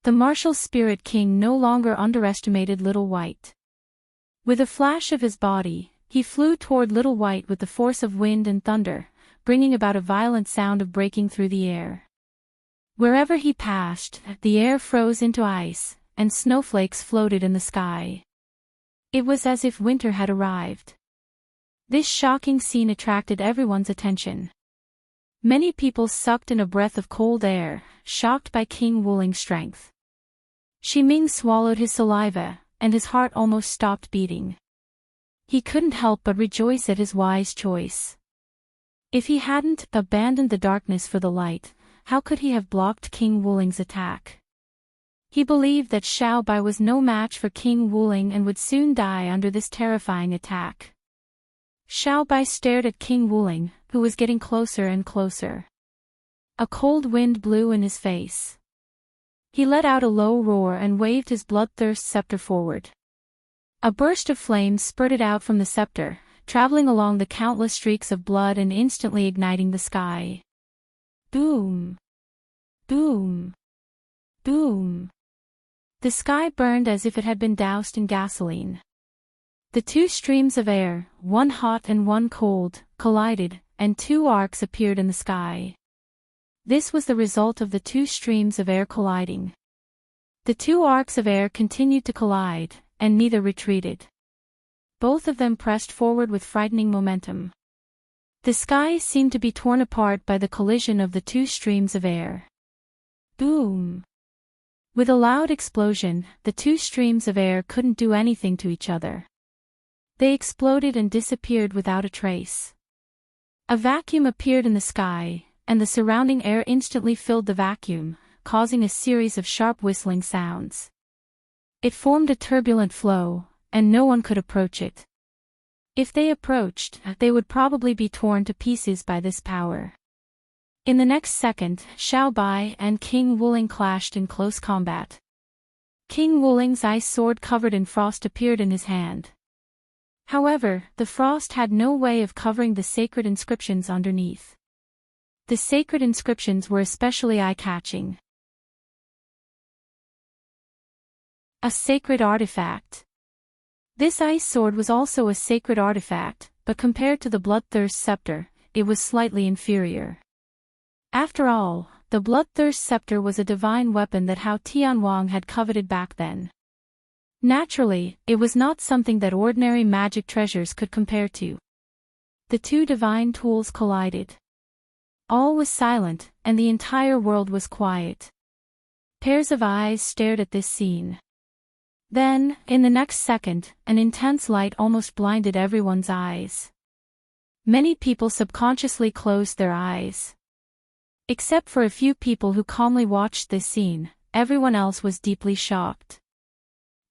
The martial spirit king no longer underestimated Little White. With a flash of his body, he flew toward Little White with the force of wind and thunder, bringing about a violent sound of breaking through the air. Wherever he passed, the air froze into ice, and snowflakes floated in the sky. It was as if winter had arrived. This shocking scene attracted everyone's attention. Many people sucked in a breath of cold air, shocked by King Wuling's strength. Ximing swallowed his saliva, and his heart almost stopped beating. He couldn't help but rejoice at his wise choice. If he hadn't abandoned the darkness for the light, how could he have blocked King Wuling's attack? He believed that Xiao Bai was no match for King Wuling and would soon die under this terrifying attack. Xiao Bai stared at King Wuling, who was getting closer and closer. A cold wind blew in his face. He let out a low roar and waved his bloodthirst scepter forward. A burst of flames spurted out from the scepter, traveling along the countless streaks of blood and instantly igniting the sky. Boom! Boom! Boom! The sky burned as if it had been doused in gasoline. The two streams of air, one hot and one cold, collided, and two arcs appeared in the sky. This was the result of the two streams of air colliding. The two arcs of air continued to collide, and neither retreated. Both of them pressed forward with frightening momentum. The sky seemed to be torn apart by the collision of the two streams of air. Boom! With a loud explosion, the two streams of air couldn't do anything to each other. They exploded and disappeared without a trace. A vacuum appeared in the sky, and the surrounding air instantly filled the vacuum, causing a series of sharp whistling sounds. It formed a turbulent flow, and no one could approach it. If they approached, they would probably be torn to pieces by this power. In the next second, Xiao Bai and King Wuling clashed in close combat. King Wuling's ice sword covered in frost appeared in his hand. However, the frost had no way of covering the sacred inscriptions underneath. The sacred inscriptions were especially eye-catching. A sacred artifact. This ice sword was also a sacred artifact, but compared to the bloodthirst scepter, it was slightly inferior. After all, the bloodthirst scepter was a divine weapon that Hao Tianwang had coveted back then. Naturally, it was not something that ordinary magic treasures could compare to. The two divine tools collided. All was silent, and the entire world was quiet. Pairs of eyes stared at this scene. Then, in the next second, an intense light almost blinded everyone's eyes. Many people subconsciously closed their eyes. Except for a few people who calmly watched this scene, everyone else was deeply shocked.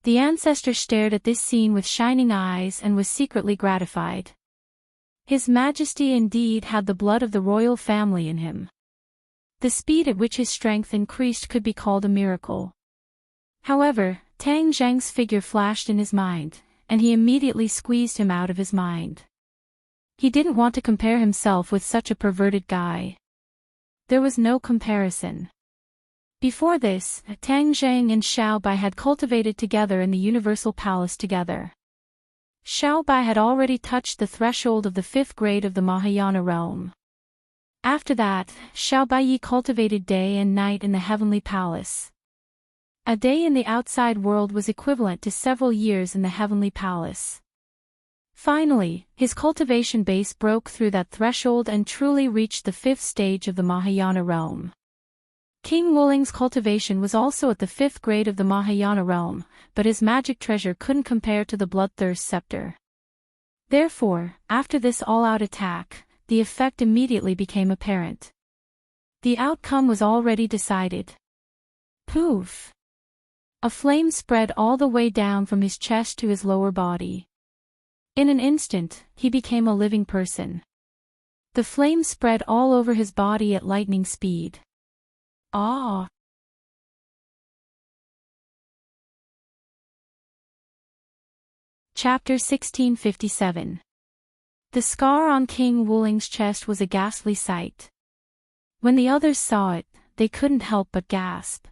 The ancestor stared at this scene with shining eyes and was secretly gratified. His Majesty indeed had the blood of the royal family in him. The speed at which his strength increased could be called a miracle. However, Tang Zhang's figure flashed in his mind, and he immediately squeezed him out of his mind. He didn't want to compare himself with such a perverted guy. There was no comparison. Before this, Tang Zhang and Xiao Bai had cultivated together in the Universal Palace together. Xiao Bai had already touched the threshold of the 5th grade of the Mahayana realm. After that, Xiao Bai cultivated day and night in the Heavenly Palace. A day in the outside world was equivalent to several years in the Heavenly Palace. Finally, his cultivation base broke through that threshold and truly reached the 5th stage of the Mahayana realm. King Wuling's cultivation was also at the 5th grade of the Mahayana realm, but his magic treasure couldn't compare to the Bloodthirst Scepter. Therefore, after this all-out attack, the effect immediately became apparent. The outcome was already decided. Poof! A flame spread all the way down from his chest to his lower body. In an instant, he became a living person. The flame spread all over his body at lightning speed. Ah! Chapter 1657. The scar on King Wuling's chest was a ghastly sight. When the others saw it, they couldn't help but gasp.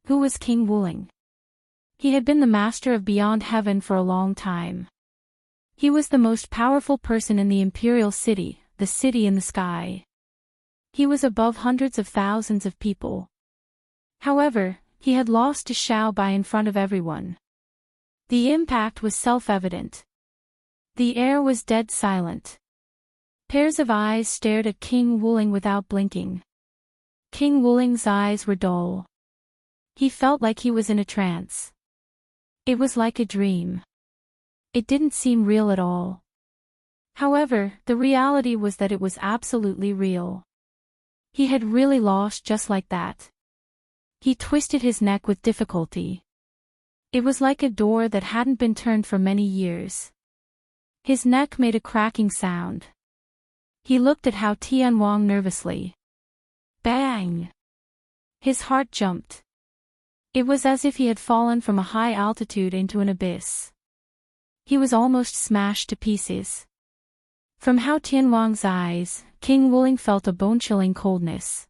Who was King Wuling? He had been the master of Beyond Heaven for a long time. He was the most powerful person in the Imperial City, the city in the sky. He was above hundreds of thousands of people. However, he had lost to Xiao Bai in front of everyone. The impact was self-evident. The air was dead silent. Pairs of eyes stared at King Wuling without blinking. King Wuling's eyes were dull. He felt like he was in a trance. It was like a dream. It didn't seem real at all. However, the reality was that it was absolutely real. He had really lost just like that. He twisted his neck with difficulty. It was like a door that hadn't been turned for many years. His neck made a cracking sound. He looked at Hao Tianwang nervously. Bang! His heart jumped. It was as if he had fallen from a high altitude into an abyss. He was almost smashed to pieces. From Hao Tianwang's eyes, King Wuling felt a bone-chilling coldness.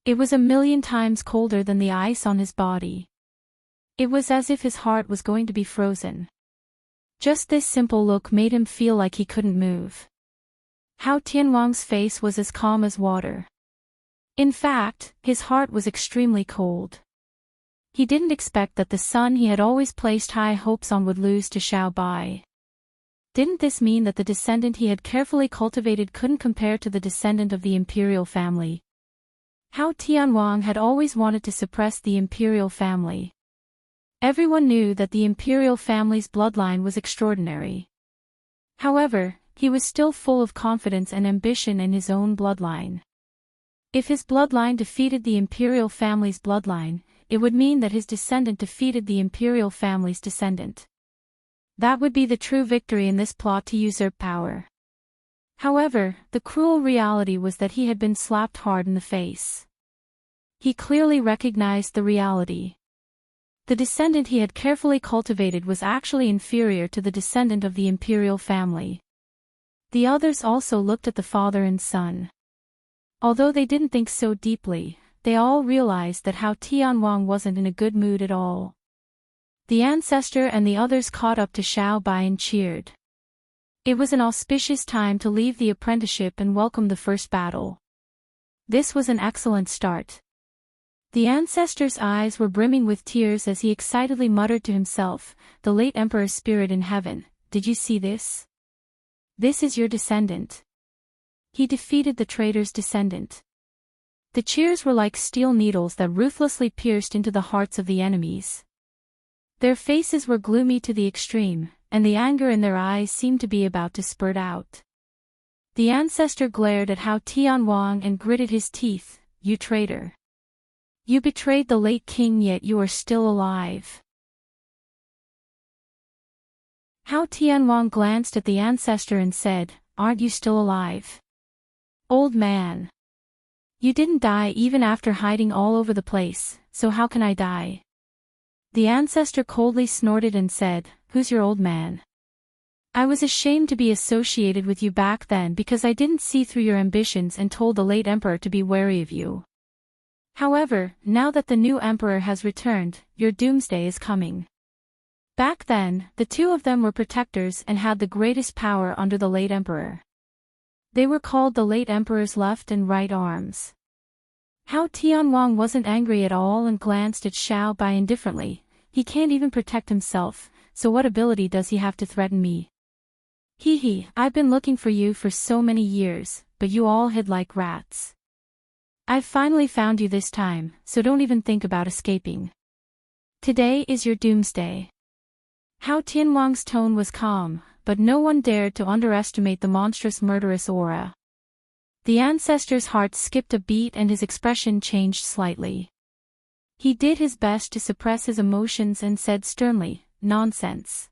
It was 1,000,000 times colder than the ice on his body. It was as if his heart was going to be frozen. Just this simple look made him feel like he couldn't move. Hao Tianwang's face was as calm as water. In fact, his heart was extremely cold. He didn't expect that the son he had always placed high hopes on would lose to Xiao Bai. Didn't this mean that the descendant he had carefully cultivated couldn't compare to the descendant of the imperial family? Hao Tianwang had always wanted to suppress the imperial family. Everyone knew that the imperial family's bloodline was extraordinary. However, he was still full of confidence and ambition in his own bloodline. If his bloodline defeated the imperial family's bloodline, it would mean that his descendant defeated the imperial family's descendant. That would be the true victory in this plot to usurp power. However, the cruel reality was that he had been slapped hard in the face. He clearly recognized the reality. The descendant he had carefully cultivated was actually inferior to the descendant of the imperial family. The others also looked at the father and son. Although they didn't think so deeply, they all realized that Hao Tianwang wasn't in a good mood at all. The ancestor and the others caught up to Xiao Bai and cheered. It was an auspicious time to leave the apprenticeship and welcome the first battle. This was an excellent start. The ancestor's eyes were brimming with tears as he excitedly muttered to himself, "The late emperor's spirit in heaven, did you see this? This is your descendant. He defeated the traitor's descendant." The cheers were like steel needles that ruthlessly pierced into the hearts of the enemies. Their faces were gloomy to the extreme, and the anger in their eyes seemed to be about to spurt out. The ancestor glared at Hao Tianwang and gritted his teeth. You traitor. You betrayed the late king, yet you are still alive. Hao Tianwang glanced at the ancestor and said, Aren't you still alive? Old man. You didn't die even after hiding all over the place, so how can I die? The ancestor coldly snorted and said, Who's your old man? I was ashamed to be associated with you back then because I didn't see through your ambitions and told the late emperor to be wary of you. However, now that the new emperor has returned, your doomsday is coming. Back then, the two of them were protectors and had the greatest power under the late emperor. They were called the late emperor's left and right arms. Hao Tianwang wasn't angry at all and glanced at Xiao Bai indifferently. He can't even protect himself, so what ability does he have to threaten me? Hee, I've been looking for you for so many years, but you all hid like rats. I've finally found you this time, so don't even think about escaping. Today is your doomsday. Hao Tianwang's tone was calm, but no one dared to underestimate the monstrous murderous aura. The ancestor's heart skipped a beat and his expression changed slightly. He did his best to suppress his emotions and said sternly, Nonsense.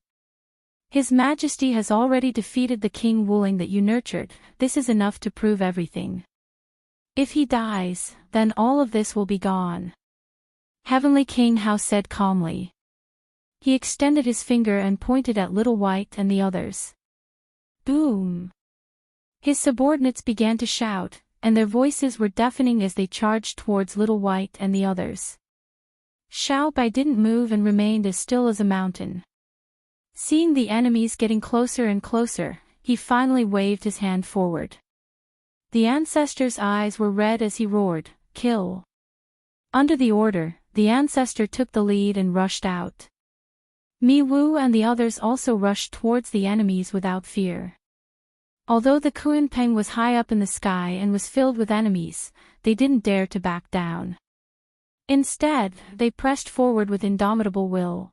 His Majesty has already defeated the King Wuling that you nurtured. This is enough to prove everything. If he dies, then all of this will be gone. Heavenly King Hao said calmly. He extended his finger and pointed at Little White and the others. Boom! His subordinates began to shout, and their voices were deafening as they charged towards Little White and the others. Xiao Bai didn't move and remained as still as a mountain. Seeing the enemies getting closer and closer, he finally waved his hand forward. The ancestor's eyes were red as he roared, Kill! Under the order, the ancestor took the lead and rushed out. Mi Wu and the others also rushed towards the enemies without fear. Although the Kunpeng was high up in the sky and was filled with enemies, they didn't dare to back down. Instead, they pressed forward with indomitable will.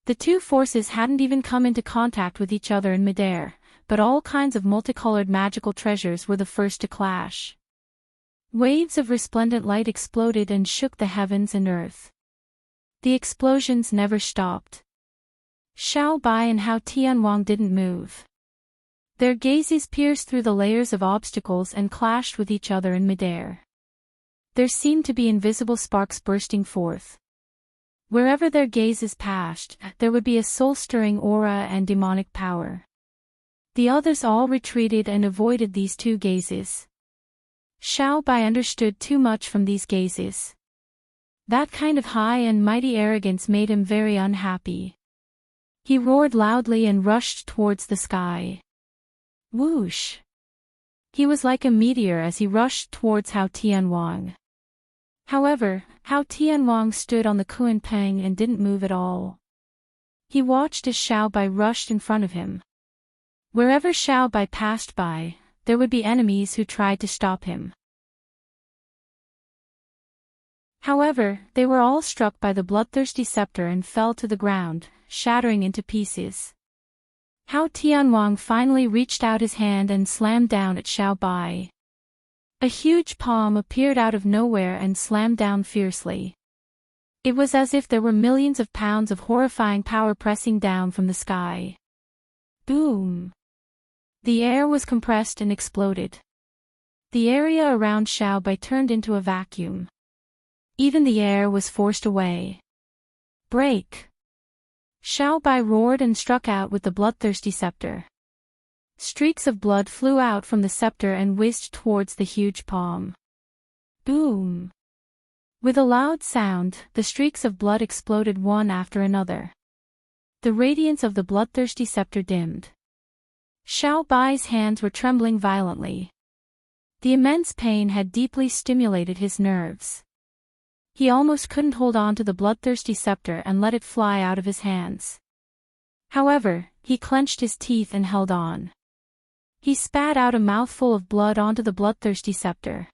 The two forces hadn't even come into contact with each other in midair, but all kinds of multicolored magical treasures were the first to clash. Waves of resplendent light exploded and shook the heavens and earth. The explosions never stopped. Xiao Bai and Hao Tianwang didn't move. Their gazes pierced through the layers of obstacles and clashed with each other in midair. There seemed to be invisible sparks bursting forth. Wherever their gazes passed, there would be a soul-stirring aura and demonic power. The others all retreated and avoided these two gazes. Xiao Bai understood too much from these gazes. That kind of high and mighty arrogance made him very unhappy. He roared loudly and rushed towards the sky. Whoosh! He was like a meteor as he rushed towards Hao Tianwang. However, Hao Tianwang stood on the Kunpeng and didn't move at all. He watched as Xiao Bai rushed in front of him. Wherever Xiao Bai passed by, there would be enemies who tried to stop him. However, they were all struck by the bloodthirsty scepter and fell to the ground, shattering into pieces. Hao Tianwang finally reached out his hand and slammed down at Xiao Bai. A huge palm appeared out of nowhere and slammed down fiercely. It was as if there were millions of pounds of horrifying power pressing down from the sky. Boom! The air was compressed and exploded. The area around Xiao Bai turned into a vacuum. Even the air was forced away. Break! Xiao Bai roared and struck out with the bloodthirsty scepter. Streaks of blood flew out from the scepter and whizzed towards the huge palm. Boom! With a loud sound, the streaks of blood exploded one after another. The radiance of the bloodthirsty scepter dimmed. Xiao Bai's hands were trembling violently. The immense pain had deeply stimulated his nerves. He almost couldn't hold on to the bloodthirsty scepter and let it fly out of his hands. However, he clenched his teeth and held on. He spat out a mouthful of blood onto the bloodthirsty scepter.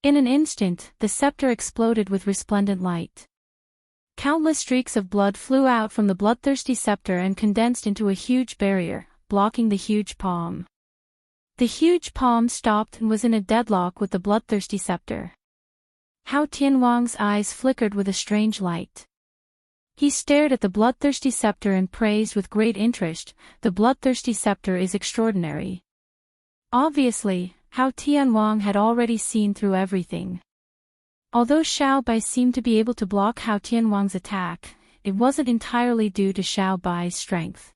In an instant, the scepter exploded with resplendent light. Countless streaks of blood flew out from the bloodthirsty scepter and condensed into a huge barrier, blocking the huge palm. The huge palm stopped and was in a deadlock with the bloodthirsty scepter. Hao Tianwang's eyes flickered with a strange light. He stared at the bloodthirsty scepter and praised with great interest, "The bloodthirsty scepter is extraordinary." Obviously, Hao Tianwang had already seen through everything. Although Xiao Bai seemed to be able to block Hao Tianwang's attack, it wasn't entirely due to Xiao Bai's strength.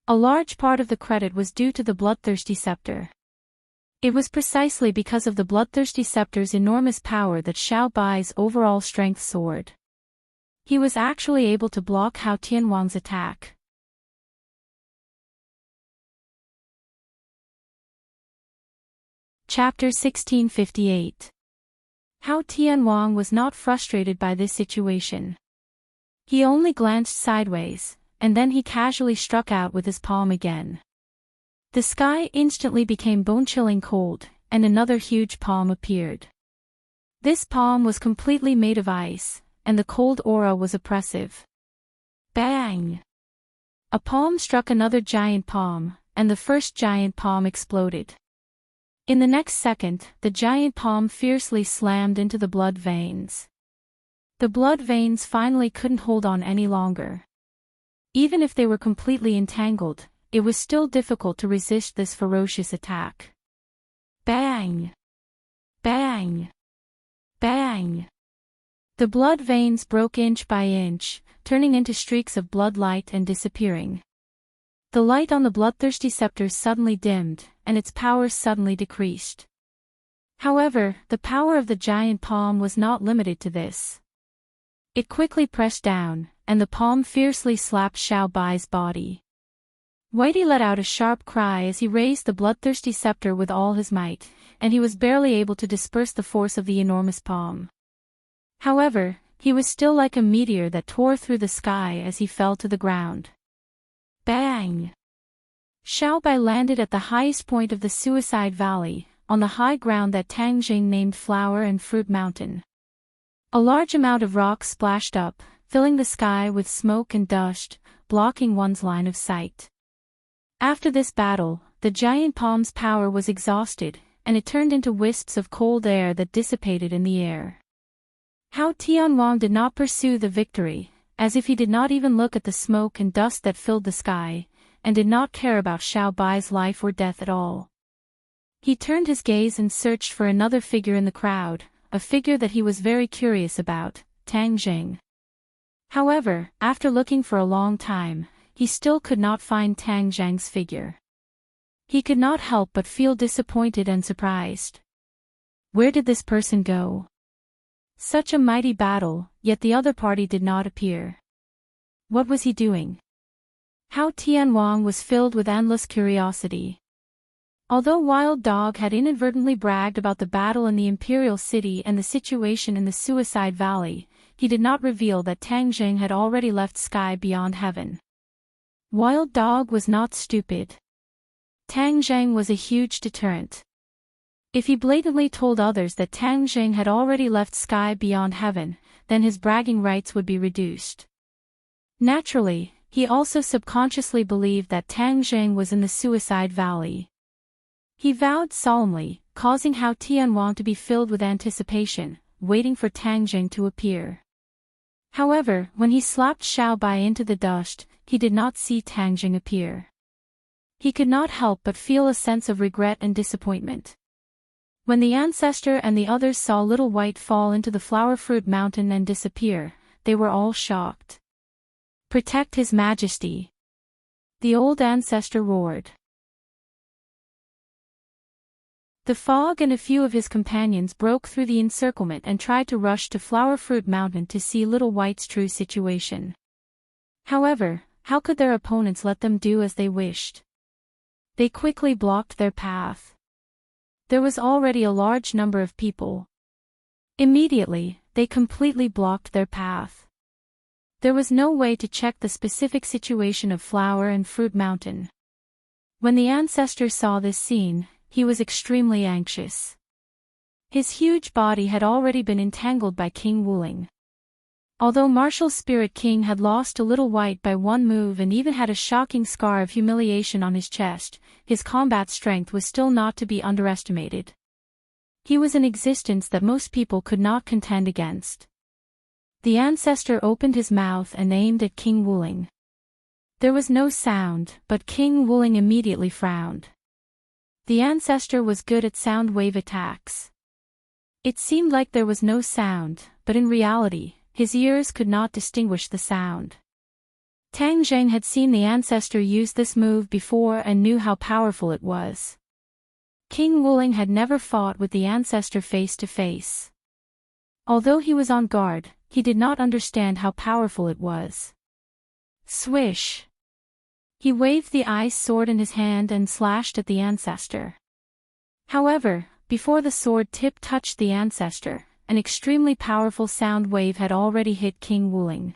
A large part of the credit was due to the bloodthirsty scepter. It was precisely because of the bloodthirsty scepter's enormous power that Xiao Bai's overall strength soared. He was actually able to block Hao Tianwang's attack. Chapter 1658. Hao Tianwang was not frustrated by this situation. He only glanced sideways, and then he casually struck out with his palm again. The sky instantly became bone-chilling cold, and another huge palm appeared. This palm was completely made of ice, and the cold aura was oppressive. Bang! A palm struck another giant palm, and the first giant palm exploded. In the next second, the giant palm fiercely slammed into the blood veins. The blood veins finally couldn't hold on any longer. Even if they were completely entangled, it was still difficult to resist this ferocious attack. Bang! Bang! Bang! The blood veins broke inch by inch, turning into streaks of blood light and disappearing. The light on the bloodthirsty scepter suddenly dimmed, and its power suddenly decreased. However, the power of the giant palm was not limited to this. It quickly pressed down, and the palm fiercely slapped Xiao Bai's body. Whitey let out a sharp cry as he raised the bloodthirsty scepter with all his might, and he was barely able to disperse the force of the enormous palm. However, he was still like a meteor that tore through the sky as he fell to the ground. Bang! Xiao Bai landed at the highest point of the Suicide Valley, on the high ground that Tang Jing named Flower and Fruit Mountain. A large amount of rock splashed up, filling the sky with smoke and dust, blocking one's line of sight. After this battle, the giant palm's power was exhausted, and it turned into wisps of cold air that dissipated in the air. Hao Tianwang did not pursue the victory, as if he did not even look at the smoke and dust that filled the sky, and did not care about Xiao Bai's life or death at all. He turned his gaze and searched for another figure in the crowd, a figure that he was very curious about, Tang Jing. However, after looking for a long time, he still could not find Tang Jing's figure. He could not help but feel disappointed and surprised. Where did this person go? Such a mighty battle, yet the other party did not appear. What was he doing? Hao Tianwang was filled with endless curiosity. Although Wild Dog had inadvertently bragged about the battle in the Imperial City and the situation in the Suicide Valley, he did not reveal that Tang Jing had already left Sky Beyond Heaven. Wild Dog was not stupid. Tang Jing was a huge deterrent. If he blatantly told others that Tang Jing had already left Sky Beyond Heaven, then his bragging rights would be reduced. Naturally, he also subconsciously believed that Tang Jing was in the Suicide Valley. He vowed solemnly, causing Hao Tianwang to be filled with anticipation, waiting for Tang Jing to appear. However, when he slapped Xiao Bai into the dust, he did not see Tang Jing appear. He could not help but feel a sense of regret and disappointment. When the ancestor and the others saw Little White fall into the Flower Fruit Mountain and disappear, they were all shocked. "Protect His Majesty!" the old ancestor roared. The fog and a few of his companions broke through the encirclement and tried to rush to Flower Fruit Mountain to see Little White's true situation. However, how could their opponents let them do as they wished? They quickly blocked their path. There was already a large number of people. Immediately, they completely blocked their path. There was no way to check the specific situation of Flower and Fruit Mountain. When the ancestor saw this scene, he was extremely anxious. His huge body had already been entangled by King Wuling. Although Martial Spirit King had lost to Little White by one move and even had a shocking scar of humiliation on his chest, his combat strength was still not to be underestimated. He was an existence that most people could not contend against. The ancestor opened his mouth and aimed at King Wuling. There was no sound, but King Wuling immediately frowned. The ancestor was good at sound wave attacks. It seemed like there was no sound, but in reality, his ears could not distinguish the sound. Tang Zheng had seen the ancestor use this move before and knew how powerful it was. King Wuling had never fought with the ancestor face to face. Although he was on guard, he did not understand how powerful it was. Swish! He waved the ice sword in his hand and slashed at the ancestor. However, before the sword tip touched the ancestor, an extremely powerful sound wave had already hit King Wuling.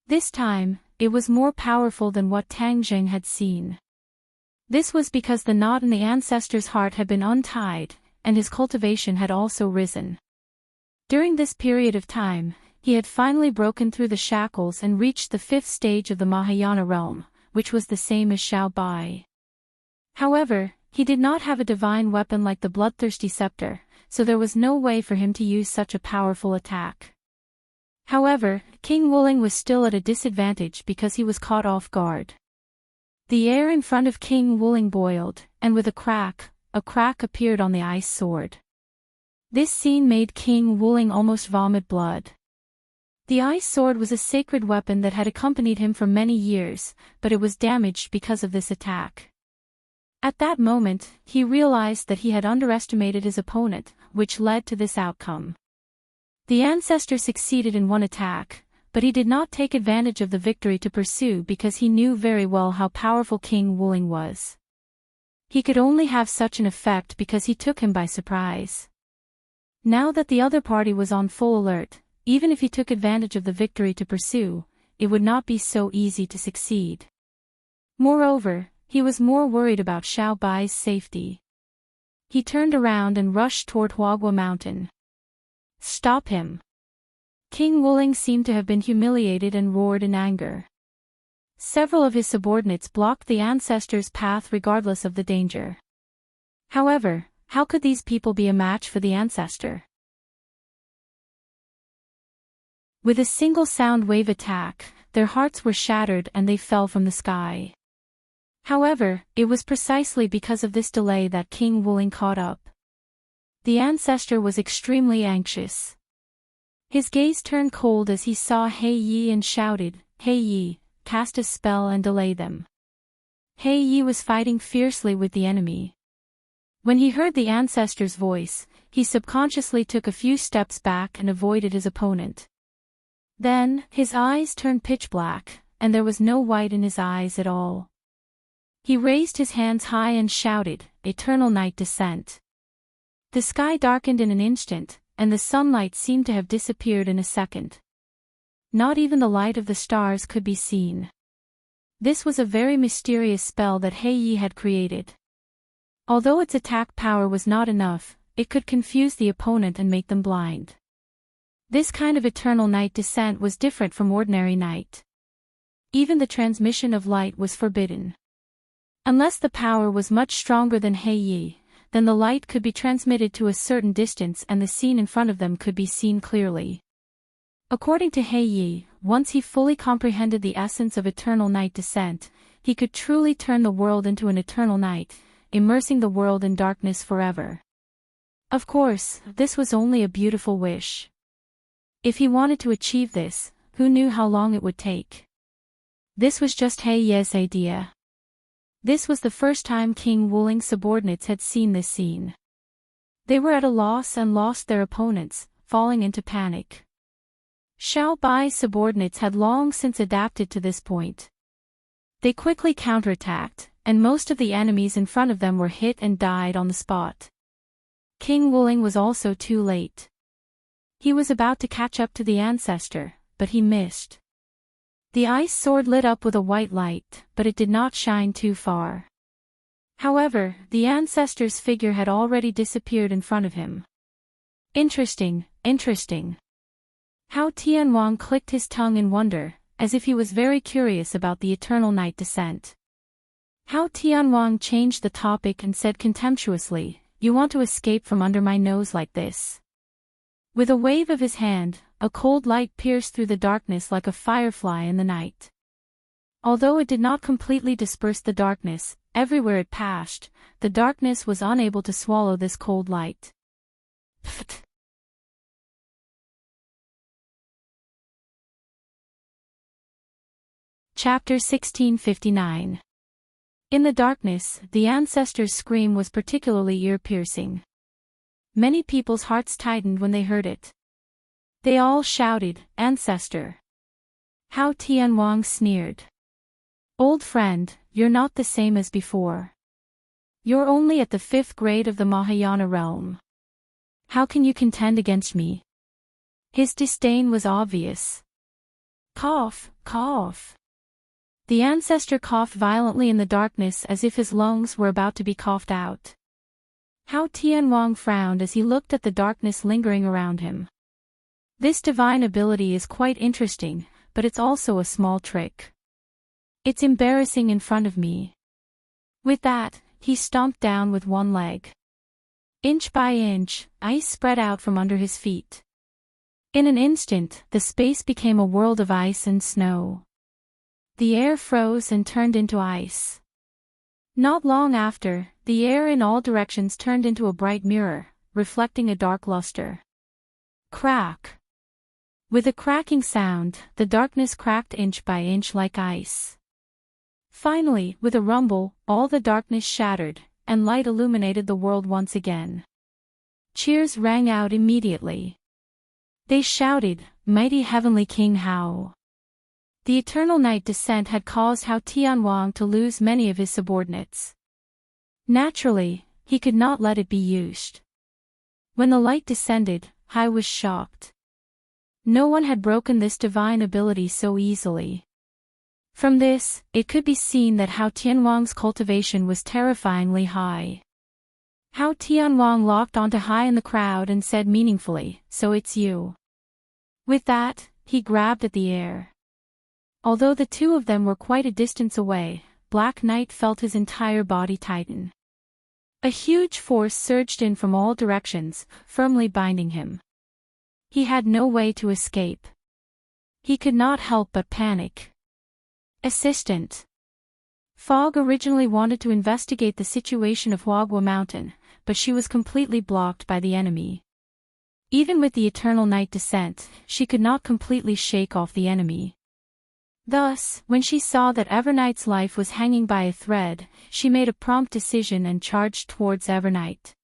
This time, it was more powerful than what Tang Zheng had seen. This was because the knot in the ancestor's heart had been untied, and his cultivation had also risen. During this period of time, he had finally broken through the shackles and reached the 5th stage of the Mahayana realm, which was the same as Xiao Bai. However, he did not have a divine weapon like the bloodthirsty scepter, so there was no way for him to use such a powerful attack. However, King Wuling was still at a disadvantage because he was caught off guard. The air in front of King Wuling boiled, and with a crack appeared on the ice sword. This scene made King Wuling almost vomit blood. The ice sword was a sacred weapon that had accompanied him for many years, but it was damaged because of this attack. At that moment, he realized that he had underestimated his opponent, which led to this outcome. The ancestor succeeded in one attack, but he did not take advantage of the victory to pursue because he knew very well how powerful King Wuling was. He could only have such an effect because he took him by surprise. Now that the other party was on full alert, even if he took advantage of the victory to pursue, it would not be so easy to succeed. Moreover, he was more worried about Xiao Bai's safety. He turned around and rushed toward Huagua Mountain. Stop him! King Wuling seemed to have been humiliated and roared in anger. Several of his subordinates blocked the ancestor's path regardless of the danger. However, how could these people be a match for the ancestor? With a single sound wave attack, their hearts were shattered and they fell from the sky. However, it was precisely because of this delay that King Wuling caught up. The ancestor was extremely anxious. His gaze turned cold as he saw He Yi and shouted, "He Yi, cast a spell and delay them." He Yi was fighting fiercely with the enemy. When he heard the ancestor's voice, he subconsciously took a few steps back and avoided his opponent. Then, his eyes turned pitch black, and there was no white in his eyes at all. He raised his hands high and shouted, "Eternal night descent." The sky darkened in an instant, and the sunlight seemed to have disappeared in a second. Not even the light of the stars could be seen. This was a very mysterious spell that He Yi had created. Although its attack power was not enough, it could confuse the opponent and make them blind. This kind of eternal night descent was different from ordinary night. Even the transmission of light was forbidden. Unless the power was much stronger than He Yi, then the light could be transmitted to a certain distance and the scene in front of them could be seen clearly. According to He Yi, once he fully comprehended the essence of eternal night descent, he could truly turn the world into an eternal night, immersing the world in darkness forever. Of course, this was only a beautiful wish. If he wanted to achieve this, who knew how long it would take? This was just He Yi's idea. This was the first time King Wuling's subordinates had seen this scene. They were at a loss and lost their opponents, falling into panic. Xiao Bai's subordinates had long since adapted to this point. They quickly counterattacked, and most of the enemies in front of them were hit and died on the spot. King Wuling was also too late. He was about to catch up to the ancestor, but he missed. The ice sword lit up with a white light, but it did not shine too far. However, the ancestor's figure had already disappeared in front of him. Interesting, interesting. How Tianwang clicked his tongue in wonder, as if he was very curious about the eternal night descent. Hao Tianwang changed the topic and said contemptuously, "You want to escape from under my nose like this?" With a wave of his hand, a cold light pierced through the darkness like a firefly in the night. Although it did not completely disperse the darkness, everywhere it passed, the darkness was unable to swallow this cold light. Pfft. Chapter 1659. In the darkness, the ancestor's scream was particularly ear-piercing. Many people's hearts tightened when they heard it. They all shouted, "Ancestor!" Hao Tianwang sneered. "Old friend, you're not the same as before. You're only at the 5th grade of the Mahayana realm. How can you contend against me?" His disdain was obvious. Cough, cough. The ancestor coughed violently in the darkness as if his lungs were about to be coughed out. Hao Tianwang frowned as he looked at the darkness lingering around him. This divine ability is quite interesting, but it's also a small trick. It's embarrassing in front of me. With that, he stomped down with one leg. Inch by inch, ice spread out from under his feet. In an instant, the space became a world of ice and snow. The air froze and turned into ice. Not long after, the air in all directions turned into a bright mirror, reflecting a dark luster. Crack! With a cracking sound, the darkness cracked inch by inch like ice. Finally, with a rumble, all the darkness shattered, and light illuminated the world once again. Cheers rang out immediately. They shouted, "Mighty Heavenly King Hao!" The eternal night descent had caused Hao Tianwang to lose many of his subordinates. Naturally, he could not let it be used. When the light descended, Hai was shocked. No one had broken this divine ability so easily. From this, it could be seen that Hao Tianwang's cultivation was terrifyingly high. Hao Tianwang locked onto Hai in the crowd and said meaningfully, "So it's you." With that, he grabbed at the air. Although the two of them were quite a distance away, Black Knight felt his entire body tighten. A huge force surged in from all directions, firmly binding him. He had no way to escape. He could not help but panic. Assistant. Fog originally wanted to investigate the situation of Huagua Mountain, but she was completely blocked by the enemy. Even with the eternal night descent, she could not completely shake off the enemy. Thus, when she saw that Everknight's life was hanging by a thread, she made a prompt decision and charged towards Everknight.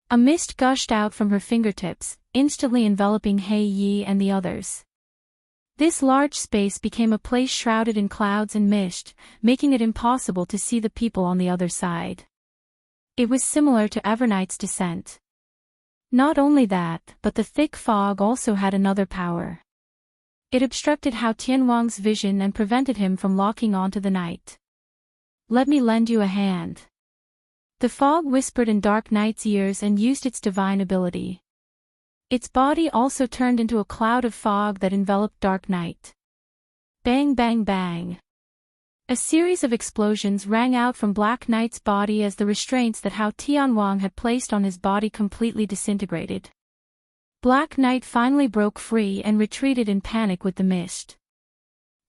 A mist gushed out from her fingertips, instantly enveloping Hei Yi and the others. This large space became a place shrouded in clouds and mist, making it impossible to see the people on the other side. It was similar to Everknight's descent. Not only that, but the thick fog also had another power. It obstructed Hao Tianwang's vision and prevented him from locking onto the night. "Let me lend you a hand." The fog whispered in Dark Knight's ears and used its divine ability. Its body also turned into a cloud of fog that enveloped Dark Knight. Bang bang bang. A series of explosions rang out from Black Knight's body as the restraints that Hao Tianwang had placed on his body completely disintegrated. Black Knight finally broke free and retreated in panic with the mist.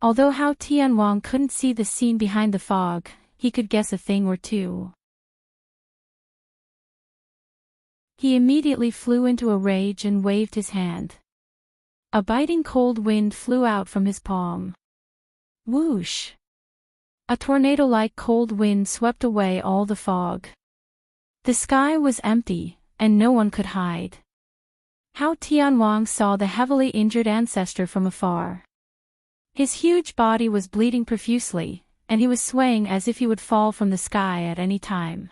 Although Hao Tianwang couldn't see the scene behind the fog, he could guess a thing or two. He immediately flew into a rage and waved his hand. A biting cold wind flew out from his palm. Whoosh! A tornado-like cold wind swept away all the fog. The sky was empty, and no one could hide. Hao Tianwang saw the heavily injured ancestor from afar. His huge body was bleeding profusely, and he was swaying as if he would fall from the sky at any time.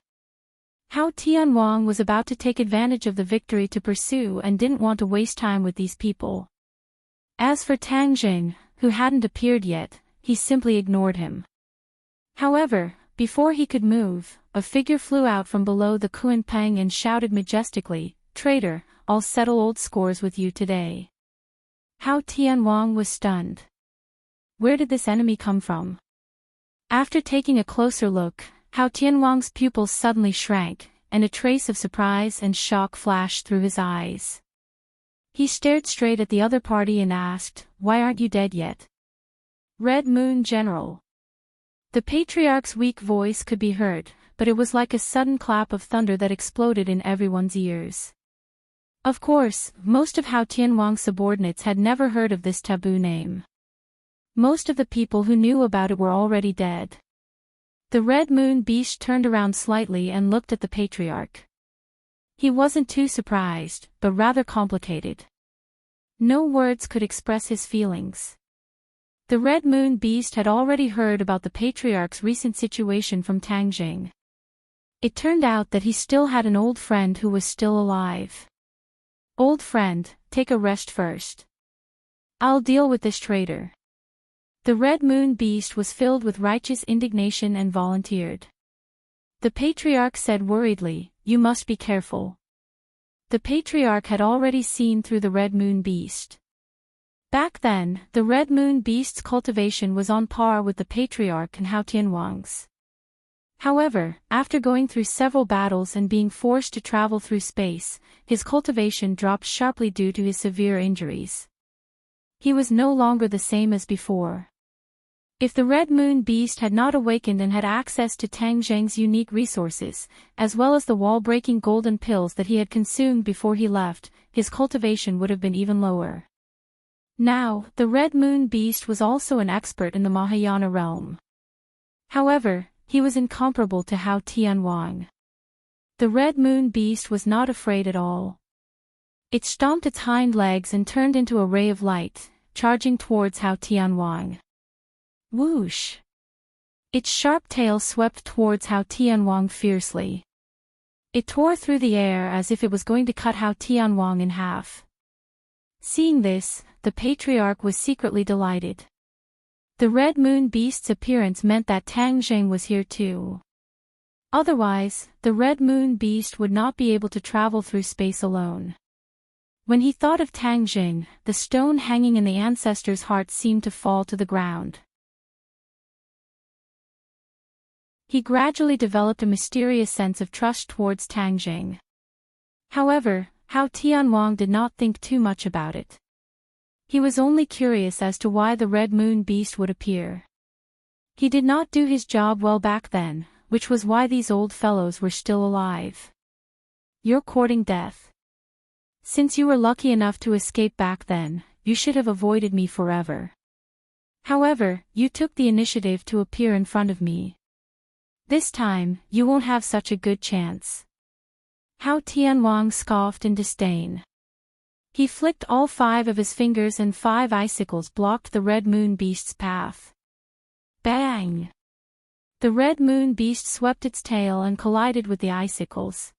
Hao Tianwang was about to take advantage of the victory to pursue and didn't want to waste time with these people. As for Tang Jing, who hadn't appeared yet, he simply ignored him. However, before he could move, a figure flew out from below the Kunpeng and shouted majestically, "Traitor, I'll settle old scores with you today." Hao Tianwang was stunned. Where did this enemy come from? After taking a closer look, Hao Tianwang's pupils suddenly shrank, and a trace of surprise and shock flashed through his eyes. He stared straight at the other party and asked, "Why aren't you dead yet?" "Red Moon General." The patriarch's weak voice could be heard, but it was like a sudden clap of thunder that exploded in everyone's ears. Of course, most of Hao Tianwang's subordinates had never heard of this taboo name. Most of the people who knew about it were already dead. The Red Moon Beast turned around slightly and looked at the patriarch. He wasn't too surprised, but rather complicated. No words could express his feelings. The Red Moon Beast had already heard about the patriarch's recent situation from Tang Jing. It turned out that he still had an old friend who was still alive. "Old friend, take a rest first. I'll deal with this traitor." The Red Moon Beast was filled with righteous indignation and volunteered. The patriarch said worriedly, "You must be careful." The patriarch had already seen through the Red Moon Beast. Back then, the Red Moon Beast's cultivation was on par with the patriarch and Hao Tianwang's. However, after going through several battles and being forced to travel through space, his cultivation dropped sharply due to his severe injuries. He was no longer the same as before. If the Red Moon Beast had not awakened and had access to Tang Zheng's unique resources, as well as the wall-breaking golden pills that he had consumed before he left, his cultivation would have been even lower. Now, the Red Moon Beast was also an expert in the Mahayana realm. However, he was incomparable to Hao Tianwang. The Red Moon Beast was not afraid at all. It stomped its hind legs and turned into a ray of light, charging towards Hao Tianwang. Whoosh! Its sharp tail swept towards Hao Tianwang fiercely. It tore through the air as if it was going to cut Hao Tianwang in half. Seeing this, the patriarch was secretly delighted. The Red Moon Beast's appearance meant that Tang Zheng was here too. Otherwise, the Red Moon Beast would not be able to travel through space alone. When he thought of Tang Zheng, the stone hanging in the ancestor's heart seemed to fall to the ground. He gradually developed a mysterious sense of trust towards Tang Zheng. However, Hao Tianwang did not think too much about it. He was only curious as to why the Red Moon Beast would appear. He did not do his job well back then, which was why these old fellows were still alive. "You're courting death. Since you were lucky enough to escape back then, you should have avoided me forever. However, you took the initiative to appear in front of me. This time, you won't have such a good chance." Hao Tianwang scoffed in disdain. He flicked all 5 of his fingers and 5 icicles blocked the Red Moon Beast's path. Bang! The Red Moon Beast swept its tail and collided with the icicles.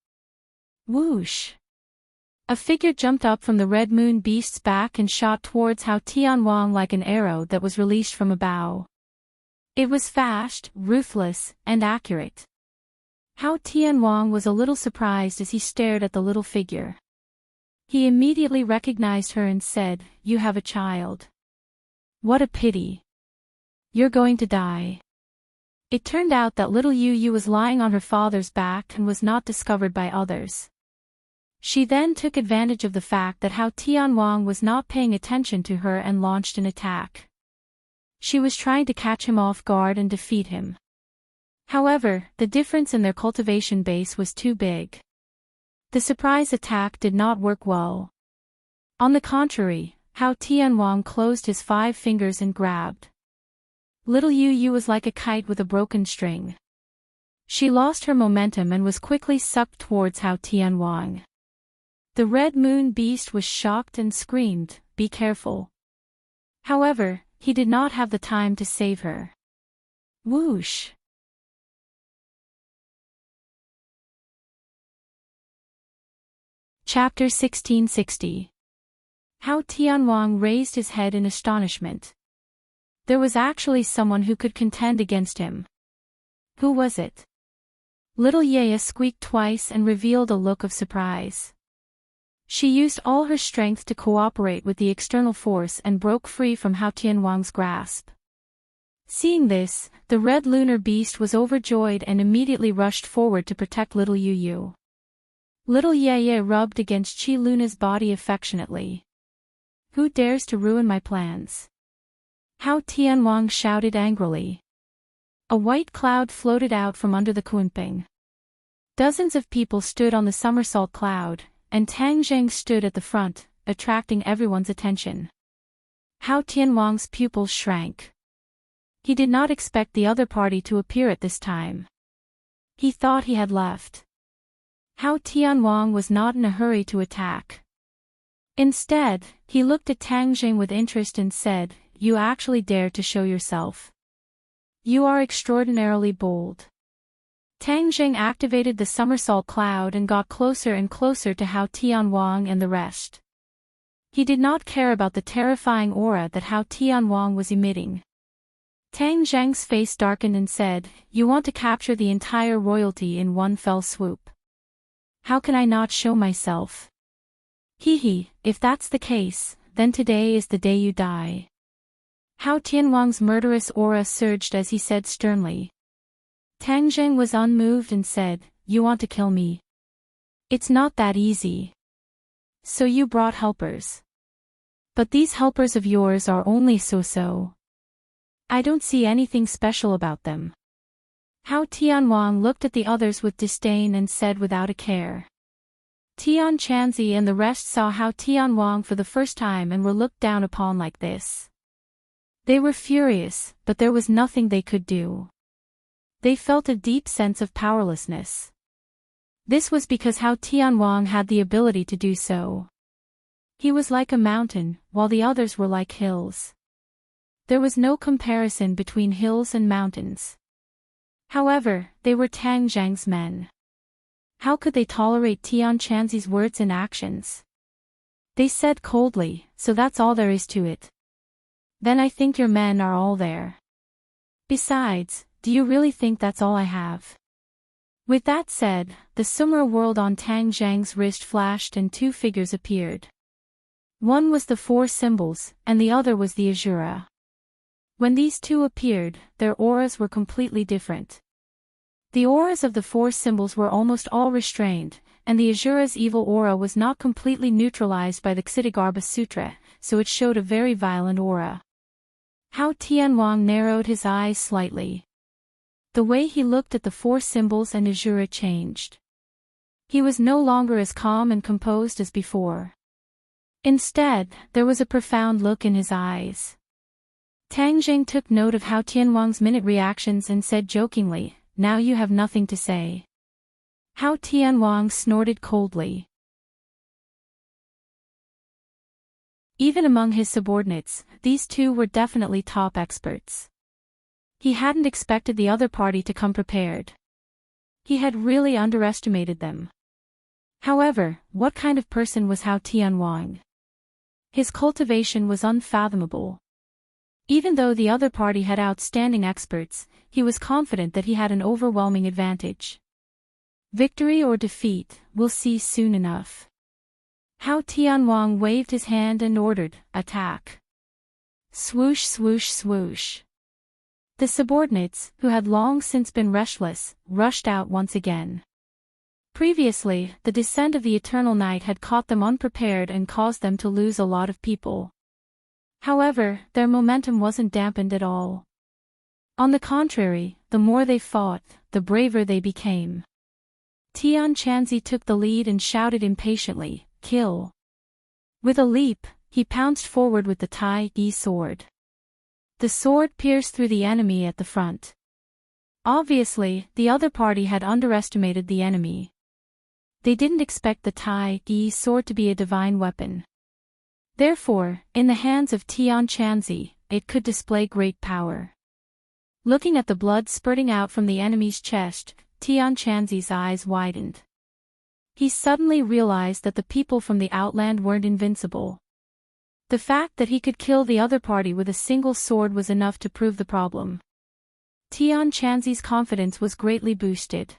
Whoosh! A figure jumped up from the Red Moon Beast's back and shot towards Hao Tianwang like an arrow that was released from a bow. It was fast, ruthless, and accurate. Hao Tianwang was a little surprised as he stared at the little figure. He immediately recognized her and said, "You have a child. What a pity. You're going to die." It turned out that little Yu was lying on her father's back and was not discovered by others. She then took advantage of the fact that Hao Tianwang was not paying attention to her and launched an attack. She was trying to catch him off guard and defeat him. However, the difference in their cultivation base was too big. The surprise attack did not work well. On the contrary, Hao Tianwang closed his 5 fingers and grabbed. Little Yu was like a kite with a broken string. She lost her momentum and was quickly sucked towards Hao Tianwang. The Red Moon Beast was shocked and screamed, "Be careful." However, he did not have the time to save her. Whoosh! Chapter 1660. Hao Tianwang raised his head in astonishment. There was actually someone who could contend against him. Who was it? Little Yaya squeaked twice and revealed a look of surprise. She used all her strength to cooperate with the external force and broke free from Hao Tianwang's grasp. Seeing this, the red lunar beast was overjoyed and immediately rushed forward to protect little Yu Yu. Little Ye Ye rubbed against Chi Luna's body affectionately. "Who dares to ruin my plans?" Hao Tianwang shouted angrily. A white cloud floated out from under the Kunping. Dozens of people stood on the somersault cloud, and Tang Zheng stood at the front, attracting everyone's attention. Hao Tianwang's pupils shrank. He did not expect the other party to appear at this time. He thought he had left. Hao Tianwang was not in a hurry to attack. Instead, he looked at Tang Zheng with interest and said, "You actually dare to show yourself. You are extraordinarily bold." Tang Zheng activated the somersault cloud and got closer and closer to Hao Tianwang and the rest. He did not care about the terrifying aura that Hao Tianwang was emitting. Tang Zheng's face darkened and said, "You want to capture the entire royalty in one fell swoop. How can I not show myself? Hee, if that's the case, then today is the day you die." Hao Tianwang's murderous aura surged as he said sternly. Tang Zheng was unmoved and said, "You want to kill me? It's not that easy. So you brought helpers. But these helpers of yours are only so-so. I don't see anything special about them." Hao Tianwang looked at the others with disdain and said without a care. Tian Chanzi and the rest saw Hao Tianwang for the first time and were looked down upon like this. They were furious, but there was nothing they could do. They felt a deep sense of powerlessness. This was because Hao Tianwang had the ability to do so. He was like a mountain, while the others were like hills. There was no comparison between hills and mountains. However, they were Tang Zheng's men. How could they tolerate Tian Chanzi's words and actions? They said coldly, "So that's all there is to it. Then I think your men are all there. Besides, do you really think that's all I have?" With that said, the Sumra world on Tang Zheng's wrist flashed and two figures appeared. One was the four symbols, and the other was the Azura. When these two appeared, their auras were completely different. The auras of the four symbols were almost all restrained, and the Azura's evil aura was not completely neutralized by the Ksitigarbha Sutra, so it showed a very violent aura. Hao Tianwang narrowed his eyes slightly. The way he looked at the four symbols and Azura changed. He was no longer as calm and composed as before. Instead, there was a profound look in his eyes. Tang Zheng took note of Hao Tianwang's minute reactions and said jokingly, "Now you have nothing to say." Hao Tianwang snorted coldly. Even among his subordinates, these two were definitely top experts. He hadn't expected the other party to come prepared. He had really underestimated them. However, what kind of person was Hao Tianwang? His cultivation was unfathomable. Even though the other party had outstanding experts, he was confident that he had an overwhelming advantage. Victory or defeat, we'll see soon enough. Hao Tianwang waved his hand and ordered, "Attack." Swoosh swoosh swoosh. The subordinates, who had long since been restless, rushed out once again. Previously, the descent of the eternal night had caught them unprepared and caused them to lose a lot of people. However, their momentum wasn't dampened at all. On the contrary, the more they fought, the braver they became. Tian Chanzi took the lead and shouted impatiently, "Kill!" With a leap, he pounced forward with the Tai Yi sword. The sword pierced through the enemy at the front. Obviously, the other party had underestimated the enemy. They didn't expect the Tai Yi sword to be a divine weapon. Therefore, in the hands of Tian Chanzi, it could display great power. Looking at the blood spurting out from the enemy's chest, Tian Chanzi's eyes widened. He suddenly realized that the people from the outland weren't invincible. The fact that he could kill the other party with a single sword was enough to prove the problem. Tian Chanzi's confidence was greatly boosted.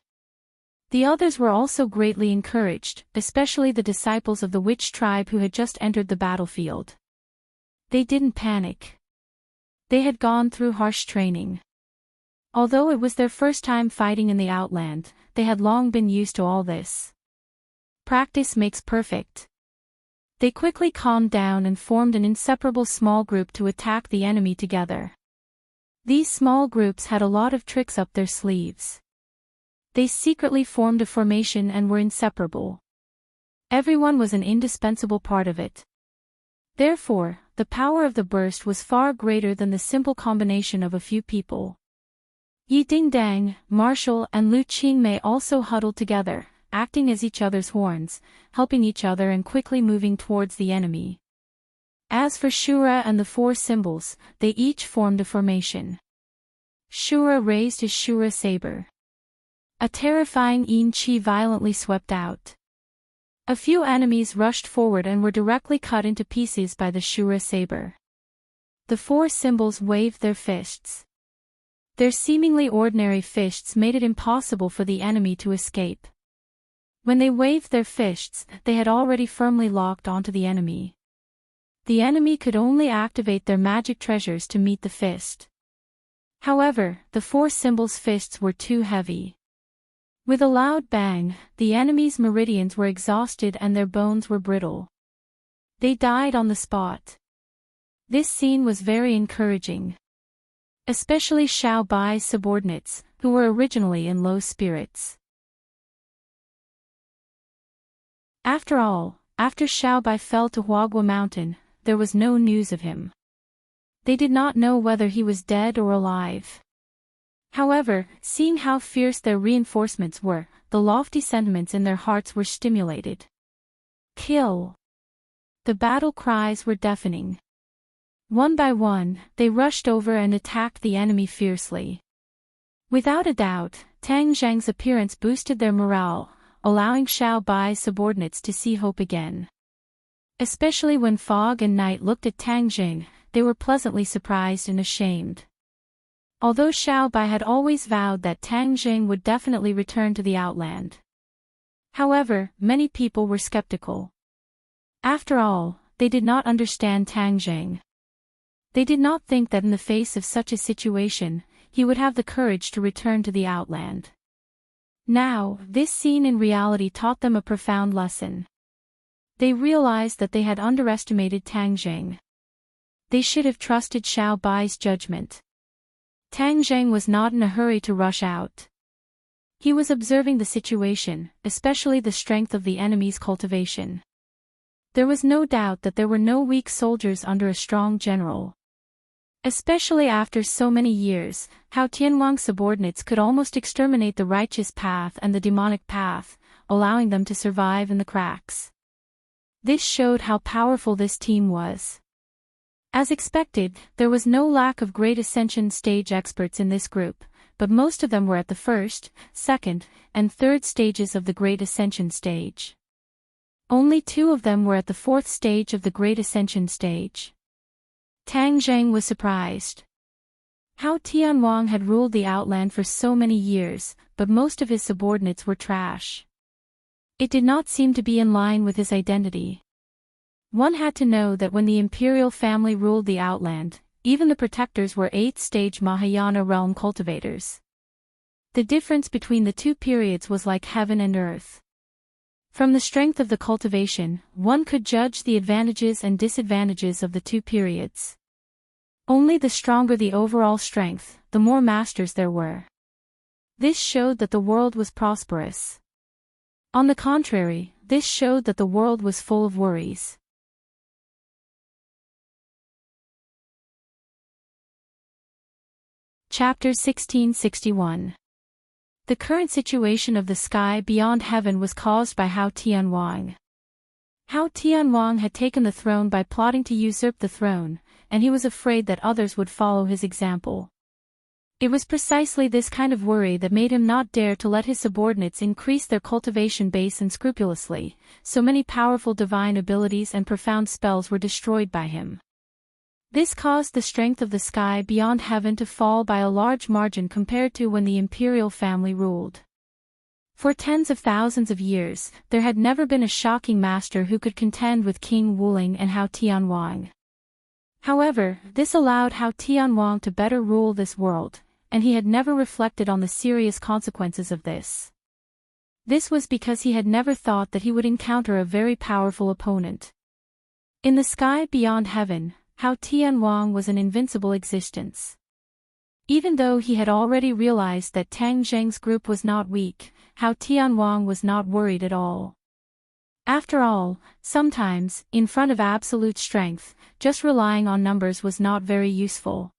The others were also greatly encouraged, especially the disciples of the witch tribe who had just entered the battlefield. They didn't panic. They had gone through harsh training. Although it was their first time fighting in the Outland, they had long been used to all this. Practice makes perfect. They quickly calmed down and formed an inseparable small group to attack the enemy together. These small groups had a lot of tricks up their sleeves. They secretly formed a formation and were inseparable. Everyone was an indispensable part of it. Therefore, the power of the burst was far greater than the simple combination of a few people. Yi Dingdang, Marshall and Lu Qingmei also huddled together, acting as each other's horns, helping each other and quickly moving towards the enemy. As for Shura and the four symbols, they each formed a formation. Shura raised his Shura saber. A terrifying Yin Qi violently swept out. A few enemies rushed forward and were directly cut into pieces by the Shura saber. The four symbols waved their fists. Their seemingly ordinary fists made it impossible for the enemy to escape. When they waved their fists, they had already firmly locked onto the enemy. The enemy could only activate their magic treasures to meet the fist. However, the four symbols' fists were too heavy. With a loud bang, the enemy's meridians were exhausted and their bones were brittle. They died on the spot. This scene was very encouraging. Especially Xiao Bai's subordinates, who were originally in low spirits. After all, after Xiao Bai fell to Huagua Mountain, there was no news of him. They did not know whether he was dead or alive. However, seeing how fierce their reinforcements were, the lofty sentiments in their hearts were stimulated. Kill! The battle cries were deafening. One by one, they rushed over and attacked the enemy fiercely. Without a doubt, Tang Zhang's appearance boosted their morale, allowing Xiao Bai's subordinates to see hope again. Especially when Fog and Night looked at Tang Zhang, they were pleasantly surprised and ashamed. Although Xiao Bai had always vowed that Tang Zhang would definitely return to the Outland. However, many people were skeptical. After all, they did not understand Tang Zhang. They did not think that in the face of such a situation, he would have the courage to return to the Outland. Now, this scene in reality taught them a profound lesson. They realized that they had underestimated Tang Zhang. They should have trusted Xiao Bai's judgment. Tang Zhang was not in a hurry to rush out. He was observing the situation, especially the strength of the enemy's cultivation. There was no doubt that there were no weak soldiers under a strong general. Especially after so many years, how Tianwang's subordinates could almost exterminate the righteous path and the demonic path, allowing them to survive in the cracks. This showed how powerful this team was. As expected, there was no lack of Great Ascension stage experts in this group, but most of them were at the first, second, and third stages of the Great Ascension stage. Only 2 of them were at the 4th stage of the Great Ascension stage. Tang Zhang was surprised. How Tianwang had ruled the Outland for so many years, but most of his subordinates were trash. It did not seem to be in line with his identity. One had to know that when the imperial family ruled the Outland, even the protectors were 8th stage Mahayana realm cultivators. The difference between the 2 periods was like heaven and earth. From the strength of the cultivation, one could judge the advantages and disadvantages of the 2 periods. Only the stronger the overall strength, the more masters there were. This showed that the world was prosperous. On the contrary, this showed that the world was full of worries. Chapter 1661. The current situation of the sky beyond heaven was caused by Hao Tianwang. Hao Tianwang had taken the throne by plotting to usurp the throne, and he was afraid that others would follow his example. It was precisely this kind of worry that made him not dare to let his subordinates increase their cultivation base unscrupulously, so many powerful divine abilities and profound spells were destroyed by him. This caused the strength of the sky beyond heaven to fall by a large margin compared to when the imperial family ruled. For tens of thousands of years, there had never been a shocking master who could contend with King Wuling and Hao Tianwang. However, this allowed Hao Tianhuang to better rule this world, and he had never reflected on the serious consequences of this. This was because he had never thought that he would encounter a very powerful opponent. In the sky beyond heaven, Hao Tianhuang was an invincible existence. Even though he had already realized that Tang Zheng's group was not weak, Hao Tianhuang was not worried at all. After all, sometimes, in front of absolute strength, just relying on numbers was not very useful.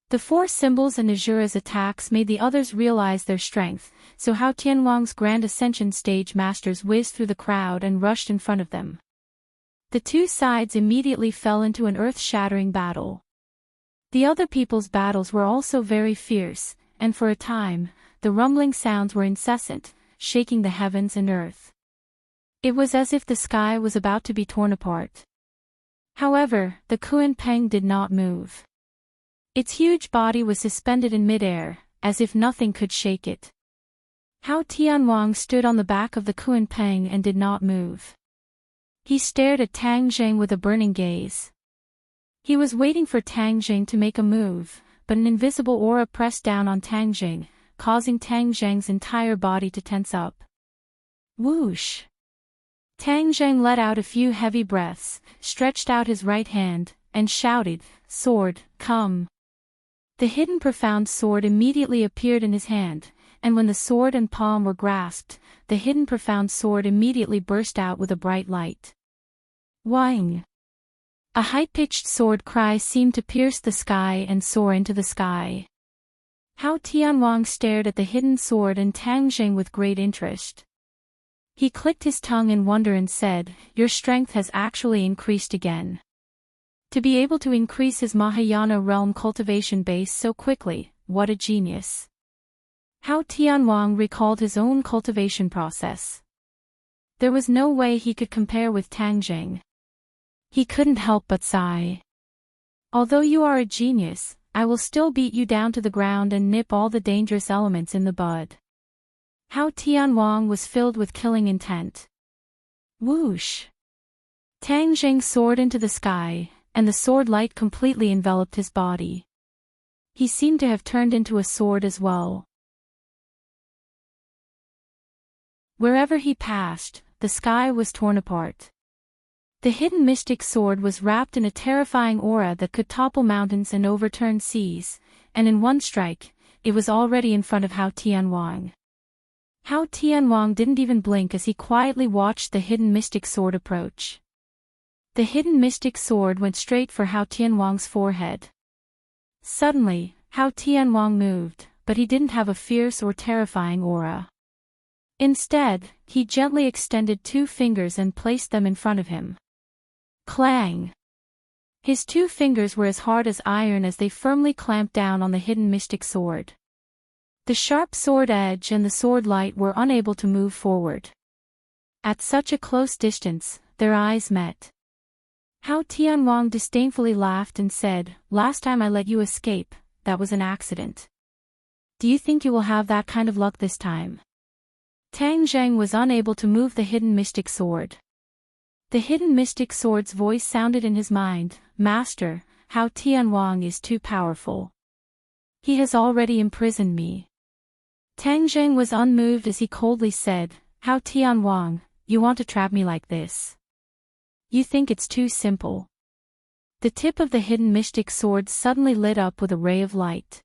The four symbols and Azura's attacks made the others realize their strength, so Hao Tianhuang's Grand Ascension stage masters whizzed through the crowd and rushed in front of them. The two sides immediately fell into an earth-shattering battle. The other people's battles were also very fierce, and for a time, the rumbling sounds were incessant, shaking the heavens and earth. It was as if the sky was about to be torn apart. However, the Kunpeng did not move. Its huge body was suspended in midair, as if nothing could shake it. Hao Tianhuang stood on the back of the Kunpeng and did not move. He stared at Tang Zheng with a burning gaze. He was waiting for Tang Zheng to make a move, but an invisible aura pressed down on Tang Zheng, causing Tang Zheng's entire body to tense up. Whoosh! Tang Zheng let out a few heavy breaths, stretched out his right hand, and shouted, "Sword, come!" The hidden profound sword immediately appeared in his hand, and when the sword and palm were grasped, the hidden profound sword immediately burst out with a bright light. Wang! A high-pitched sword cry seemed to pierce the sky and soar into the sky. Hao Tianhuang stared at the hidden sword and Tang Zheng with great interest. He clicked his tongue in wonder and said, "Your strength has actually increased again." To be able to increase his Mahayana realm cultivation base so quickly, what a genius. Hao Tianhuang recalled his own cultivation process. There was no way he could compare with Tang Zheng. He couldn't help but sigh. Although you are a genius, I will still beat you down to the ground and nip all the dangerous elements in the bud. Hao Tianhuang was filled with killing intent. Whoosh! Tang Zheng soared into the sky, and the sword light completely enveloped his body. He seemed to have turned into a sword as well. Wherever he passed, the sky was torn apart. The hidden mystic sword was wrapped in a terrifying aura that could topple mountains and overturn seas, and in one strike, it was already in front of Hao Tianhuang. Hao Tianhuang didn't even blink as he quietly watched the hidden mystic sword approach. The hidden mystic sword went straight for Hao Tianhuang's forehead. Suddenly, Hao Tianhuang moved, but he didn't have a fierce or terrifying aura. Instead, he gently extended two fingers and placed them in front of him. Clang! His two fingers were as hard as iron as they firmly clamped down on the hidden mystic sword. The sharp sword edge and the sword light were unable to move forward. At such a close distance, their eyes met. Hao Tianhuang disdainfully laughed and said, "Last time I let you escape, that was an accident. Do you think you will have that kind of luck this time?" Tang Zheng was unable to move the hidden mystic sword. The hidden mystic sword's voice sounded in his mind, "Master, Hao Tianhuang is too powerful. He has already imprisoned me." Tang Zheng was unmoved as he coldly said, "Hao Tianhuang, you want to trap me like this? You think it's too simple." The tip of the hidden mystic sword suddenly lit up with a ray of light.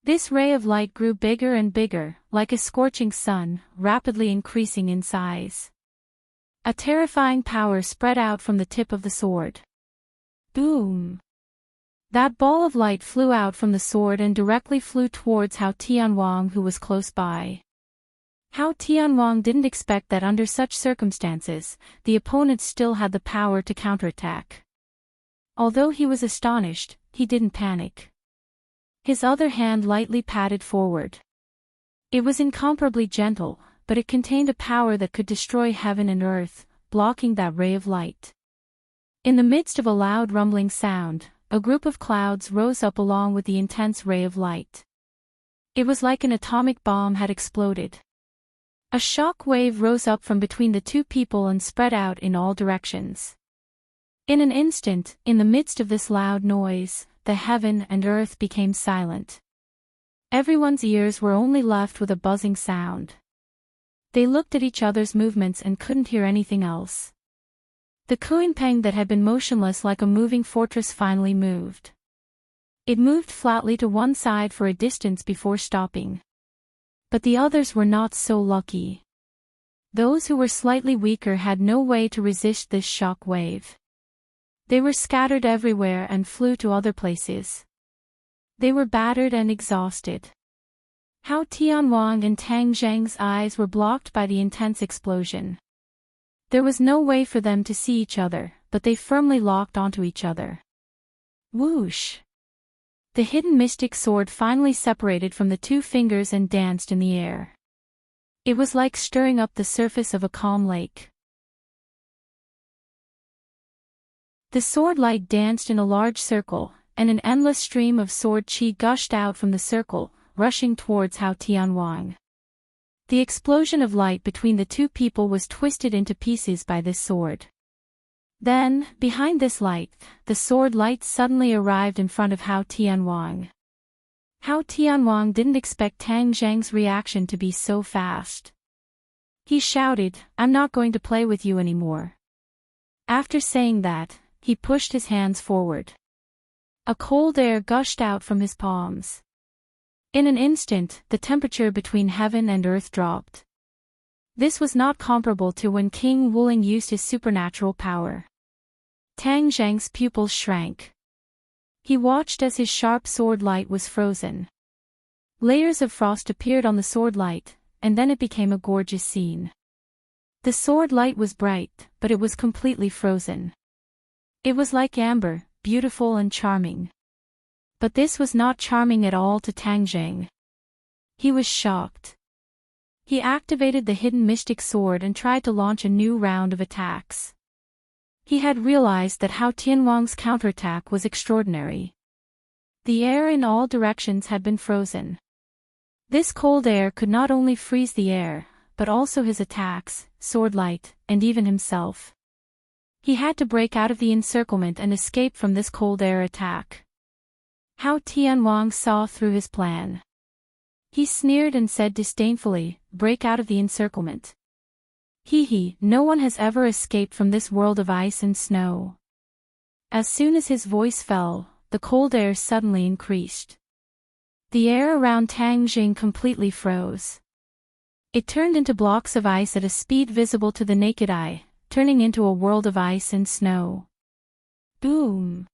This ray of light grew bigger and bigger, like a scorching sun, rapidly increasing in size. A terrifying power spread out from the tip of the sword. Boom! That ball of light flew out from the sword and directly flew towards Hao Tianhuang, who was close by. Hao Tianhuang didn't expect that under such circumstances, the opponent still had the power to counterattack. Although he was astonished, he didn't panic. His other hand lightly patted forward. It was incomparably gentle, but it contained a power that could destroy heaven and earth, blocking that ray of light. In the midst of a loud rumbling sound, a group of clouds rose up along with the intense ray of light. It was like an atomic bomb had exploded. A shock wave rose up from between the two people and spread out in all directions. In an instant, in the midst of this loud noise, the heaven and earth became silent. Everyone's ears were only left with a buzzing sound. They looked at each other's movements and couldn't hear anything else. The Kuinpeng that had been motionless like a moving fortress finally moved. It moved flatly to one side for a distance before stopping. But the others were not so lucky. Those who were slightly weaker had no way to resist this shock wave. They were scattered everywhere and flew to other places. They were battered and exhausted. Hao Tianwang and Tang Zheng's eyes were blocked by the intense explosion. There was no way for them to see each other, but they firmly locked onto each other. Whoosh! The hidden mystic sword finally separated from the two fingers and danced in the air. It was like stirring up the surface of a calm lake. The sword light danced in a large circle, and an endless stream of sword qi gushed out from the circle, rushing towards Hao Tianwang. The explosion of light between the two people was twisted into pieces by this sword. Then, behind this light, the sword light suddenly arrived in front of Hao Tianwang. Hao Tianwang didn't expect Tang Zheng's reaction to be so fast. He shouted, "I'm not going to play with you anymore." After saying that, he pushed his hands forward. A cold air gushed out from his palms. In an instant, the temperature between heaven and earth dropped. This was not comparable to when King Wuling used his supernatural power. Tang Zheng's pupils shrank. He watched as his sharp sword light was frozen. Layers of frost appeared on the sword light, and then it became a gorgeous scene. The sword light was bright, but it was completely frozen. It was like amber, beautiful and charming. But this was not charming at all to Tang Zheng. He was shocked. He activated the hidden mystic sword and tried to launch a new round of attacks. He had realized that Hao Tianwang's counterattack was extraordinary. The air in all directions had been frozen. This cold air could not only freeze the air, but also his attacks, sword light, and even himself. He had to break out of the encirclement and escape from this cold air attack. Hao Tianwang saw through his plan. He sneered and said disdainfully, "Break out of the encirclement. Hee, no one has ever escaped from this world of ice and snow." As soon as his voice fell, the cold air suddenly increased. The air around Tang Zheng completely froze. It turned into blocks of ice at a speed visible to the naked eye, turning into a world of ice and snow. Boom!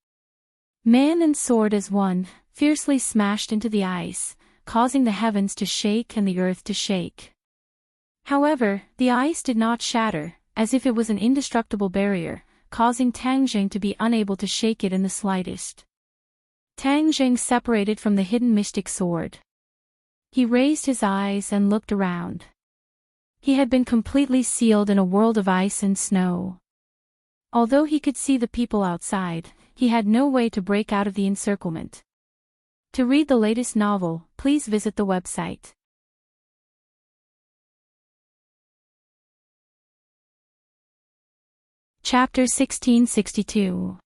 Man and sword as one, fiercely smashed into the ice, causing the heavens to shake and the earth to shake. However, the ice did not shatter, as if it was an indestructible barrier, causing Tang Zheng to be unable to shake it in the slightest. Tang Zheng separated from the hidden mystic sword. He raised his eyes and looked around. He had been completely sealed in a world of ice and snow. Although he could see the people outside, he had no way to break out of the encirclement. To read the latest novel, please visit the website. Chapter 1662.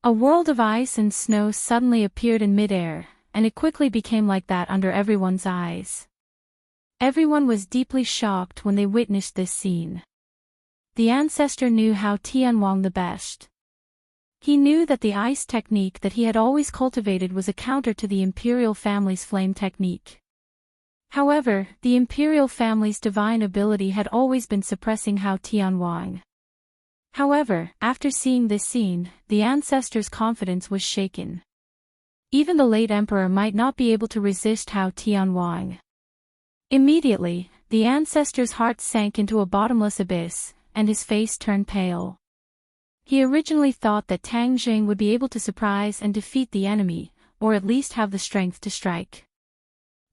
A world of ice and snow suddenly appeared in midair, and it quickly became like that under everyone's eyes. Everyone was deeply shocked when they witnessed this scene. The ancestor knew Hao Tianwang the best. He knew that the ice technique that he had always cultivated was a counter to the imperial family's flame technique. However, the imperial family's divine ability had always been suppressing Hao Tianwang. However, after seeing this scene, the ancestor's confidence was shaken. Even the late emperor might not be able to resist Hao Tianwang. Immediately, the ancestor's heart sank into a bottomless abyss, and his face turned pale. He originally thought that Tang Zheng would be able to surprise and defeat the enemy, or at least have the strength to strike.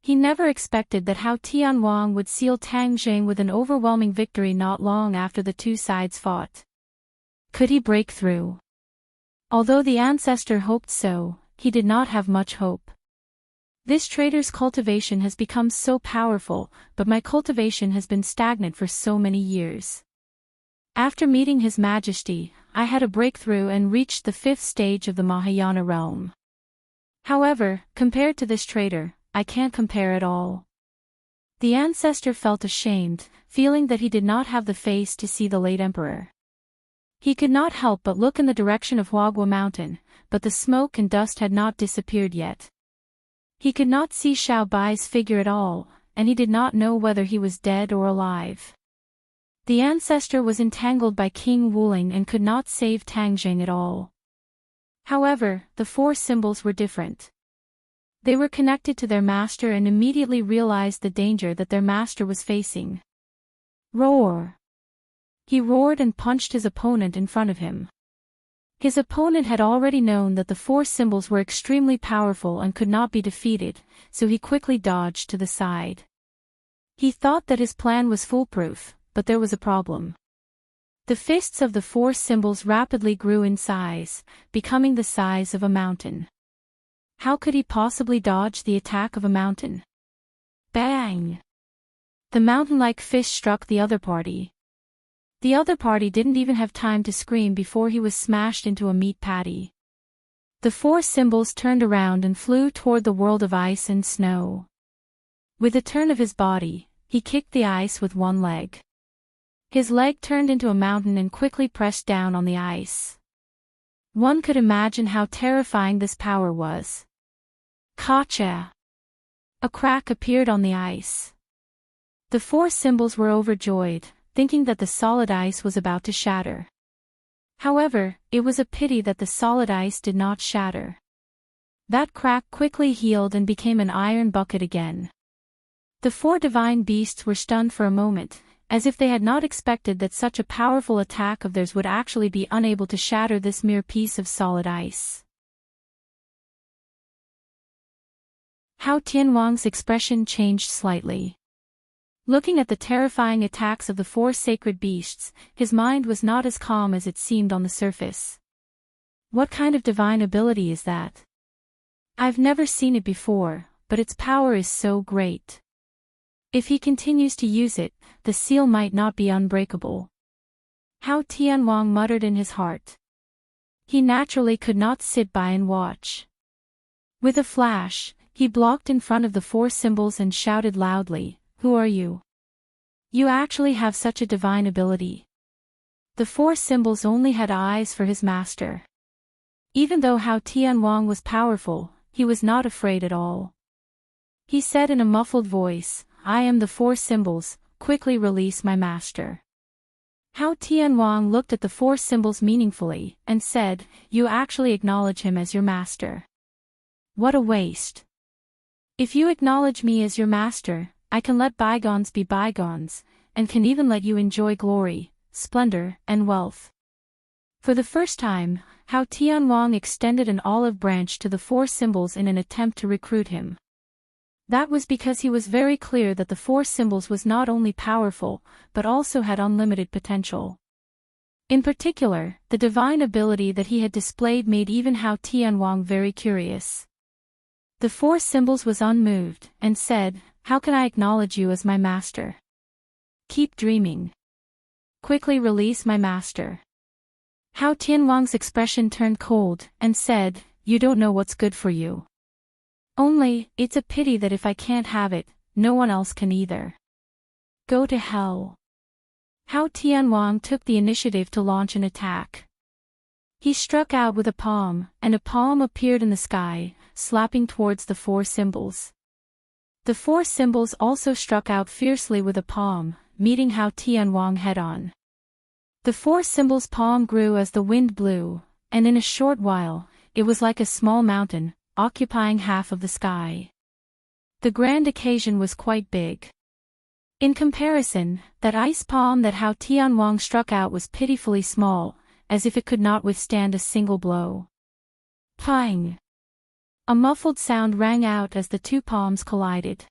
He never expected that Hao Tianwang would seal Tang Zheng with an overwhelming victory not long after the two sides fought. Could he break through? Although the ancestor hoped so, he did not have much hope. This trader's cultivation has become so powerful, but my cultivation has been stagnant for so many years. After meeting His Majesty, I had a breakthrough and reached the 5th stage of the Mahayana realm. However, compared to this traitor, I can't compare at all." The ancestor felt ashamed, feeling that he did not have the face to see the late emperor. He could not help but look in the direction of Huagua Mountain, but the smoke and dust had not disappeared yet. He could not see Xiao Bai's figure at all, and he did not know whether he was dead or alive. The ancestor was entangled by King Wuling and could not save Tangjing at all. However, the 4 symbols were different. They were connected to their master and immediately realized the danger that their master was facing. Roar! He roared and punched his opponent in front of him. His opponent had already known that the 4 symbols were extremely powerful and could not be defeated, so he quickly dodged to the side. He thought that his plan was foolproof, but there was a problem. The fists of the 4 symbols rapidly grew in size, becoming the size of a mountain. How could he possibly dodge the attack of a mountain? Bang! The mountain-like fist struck the other party. The other party didn't even have time to scream before he was smashed into a meat patty. The 4 symbols turned around and flew toward the world of ice and snow. With a turn of his body, he kicked the ice with one leg. His leg turned into a mountain and quickly pressed down on the ice. One could imagine how terrifying this power was. Gotcha! A crack appeared on the ice. The 4 symbols were overjoyed, thinking that the solid ice was about to shatter. However, it was a pity that the solid ice did not shatter. That crack quickly healed and became an iron bucket again. The 4 divine beasts were stunned for a moment, as if they had not expected that such a powerful attack of theirs would actually be unable to shatter this mere piece of solid ice. How Tianwang's expression changed slightly. Looking at the terrifying attacks of the 4 sacred beasts, his mind was not as calm as it seemed on the surface. What kind of divine ability is that? I've never seen it before, but its power is so great. If he continues to use it, the seal might not be unbreakable. How Tianwang muttered in his heart. He naturally could not sit by and watch. With a flash, he blocked in front of the 4 symbols and shouted loudly, "Who are you? You actually have such a divine ability." The 4 symbols only had eyes for his master. Even though Hao Tianwang was powerful, he was not afraid at all. He said in a muffled voice, "I am the 4 symbols, quickly release my master." Hao Tianwang looked at the 4 symbols meaningfully, and said, "You actually acknowledge him as your master. What a waste. If you acknowledge me as your master, I can let bygones be bygones, and can even let you enjoy glory, splendor, and wealth." For the first time, Hao Tianwang extended an olive branch to the 4 symbols in an attempt to recruit him. That was because he was very clear that the 4 symbols was not only powerful, but also had unlimited potential. In particular, the divine ability that he had displayed made even Hao Tianwang very curious. The 4 symbols was unmoved, and said, "How can I acknowledge you as my master? Keep dreaming. Quickly release my master." Hao Tianwang's expression turned cold, and said, "You don't know what's good for you. Only, it's a pity that if I can't have it, no one else can either. Go to hell." Hao Tianwang took the initiative to launch an attack. He struck out with a palm, and a palm appeared in the sky, slapping towards the 4 symbols. The 4 symbols also struck out fiercely with a palm, meeting Hao Tianwang head-on. The 4 symbols' palm grew as the wind blew, and in a short while, it was like a small mountain, occupying half of the sky. The grand occasion was quite big. In comparison, that ice palm that Hao Tianwang struck out was pitifully small, as if it could not withstand a single blow. Pang! A muffled sound rang out as the 2 palms collided.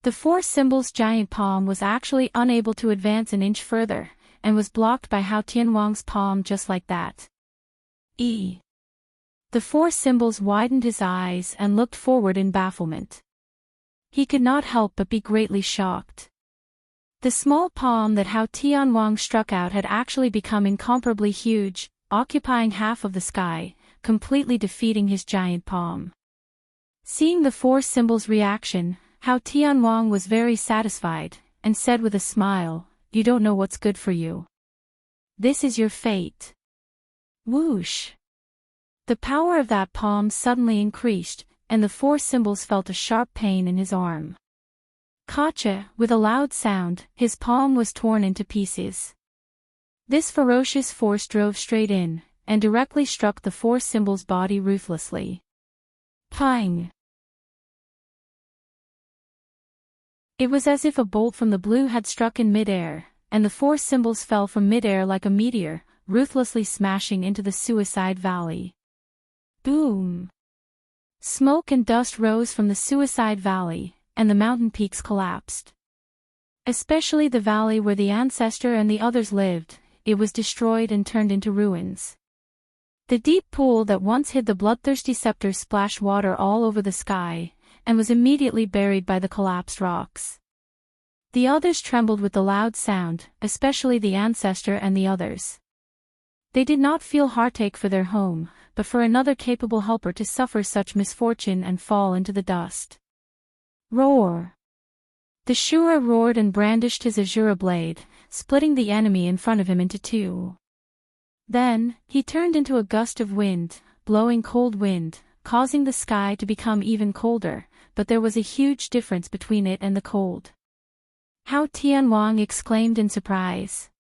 The 4 symbols' giant palm was actually unable to advance an inch further, and was blocked by Hao Tianwang's palm just like that. The 4 symbols widened his eyes and looked forward in bafflement. He could not help but be greatly shocked. The small palm that Hao Tianwang struck out had actually become incomparably huge, occupying half of the sky, completely defeating his giant palm. Seeing the four symbols' reaction, Hao Tianwang was very satisfied, and said with a smile, "You don't know what's good for you. This is your fate." Whoosh! The power of that palm suddenly increased, and the four symbols felt a sharp pain in his arm. Gotcha! With a loud sound, his palm was torn into pieces. This ferocious force drove straight in, and directly struck the four symbols' body ruthlessly. Pang! It was as if a bolt from the blue had struck in midair, and the four symbols fell from midair like a meteor, ruthlessly smashing into the Suicide Valley. Boom! Smoke and dust rose from the Suicide Valley, and the mountain peaks collapsed. Especially the valley where the ancestor and the others lived, it was destroyed and turned into ruins. The deep pool that once hid the bloodthirsty scepter splashed water all over the sky, and was immediately buried by the collapsed rocks. The others trembled with the loud sound, especially the ancestor and the others. They did not feel heartache for their home, but for another capable helper to suffer such misfortune and fall into the dust. Roar! The Shura roared and brandished his Azura blade, splitting the enemy in front of him into two. Then, he turned into a gust of wind, blowing cold wind, causing the sky to become even colder, but there was a huge difference between it and the cold. Hao Tianwang exclaimed in surprise.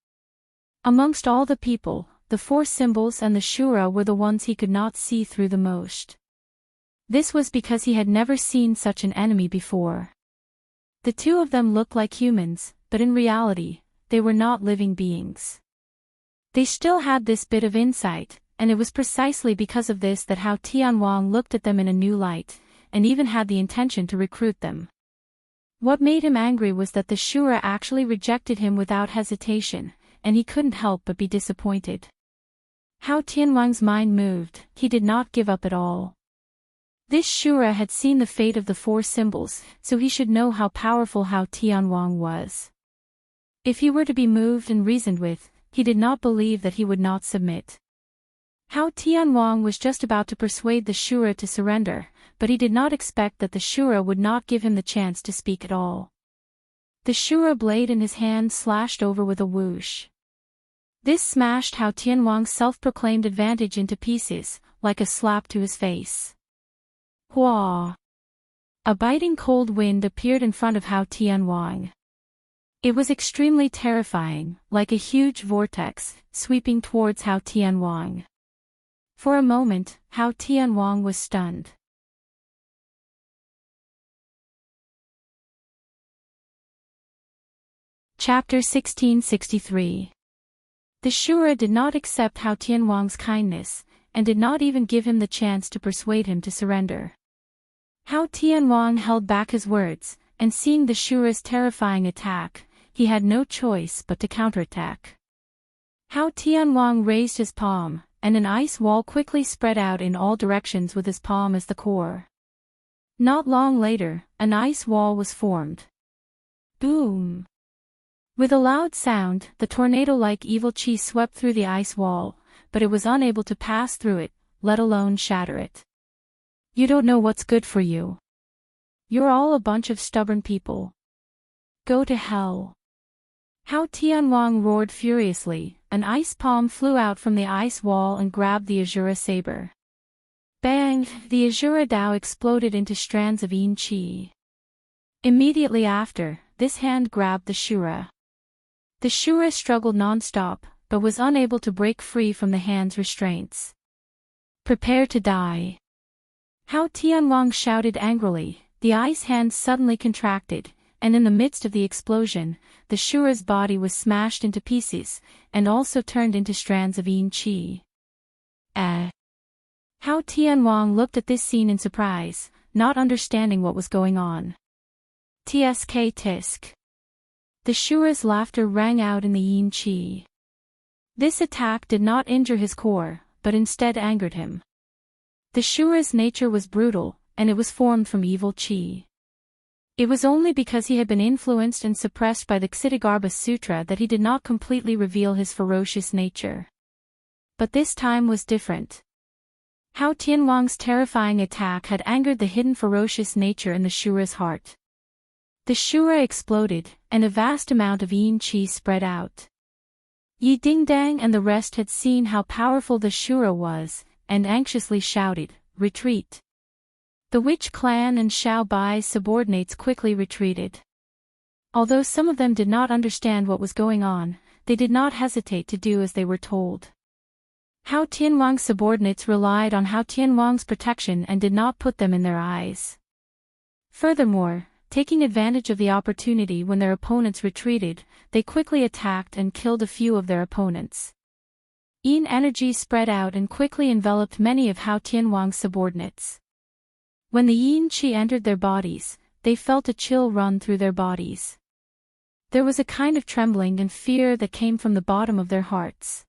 Amongst all the people, the four symbols and the Shura were the ones he could not see through the most. This was because he had never seen such an enemy before. The two of them looked like humans, but in reality, they were not living beings. They still had this bit of insight, and it was precisely because of this that Hao Tianwang looked at them in a new light, and even had the intention to recruit them. What made him angry was that the Shura actually rejected him without hesitation, and he couldn't help but be disappointed. Hao Tianwang's mind moved, he did not give up at all. This Shura had seen the fate of the four symbols, so he should know how powerful Hao Tianwang was. If he were to be moved and reasoned with, he did not believe that he would not submit. Hao Tianwang was just about to persuade the Shura to surrender, but he did not expect that the Shura would not give him the chance to speak at all. The Shura blade in his hand slashed over with a whoosh. This smashed Hao Tianwang's self-proclaimed advantage into pieces, like a slap to his face. Hua! A biting cold wind appeared in front of Hao Tianwang. It was extremely terrifying, like a huge vortex, sweeping towards Hao Tianwang. For a moment, Hao Tianwang was stunned. Chapter 1663. The Shura did not accept Hao Tianwang's kindness, and did not even give him the chance to persuade him to surrender. Hao Tianwang held back his words, and seeing the Shura's terrifying attack, he had no choice but to counterattack. Hao Tianwang raised his palm, and an ice wall quickly spread out in all directions with his palm as the core. Not long later, an ice wall was formed. Boom! With a loud sound, the tornado-like evil chi swept through the ice wall, but it was unable to pass through it, let alone shatter it. You don't know what's good for you. You're all a bunch of stubborn people. Go to hell. Hao Tianwang roared furiously, an ice palm flew out from the ice wall and grabbed the Azura saber. Bang! The Azura Dao exploded into strands of yin chi. Immediately after, this hand grabbed the Shura. The Shura struggled non-stop, but was unable to break free from the hand's restraints. Prepare to die. Hao Tianwang shouted angrily, the ice hand suddenly contracted, and in the midst of the explosion, the Shura's body was smashed into pieces, and also turned into strands of yin chi. Hao Tianwang looked at this scene in surprise, not understanding what was going on. Tsk tisk. The Shura's laughter rang out in the yin chi. This attack did not injure his core, but instead angered him. The Shura's nature was brutal, and it was formed from evil chi. It was only because he had been influenced and suppressed by the Ksitigarbha Sutra that he did not completely reveal his ferocious nature. But this time was different. Hao Tianhuang's terrifying attack had angered the hidden ferocious nature in the Shura's heart. The Shura exploded, and a vast amount of yin qi spread out. Yi Dingdang and the rest had seen how powerful the Shura was, and anxiously shouted, "Retreat!" The witch clan and Xiao Bai's subordinates quickly retreated. Although some of them did not understand what was going on, they did not hesitate to do as they were told. Hao Tianhuang's subordinates relied on Hao Tianhuang's protection and did not put them in their eyes. Furthermore, taking advantage of the opportunity when their opponents retreated, they quickly attacked and killed a few of their opponents. Yin energy spread out and quickly enveloped many of Hao Tianhuang's subordinates. When the yin qi entered their bodies, they felt a chill run through their bodies. There was a kind of trembling and fear that came from the bottom of their hearts.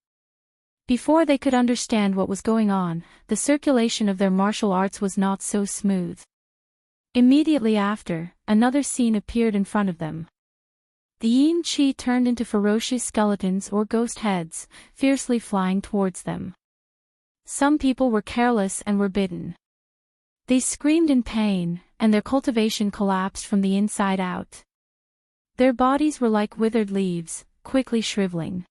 Before they could understand what was going on, the circulation of their martial arts was not so smooth. Immediately after, another scene appeared in front of them. The yin qi turned into ferocious skeletons or ghost heads, fiercely flying towards them. Some people were careless and were bitten. They screamed in pain, and their cultivation collapsed from the inside out. Their bodies were like withered leaves, quickly shriveling.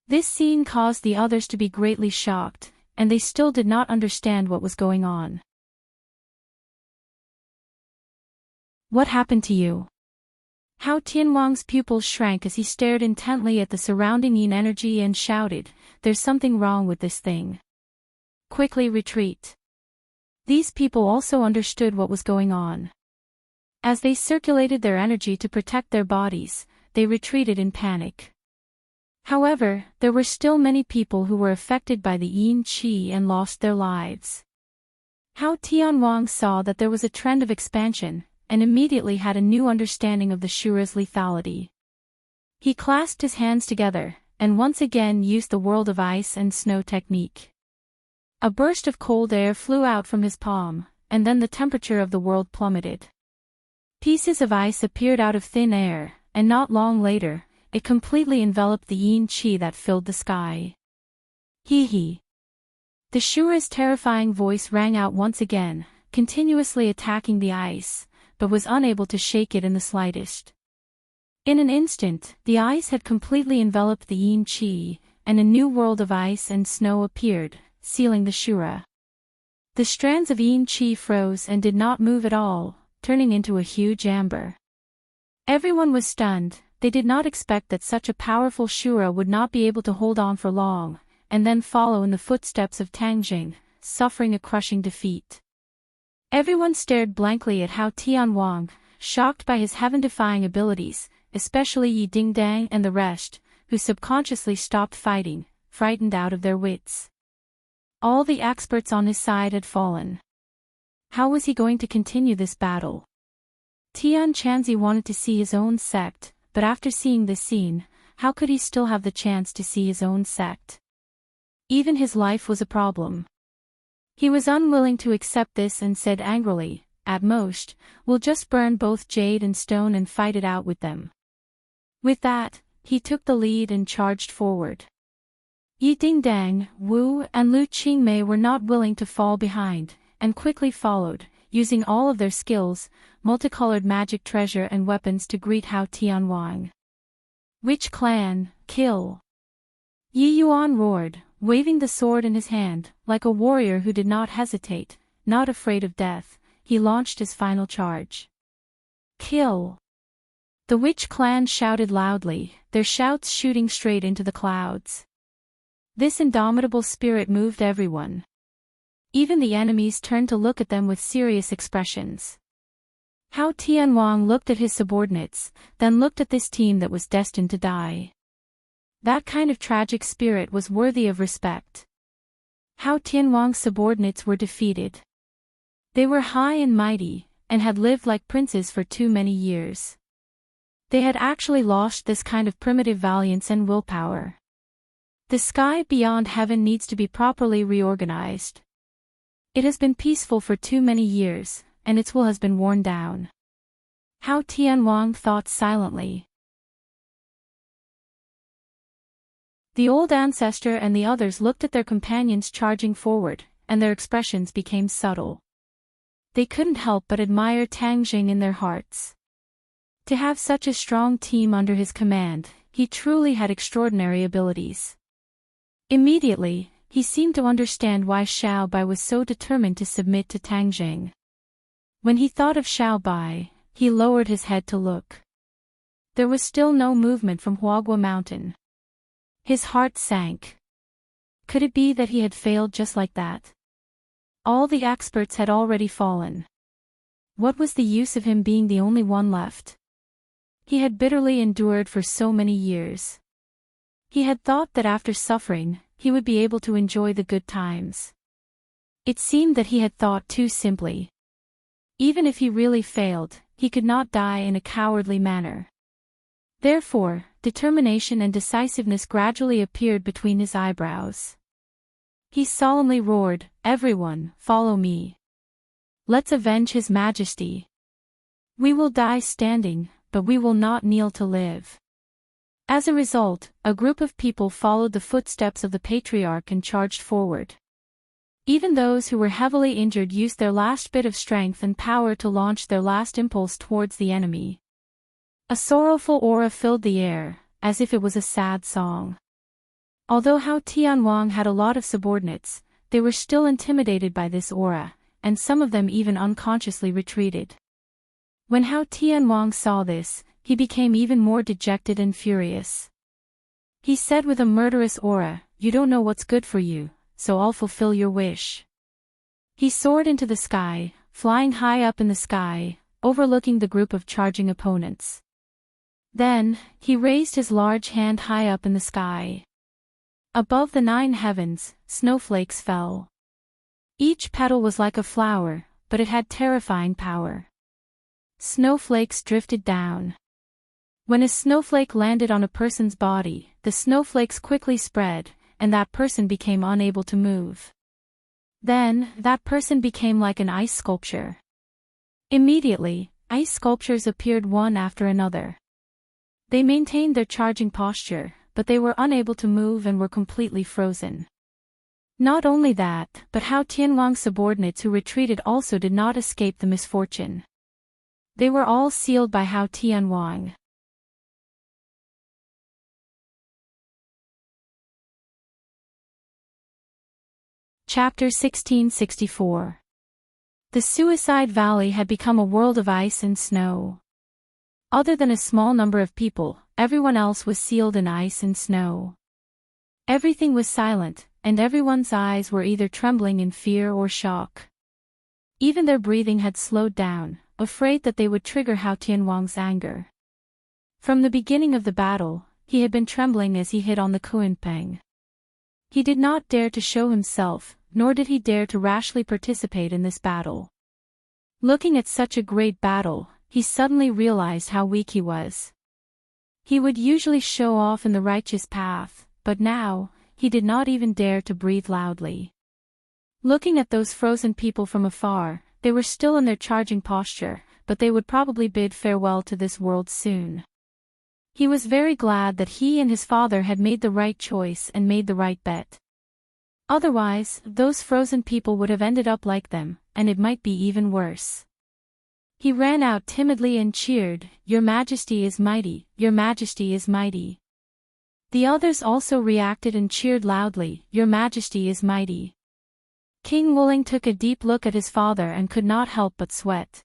This scene caused the others to be greatly shocked, and they still did not understand what was going on. "What happened to you?" Hao Tianhuang's pupils shrank as he stared intently at the surrounding yin energy and shouted, "There's something wrong with this thing. Quickly retreat." These people also understood what was going on. As they circulated their energy to protect their bodies, they retreated in panic. However, there were still many people who were affected by the yin qi and lost their lives. Hao Tianhuang saw that there was a trend of expansion, and immediately had a new understanding of the Shura's lethality. He clasped his hands together, and once again used the world of ice and snow technique. A burst of cold air flew out from his palm, and then the temperature of the world plummeted. Pieces of ice appeared out of thin air, and not long later, it completely enveloped the yin qi that filled the sky. "He he." The Shura's terrifying voice rang out once again, continuously attacking the ice, but was unable to shake it in the slightest. In an instant, the ice had completely enveloped the yin qi, and a new world of ice and snow appeared, sealing the Shura. The strands of yin qi froze and did not move at all, turning into a huge amber. Everyone was stunned. They did not expect that such a powerful Shura would not be able to hold on for long, and then follow in the footsteps of Tangjing, suffering a crushing defeat. Everyone stared blankly at Hao Tianhuang, shocked by his heaven-defying abilities, especially Yi Dingdang and the rest, who subconsciously stopped fighting, frightened out of their wits. All the experts on his side had fallen. How was he going to continue this battle? Tian Chanzi wanted to see his own sect, but after seeing this scene, how could he still have the chance to see his own sect? Even his life was a problem. He was unwilling to accept this and said angrily, "At most, we'll just burn both jade and stone and fight it out with them." With that, he took the lead and charged forward. Yi Dingdang, Wu, and Lu Qingmei were not willing to fall behind, and quickly followed, using all of their skills, multicolored magic treasure and weapons to greet Hao Tianhuang. "Witch clan, kill!" Yi Yuan roared, waving the sword in his hand, like a warrior who did not hesitate, not afraid of death. He launched his final charge. "Kill!" The witch clan shouted loudly, their shouts shooting straight into the clouds. This indomitable spirit moved everyone. Even the enemies turned to look at them with serious expressions. Hao Tianhuang looked at his subordinates, then looked at this team that was destined to die. That kind of tragic spirit was worthy of respect. Hao Tianhuang's subordinates were defeated. They were high and mighty, and had lived like princes for too many years. They had actually lost this kind of primitive valiance and willpower. The sky beyond heaven needs to be properly reorganized. It has been peaceful for too many years, and its will has been worn down. Hao Tianhuang thought silently. The old ancestor and the others looked at their companions charging forward, and their expressions became subtle. They couldn't help but admire Tang Jing in their hearts. To have such a strong team under his command, he truly had extraordinary abilities. Immediately, he seemed to understand why Xiao Bai was so determined to submit to Tang Jing. When he thought of Xiao Bai, he lowered his head to look. There was still no movement from Huagua Mountain. His heart sank. Could it be that he had failed just like that? All the experts had already fallen. What was the use of him being the only one left? He had bitterly endured for so many years. He had thought that after suffering, he would be able to enjoy the good times. It seemed that he had thought too simply. Even if he really failed, he could not die in a cowardly manner. Therefore, determination and decisiveness gradually appeared between his eyebrows. He solemnly roared, "Everyone, follow me. Let's avenge His Majesty. We will die standing, but we will not kneel to live." As a result, a group of people followed the footsteps of the patriarch and charged forward. Even those who were heavily injured used their last bit of strength and power to launch their last impulse towards the enemy. A sorrowful aura filled the air, as if it was a sad song. Although Hao Tianhuang had a lot of subordinates, they were still intimidated by this aura, and some of them even unconsciously retreated. When Hao Tianhuang saw this, he became even more dejected and furious. He said with a murderous aura, "You don't know what's good for you, so I'll fulfill your wish." He soared into the sky, flying high up in the sky, overlooking the group of charging opponents. Then, he raised his large hand high up in the sky. Above the 9 heavens, snowflakes fell. Each petal was like a flower, but it had terrifying power. Snowflakes drifted down. When a snowflake landed on a person's body, the snowflakes quickly spread, and that person became unable to move. Then, that person became like an ice sculpture. Immediately, ice sculptures appeared one after another. They maintained their charging posture, but they were unable to move and were completely frozen. Not only that, but Hao Tianhuang's subordinates who retreated also did not escape the misfortune. They were all sealed by Hao Tianhuang. Chapter 1664. The Suicide Valley had become a world of ice and snow. Other than a small number of people, everyone else was sealed in ice and snow. Everything was silent, and everyone's eyes were either trembling in fear or shock. Even their breathing had slowed down, afraid that they would trigger Hao Tianhuang's anger. From the beginning of the battle, he had been trembling as he hit on the Kunpeng. He did not dare to show himself, nor did he dare to rashly participate in this battle. Looking at such a great battle, he suddenly realized how weak he was. He would usually show off in the righteous path, but now, he did not even dare to breathe loudly. Looking at those frozen people from afar, they were still in their charging posture, but they would probably bid farewell to this world soon. He was very glad that he and his father had made the right choice and made the right bet. Otherwise, those frozen people would have ended up like them, and it might be even worse. He ran out timidly and cheered, "Your Majesty is mighty, Your Majesty is mighty." The others also reacted and cheered loudly, "Your Majesty is mighty." King Wuling took a deep look at his father and could not help but sweat.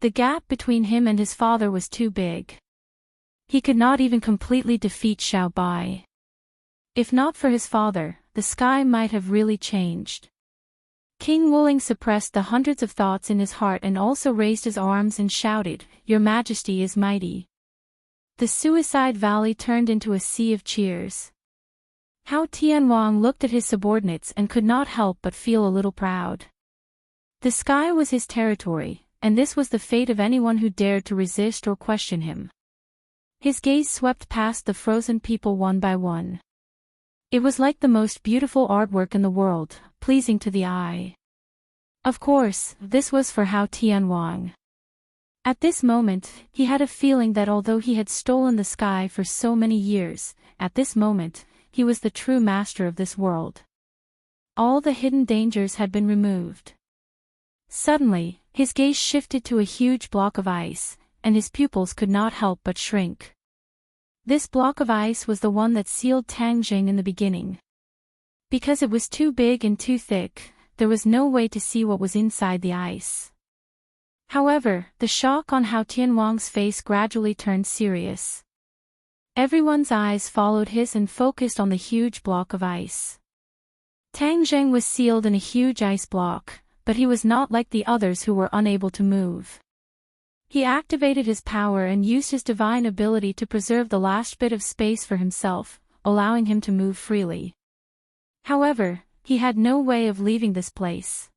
The gap between him and his father was too big. He could not even completely defeat Xiao Bai. If not for his father, the sky might have really changed. King Wuling suppressed the hundreds of thoughts in his heart and also raised his arms and shouted, "Your Majesty is mighty." The Suicide Valley turned into a sea of cheers. Hao Tianhuang looked at his subordinates and could not help but feel a little proud. The sky was his territory, and this was the fate of anyone who dared to resist or question him. His gaze swept past the frozen people one by one. It was like the most beautiful artwork in the world, pleasing to the eye. Of course, this was for Hao Tianhuang. At this moment, he had a feeling that although he had stolen the sky for so many years, at this moment, he was the true master of this world. All the hidden dangers had been removed. Suddenly, his gaze shifted to a huge block of ice, and his pupils could not help but shrink. This block of ice was the one that sealed Tang Jing in the beginning. Because it was too big and too thick, there was no way to see what was inside the ice. However, the shock on Hao Tianwang's face gradually turned serious. Everyone's eyes followed his and focused on the huge block of ice. Tang Jing was sealed in a huge ice block, but he was not like the others who were unable to move. He activated his power and used his divine ability to preserve the last bit of space for himself, allowing him to move freely. However, he had no way of leaving this place.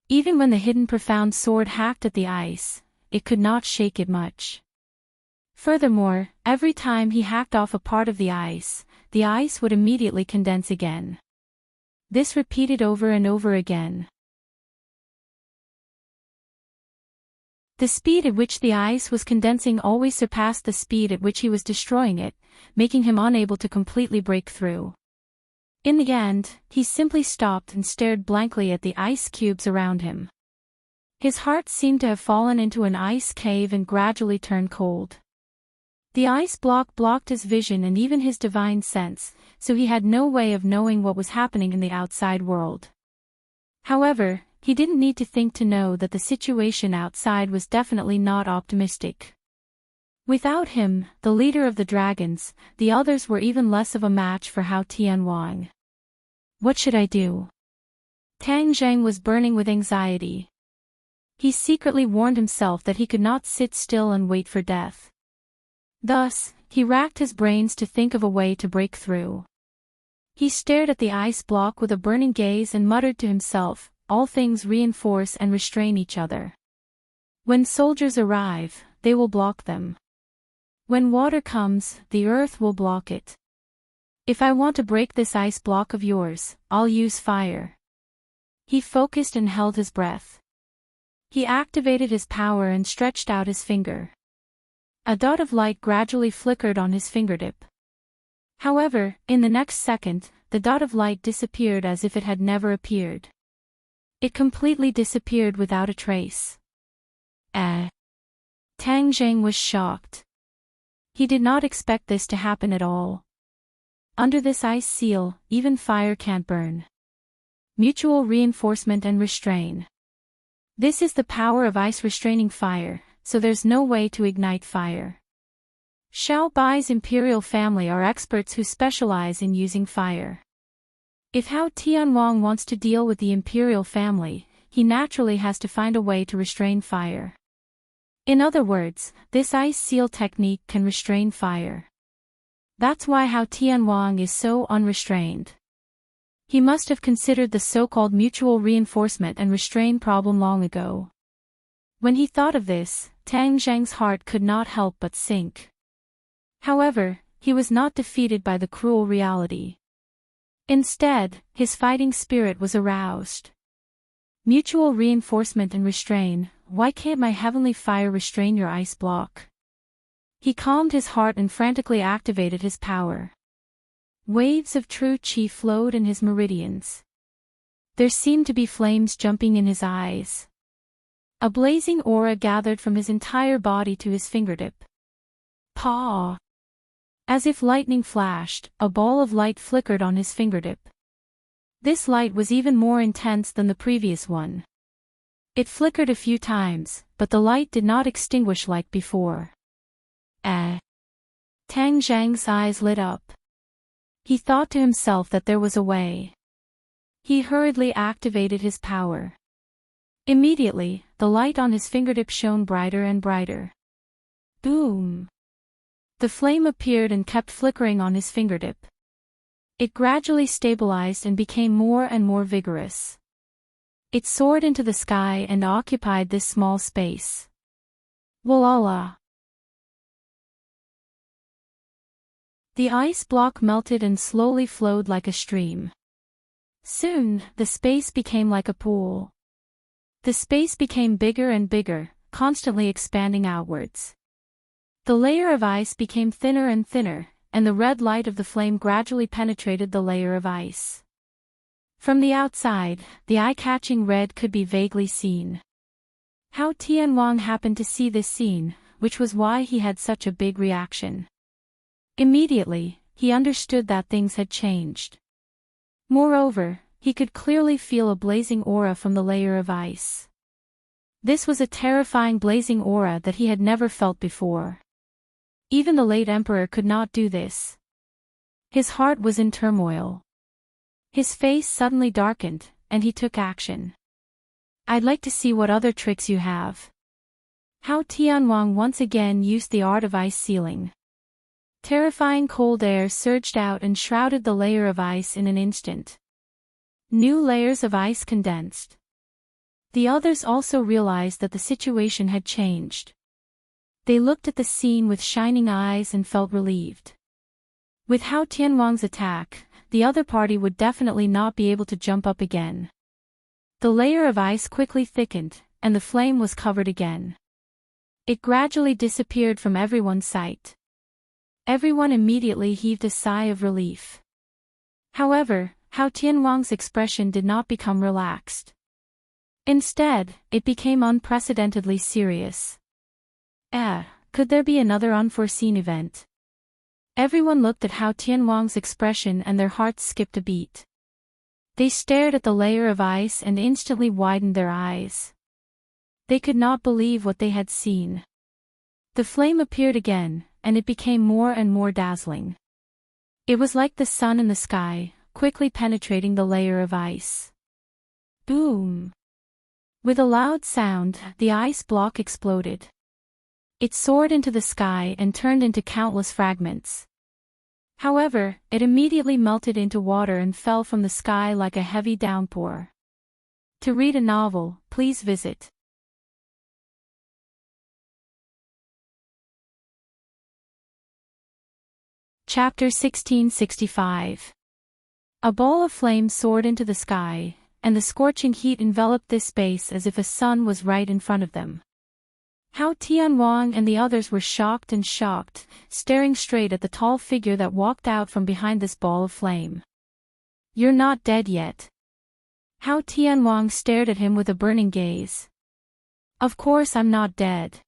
Even when the hidden profound sword hacked at the ice, it could not shake it much. Furthermore, every time he hacked off a part of the ice would immediately condense again. This repeated over and over again. The speed at which the ice was condensing always surpassed the speed at which he was destroying it, making him unable to completely break through. In the end, he simply stopped and stared blankly at the ice cubes around him. His heart seemed to have fallen into an ice cave and gradually turned cold. The ice block blocked his vision and even his divine sense, so he had no way of knowing what was happening in the outside world. However, he didn't need to think to know that the situation outside was definitely not optimistic. Without him, the leader of the dragons, the others were even less of a match for Hao Tianwang. What should I do? Tang Jing was burning with anxiety. He secretly warned himself that he could not sit still and wait for death. Thus, he racked his brains to think of a way to break through. He stared at the ice block with a burning gaze and muttered to himself, "All things reinforce and restrain each other. When soldiers arrive, they will block them. When water comes, the earth will block it. If I want to break this ice block of yours, I'll use fire." He focused and held his breath. He activated his power and stretched out his finger. A dot of light gradually flickered on his fingertip. However, in the next second, the dot of light disappeared as if it had never appeared. It completely disappeared without a trace. Tang Jing was shocked. He did not expect this to happen at all. Under this ice seal, even fire can't burn. Mutual reinforcement and restrain. This is the power of ice restraining fire, so there's no way to ignite fire. Xiao Bai's imperial family are experts who specialize in using fire. If Hao Tianwang wants to deal with the imperial family, he naturally has to find a way to restrain fire. In other words, this ice seal technique can restrain fire. That's why Hao Tianwang is so unrestrained. He must have considered the so-called mutual reinforcement and restrain problem long ago. When he thought of this, Tang Jing's heart could not help but sink. However, he was not defeated by the cruel reality. Instead, his fighting spirit was aroused. Mutual reinforcement and restrain. Why can't my heavenly fire restrain your ice block? He calmed his heart and frantically activated his power. Waves of true qi flowed in his meridians. There seemed to be flames jumping in his eyes. A blazing aura gathered from his entire body to his fingertip. Paw! As if lightning flashed, a ball of light flickered on his fingertip. This light was even more intense than the previous one. It flickered a few times, but the light did not extinguish like before. Tang Zhang's eyes lit up. He thought to himself that there was a way. He hurriedly activated his power. Immediately, the light on his fingertip shone brighter and brighter. Boom! The flame appeared and kept flickering on his fingertip. It gradually stabilized and became more and more vigorous. It soared into the sky and occupied this small space. Voila! The ice block melted and slowly flowed like a stream. Soon, the space became like a pool. The space became bigger and bigger, constantly expanding outwards. The layer of ice became thinner and thinner, and the red light of the flame gradually penetrated the layer of ice. From the outside, the eye-catching red could be vaguely seen. Hao Tianhuang happened to see this scene, which was why he had such a big reaction. Immediately, he understood that things had changed. Moreover, he could clearly feel a blazing aura from the layer of ice. This was a terrifying blazing aura that he had never felt before. Even the late emperor could not do this. His heart was in turmoil. His face suddenly darkened, and he took action. "I'd like to see what other tricks you have." Hao Tianhuang once again used the art of ice sealing. Terrifying cold air surged out and shrouded the layer of ice in an instant. New layers of ice condensed. The others also realized that the situation had changed. They looked at the scene with shining eyes and felt relieved. With Hao Tianhuang's attack, the other party would definitely not be able to jump up again. The layer of ice quickly thickened, and the flame was covered again. It gradually disappeared from everyone's sight. Everyone immediately heaved a sigh of relief. However, Hao Tianhuang's expression did not become relaxed. Instead, it became unprecedentedly serious. Could there be another unforeseen event? Everyone looked at Hao Tianhuang's expression and their hearts skipped a beat. They stared at the layer of ice and instantly widened their eyes. They could not believe what they had seen. The flame appeared again, and it became more and more dazzling. It was like the sun in the sky, quickly penetrating the layer of ice. Boom! With a loud sound, the ice block exploded. It soared into the sky and turned into countless fragments. However, it immediately melted into water and fell from the sky like a heavy downpour. To read a novel, please visit Chapter 1665. A ball of flame soared into the sky, and the scorching heat enveloped this space as if a sun was right in front of them. Hao Tianhuang and the others were shocked, staring straight at the tall figure that walked out from behind this ball of flame. "You're not dead yet." Hao Tianhuang stared at him with a burning gaze. "Of course I'm not dead."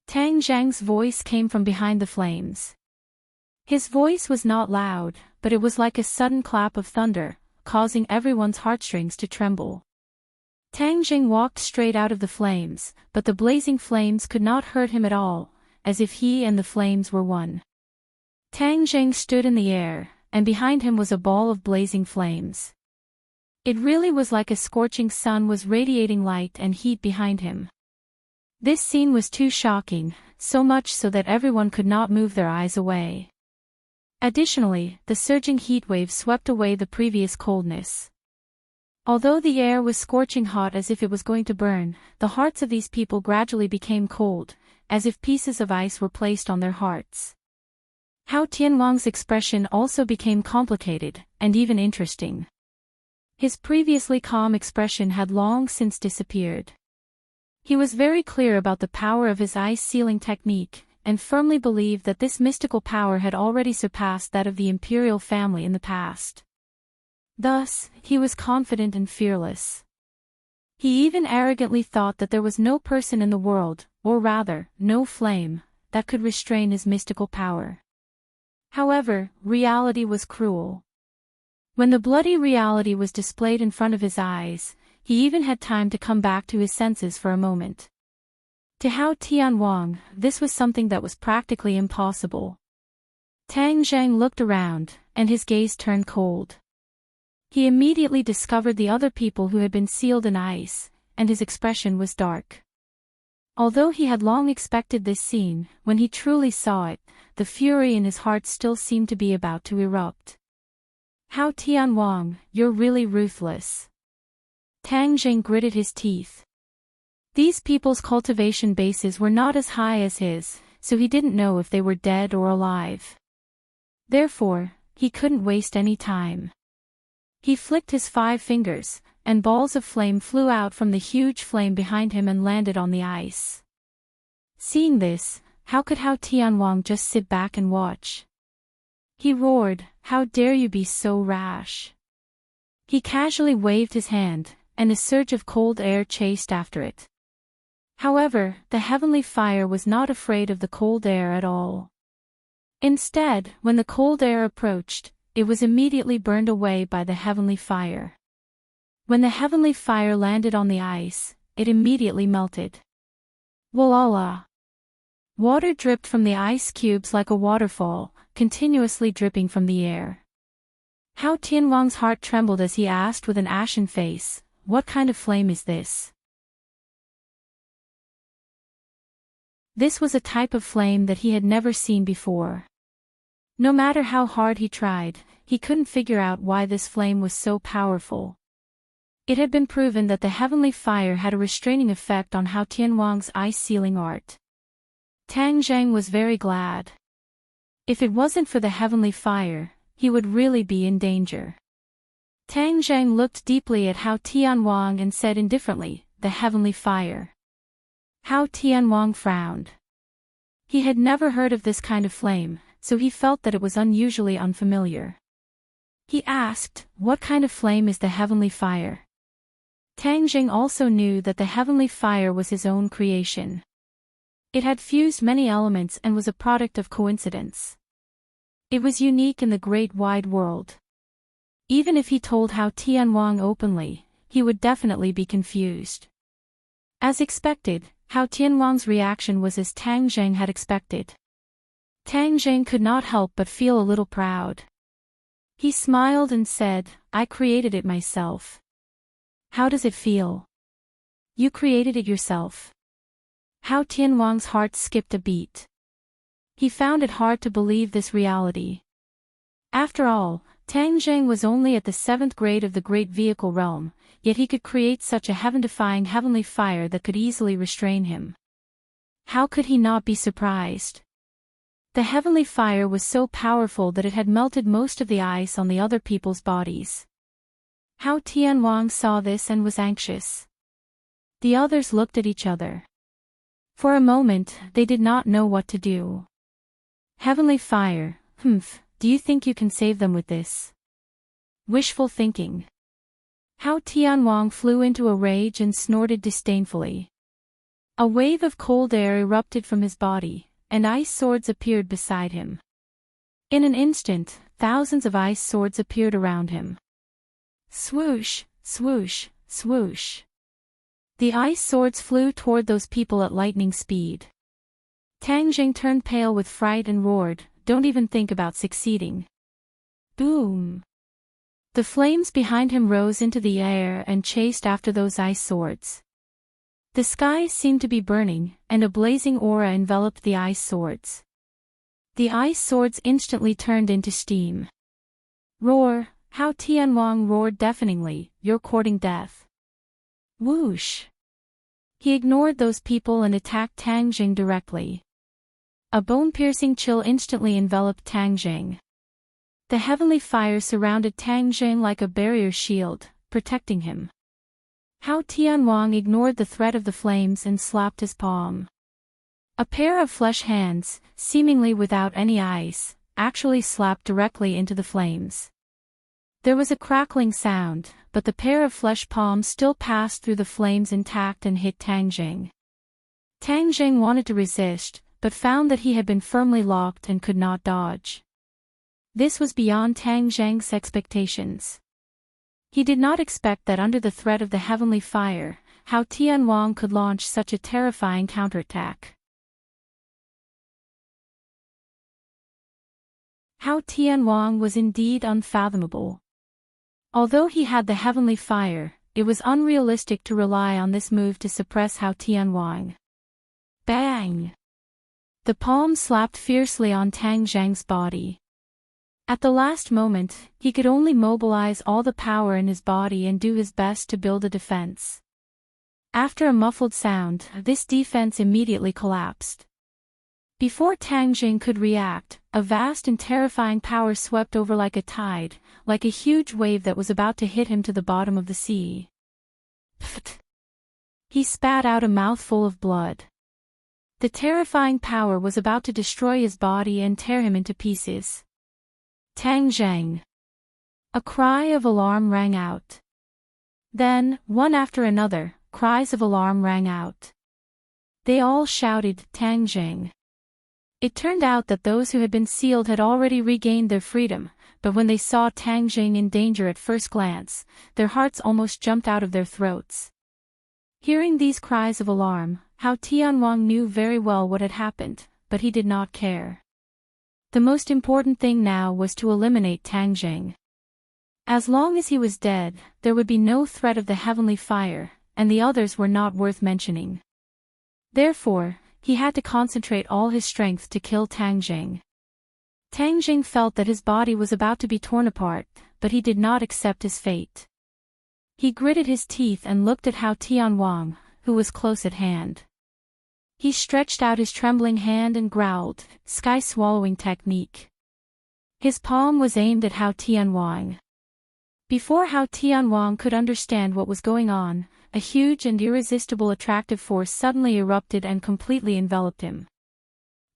Tang Zhang's voice came from behind the flames. His voice was not loud, but it was like a sudden clap of thunder, causing everyone's heartstrings to tremble. Tang Zhang walked straight out of the flames, but the blazing flames could not hurt him at all, as if he and the flames were one. Tang Zhang stood in the air, and behind him was a ball of blazing flames. It really was like a scorching sun was radiating light and heat behind him. This scene was too shocking, so much so that everyone could not move their eyes away. Additionally, the surging heat wave swept away the previous coldness. Although the air was scorching hot as if it was going to burn, the hearts of these people gradually became cold, as if pieces of ice were placed on their hearts. Hao Tianhuang's expression also became complicated, and even interesting. His previously calm expression had long since disappeared. He was very clear about the power of his ice sealing technique, and firmly believed that this mystical power had already surpassed that of the imperial family in the past. Thus, he was confident and fearless. He even arrogantly thought that there was no person in the world, or rather, no flame, that could restrain his mystical power. However, reality was cruel. When the bloody reality was displayed in front of his eyes, he even had time to come back to his senses for a moment. To Hao Tianhuang, this was something that was practically impossible. Tang Zhang looked around, and his gaze turned cold. He immediately discovered the other people who had been sealed in ice, and his expression was dark. Although he had long expected this scene, when he truly saw it, the fury in his heart still seemed to be about to erupt. "Hao Tianhuang, you're really ruthless." Tang Zhang gritted his teeth. These people's cultivation bases were not as high as his, so he didn't know if they were dead or alive. Therefore, he couldn't waste any time. He flicked his 5 fingers, and balls of flame flew out from the huge flame behind him and landed on the ice. Seeing this, how could Hao Tianwang just sit back and watch? He roared, "How dare you be so rash!" He casually waved his hand, and a surge of cold air chased after it. However, the heavenly fire was not afraid of the cold air at all. Instead, when the cold air approached, it was immediately burned away by the heavenly fire. When the heavenly fire landed on the ice, it immediately melted. Voila! Water dripped from the ice cubes like a waterfall, continuously dripping from the air. Hao Tianwang's heart trembled as he asked with an ashen face, "What kind of flame is this?" This was a type of flame that he had never seen before. No matter how hard he tried, he couldn't figure out why this flame was so powerful. It had been proven that the heavenly fire had a restraining effect on Hao Tianwang's ice-sealing art. Tang Zheng was very glad. If it wasn't for the heavenly fire, he would really be in danger. Tang Zheng looked deeply at Hao Tianwang and said indifferently, "The heavenly fire." Hao Tianwang frowned. He had never heard of this kind of flame, so he felt that it was unusually unfamiliar. He asked, "What kind of flame is the heavenly fire?" Tang Zheng also knew that the heavenly fire was his own creation. It had fused many elements and was a product of coincidence. It was unique in the great wide world. Even if he told Hao Tianwang openly, he would definitely be confused. As expected, Hao Tianwang's reaction was as Tang Zheng had expected. Tang Zheng could not help but feel a little proud. He smiled and said, "I created it myself." "How does it feel?" "You created it yourself?" Hao Tianwang's heart skipped a beat. He found it hard to believe this reality. After all, Tang Zheng was only at the 7th grade of the Great Vehicle Realm, yet he could create such a heaven-defying heavenly fire that could easily restrain him. How could he not be surprised? The heavenly fire was so powerful that it had melted most of the ice on the other people's bodies. Hao Tianwang saw this and was anxious. The others looked at each other. For a moment, they did not know what to do. Heavenly fire, do you think you can save them with this? Wishful thinking. Hao Tianwang flew into a rage and snorted disdainfully. A wave of cold air erupted from his body, and ice swords appeared beside him. In an instant, thousands of ice swords appeared around him. Swoosh, swoosh, swoosh. The ice swords flew toward those people at lightning speed. Tang Zheng turned pale with fright and roared, "Don't even think about succeeding." Boom! The flames behind him rose into the air and chased after those ice swords. The sky seemed to be burning, and a blazing aura enveloped the ice swords. The ice swords instantly turned into steam. Roar! Hao Tianwang roared deafeningly, "You're courting death." Whoosh! He ignored those people and attacked Tang Zheng directly. A bone-piercing chill instantly enveloped Tang Zheng. The heavenly fire surrounded Tang Zheng like a barrier shield, protecting him. Hao Tianwang ignored the threat of the flames and slapped his palm. A pair of flesh hands, seemingly without any ice, actually slapped directly into the flames. There was a crackling sound, but the pair of flesh palms still passed through the flames intact and hit Tang Zheng. Tang Zheng wanted to resist, but found that he had been firmly locked and could not dodge. This was beyond Tang Zheng's expectations. He did not expect that under the threat of the heavenly fire, Hao Tianwang could launch such a terrifying counterattack. Hao Tianwang was indeed unfathomable. Although he had the heavenly fire, it was unrealistic to rely on this move to suppress Hao Tianwang. Bang! The palm slapped fiercely on Tang Zheng's body. At the last moment, he could only mobilize all the power in his body and do his best to build a defense. After a muffled sound, this defense immediately collapsed. Before Tang Zheng could react, a vast and terrifying power swept over like a tide, like a huge wave that was about to hit him to the bottom of the sea. Pfft. He spat out a mouthful of blood. The terrifying power was about to destroy his body and tear him into pieces. Tang Zheng. A cry of alarm rang out. Then, one after another, cries of alarm rang out. They all shouted, Tang Zheng. It turned out that those who had been sealed had already regained their freedom, but when they saw Tang Zheng in danger at first glance, their hearts almost jumped out of their throats. Hearing these cries of alarm, Hao Tianwang knew very well what had happened, but he did not care. The most important thing now was to eliminate Tang Zheng. As long as he was dead, there would be no threat of the heavenly fire, and the others were not worth mentioning. Therefore, he had to concentrate all his strength to kill Tang Zheng. Tang Zheng felt that his body was about to be torn apart, but he did not accept his fate. He gritted his teeth and looked at Hao Tianwang, who was close at hand. He stretched out his trembling hand and growled, sky-swallowing technique. His palm was aimed at Hao Tianwang. Before Hao Tianwang could understand what was going on, a huge and irresistible attractive force suddenly erupted and completely enveloped him.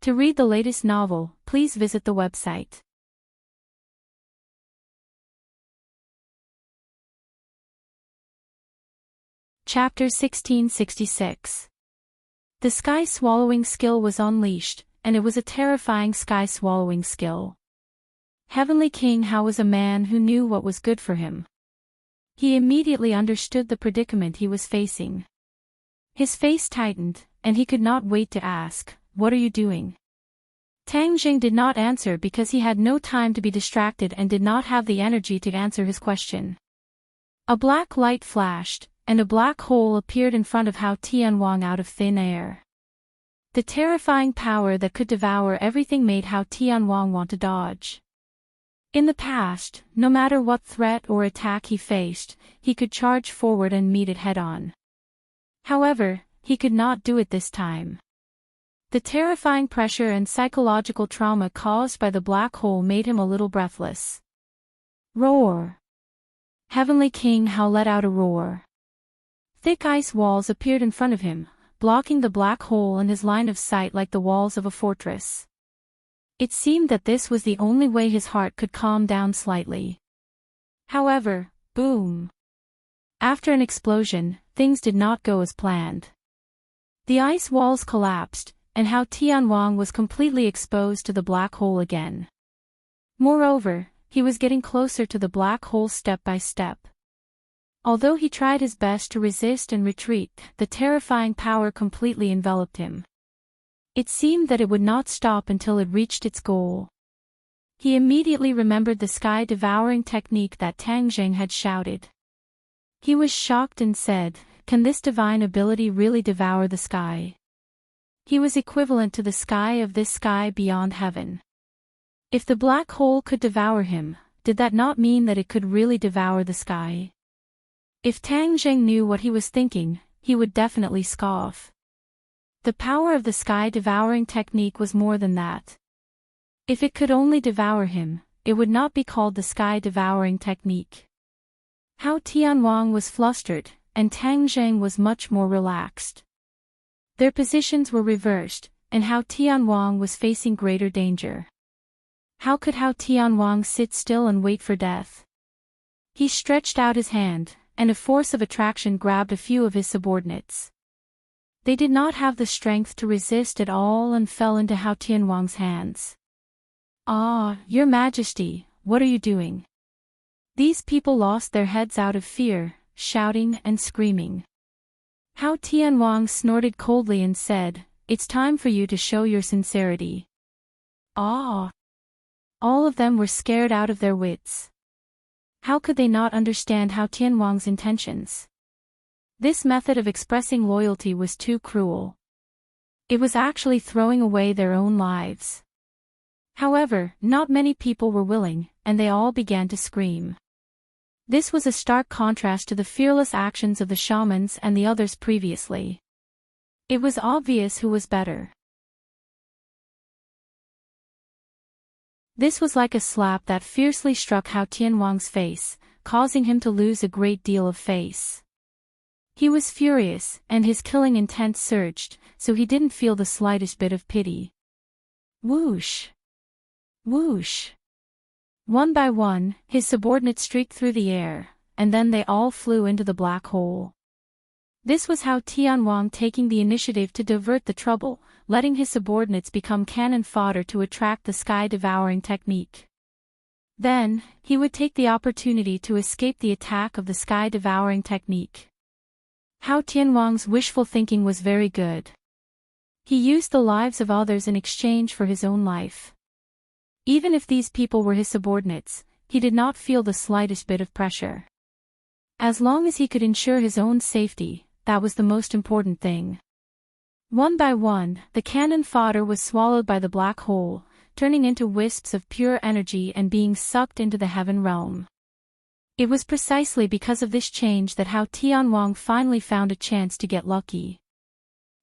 To read the latest novel, please visit the website. Chapter 1666. The sky-swallowing skill was unleashed, and it was a terrifying sky-swallowing skill. Heavenly King Hao was a man who knew what was good for him. He immediately understood the predicament he was facing. His face tightened, and he could not wait to ask, "What are you doing?" Tang Zheng did not answer because he had no time to be distracted and did not have the energy to answer his question. A black light flashed, and a black hole appeared in front of Hao Tianwang out of thin air. The terrifying power that could devour everything made Hao Tianwang want to dodge. In the past, no matter what threat or attack he faced, he could charge forward and meet it head-on. However, he could not do it this time. The terrifying pressure and psychological trauma caused by the black hole made him a little breathless. Roar! Heavenly King Hao let out a roar. Thick ice walls appeared in front of him, blocking the black hole and his line of sight like the walls of a fortress. It seemed that this was the only way his heart could calm down slightly. However, boom! After an explosion, things did not go as planned. The ice walls collapsed, and Hao Tianwang was completely exposed to the black hole again. Moreover, he was getting closer to the black hole step by step. Although he tried his best to resist and retreat, the terrifying power completely enveloped him. It seemed that it would not stop until it reached its goal. He immediately remembered the sky-devouring technique that Tang Zheng had shouted. He was shocked and said, "Can this divine ability really devour the sky?" He was equivalent to the sky of this sky beyond heaven. If the black hole could devour him, did that not mean that it could really devour the sky? If Tang Zheng knew what he was thinking, he would definitely scoff. The power of the sky-devouring technique was more than that. If it could only devour him, it would not be called the sky-devouring technique. Hao Tianwang was flustered, and Tang Zheng was much more relaxed. Their positions were reversed, and Hao Tianwang was facing greater danger. How could Hao Tianwang sit still and wait for death? He stretched out his hand, and a force of attraction grabbed a few of his subordinates. They did not have the strength to resist at all and fell into Hao Tianwang's hands. "Ah, Your Majesty, what are you doing?" These people lost their heads out of fear, shouting and screaming. Hao Tianwang snorted coldly and said, "It's time for you to show your sincerity." Ah! All of them were scared out of their wits. How could they not understand Hao Tianwang's intentions? This method of expressing loyalty was too cruel. It was actually throwing away their own lives. However, not many people were willing, and they all began to scream. This was a stark contrast to the fearless actions of the shamans and the others previously. It was obvious who was better. This was like a slap that fiercely struck Hao Tianwang's face, causing him to lose a great deal of face. He was furious, and his killing intent surged, so he didn't feel the slightest bit of pity. Whoosh! Whoosh! One by one, his subordinates streaked through the air, and then they all flew into the black hole. This was how Tianwang taking the initiative to divert the trouble, letting his subordinates become cannon fodder to attract the sky-devouring technique. Then, he would take the opportunity to escape the attack of the sky-devouring technique. How Tianwang's wishful thinking was very good. He used the lives of others in exchange for his own life. Even if these people were his subordinates, he did not feel the slightest bit of pressure. As long as he could ensure his own safety, that was the most important thing. One by one, the cannon fodder was swallowed by the black hole, turning into wisps of pure energy and being sucked into the heaven realm. It was precisely because of this change that how Tianwang finally found a chance to get lucky.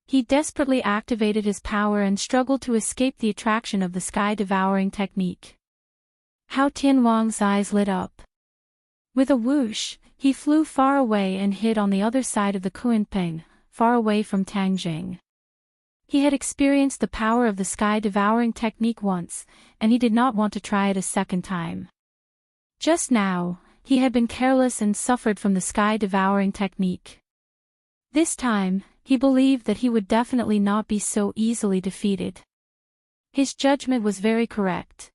He desperately activated his power and struggled to escape the attraction of the sky-devouring technique. How Tianwang's eyes lit up. With a whoosh, he flew far away and hid on the other side of the Kunpeng, far away from Tangjing. He had experienced the power of the sky-devouring technique once, and he did not want to try it a second time. Just now, he had been careless and suffered from the sky-devouring technique. This time, he believed that he would definitely not be so easily defeated. His judgment was very correct.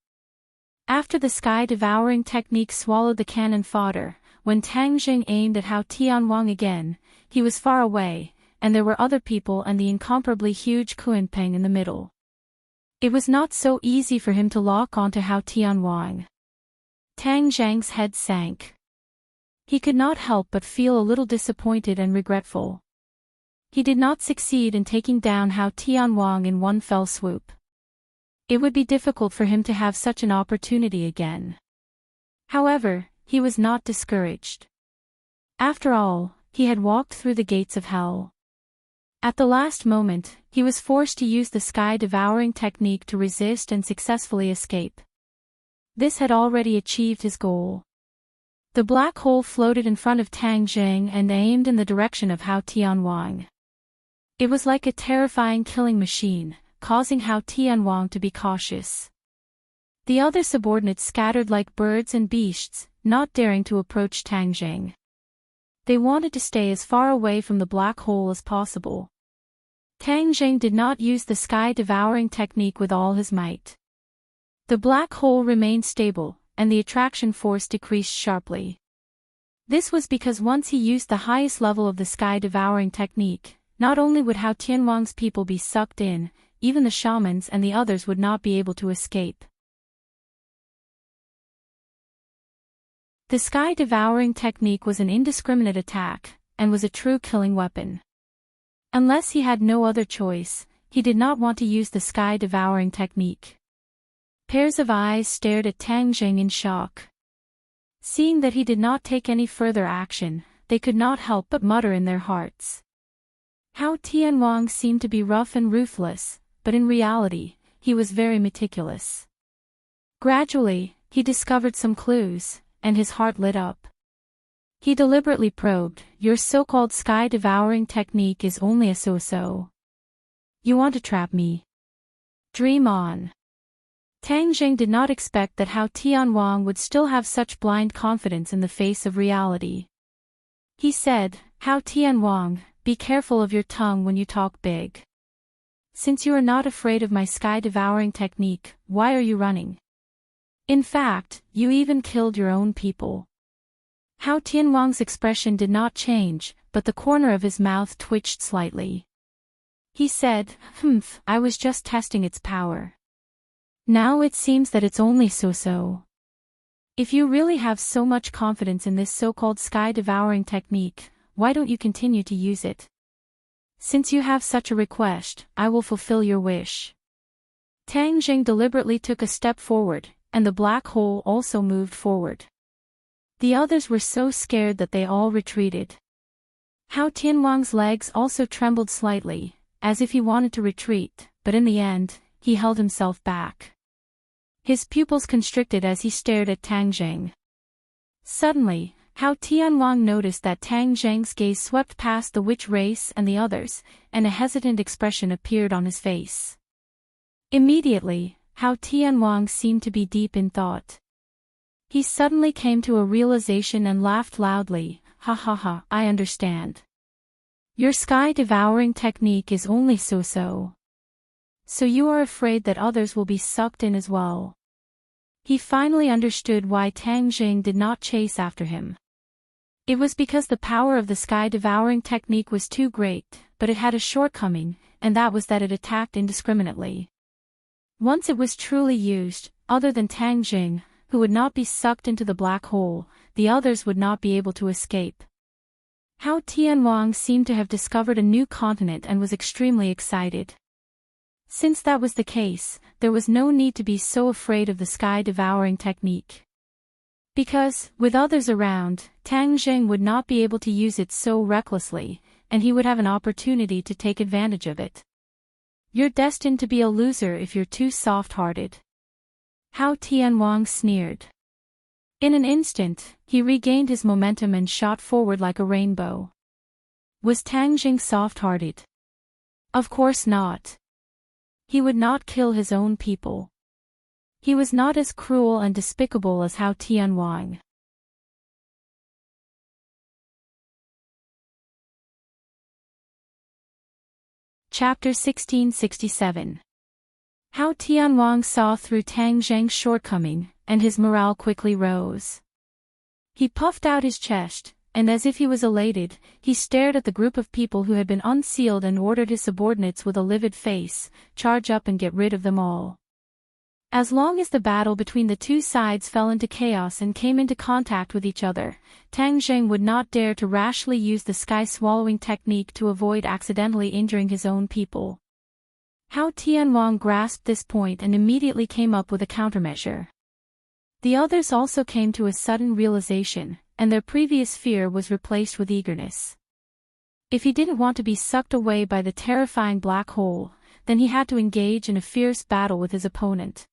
After the sky-devouring technique swallowed the cannon fodder, when Tangjing aimed at Hao Tianwang again, he was far away, and there were other people and the incomparably huge Kunpeng in the middle. It was not so easy for him to lock onto Hao Tianwang. Tang Zhang's head sank. He could not help but feel a little disappointed and regretful. He did not succeed in taking down Hao Tianwang in one fell swoop. It would be difficult for him to have such an opportunity again. However, he was not discouraged. After all, he had walked through the gates of hell. At the last moment, he was forced to use the sky-devouring technique to resist and successfully escape. This had already achieved his goal. The black hole floated in front of Tang Zheng and aimed in the direction of Hao Tianwang. It was like a terrifying killing machine, causing Hao Tianwang to be cautious. The other subordinates scattered like birds and beasts, not daring to approach Tang Zheng. They wanted to stay as far away from the black hole as possible. Tang Zheng did not use the sky-devouring technique with all his might. The black hole remained stable, and the attraction force decreased sharply. This was because once he used the highest level of the sky-devouring technique, not only would Hao Tianwang's people be sucked in, even the shamans and the others would not be able to escape. The sky-devouring technique was an indiscriminate attack, and was a true killing weapon. Unless he had no other choice, he did not want to use the sky-devouring technique. Pairs of eyes stared at Tang Zheng in shock. Seeing that he did not take any further action, they could not help but mutter in their hearts. Hao Tianwang seemed to be rough and ruthless, but in reality, he was very meticulous. Gradually, he discovered some clues, and his heart lit up. He deliberately probed, "Your so-called sky-devouring technique is only a so-so. You want to trap me? Dream on." Tang Zheng did not expect that Hao Tianwang would still have such blind confidence in the face of reality. He said, "Hao Tianwang, be careful of your tongue when you talk big. Since you are not afraid of my sky-devouring technique, why are you running? In fact, you even killed your own people." Hao Tianwang's expression did not change, but the corner of his mouth twitched slightly. He said, I was just testing its power. Now it seems that it's only so-so. If you really have so much confidence in this so-called sky-devouring technique, why don't you continue to use it? Since you have such a request, I will fulfill your wish." Tang Zheng deliberately took a step forward, and the black hole also moved forward. The others were so scared that they all retreated. Hao Tianwang's legs also trembled slightly, as if he wanted to retreat, but in the end, he held himself back. His pupils constricted as he stared at Tang Zheng. Suddenly, Hao Tianhuang noticed that Tang Zheng's gaze swept past the witch race and the others, and a hesitant expression appeared on his face. Immediately, Hao Tianhuang seemed to be deep in thought. He suddenly came to a realization and laughed loudly. Ha ha ha, I understand. Your sky-devouring technique is only so-so. So you are afraid that others will be sucked in as well. He finally understood why Tang Jing did not chase after him. It was because the power of the sky-devouring technique was too great, but it had a shortcoming, and that was that it attacked indiscriminately. Once it was truly used, other than Tang Jing, who would not be sucked into the black hole, the others would not be able to escape. Hao Tianhuang seemed to have discovered a new continent and was extremely excited. Since that was the case, there was no need to be so afraid of the sky-devouring technique. Because, with others around, Tang Jing would not be able to use it so recklessly, and he would have an opportunity to take advantage of it. You're destined to be a loser if you're too soft-hearted. Hao Tianhuang sneered. In an instant, he regained his momentum and shot forward like a rainbow. Was Tang Jing soft-hearted? Of course not. He would not kill his own people. He was not as cruel and despicable as Hao Tianhuang. Chapter 1667. Hao Tianhuang saw through Tang Zheng's shortcoming, and his morale quickly rose. He puffed out his chest, and as if he was elated, he stared at the group of people who had been unsealed and ordered his subordinates with a livid face, charge up and get rid of them all. As long as the battle between the two sides fell into chaos and came into contact with each other, Tang Zheng would not dare to rashly use the sky-swallowing technique to avoid accidentally injuring his own people. Hao Tianhuang grasped this point and immediately came up with a countermeasure. The others also came to a sudden realization, and their previous fear was replaced with eagerness. If he didn't want to be sucked away by the terrifying black hole, then he had to engage in a fierce battle with his opponent.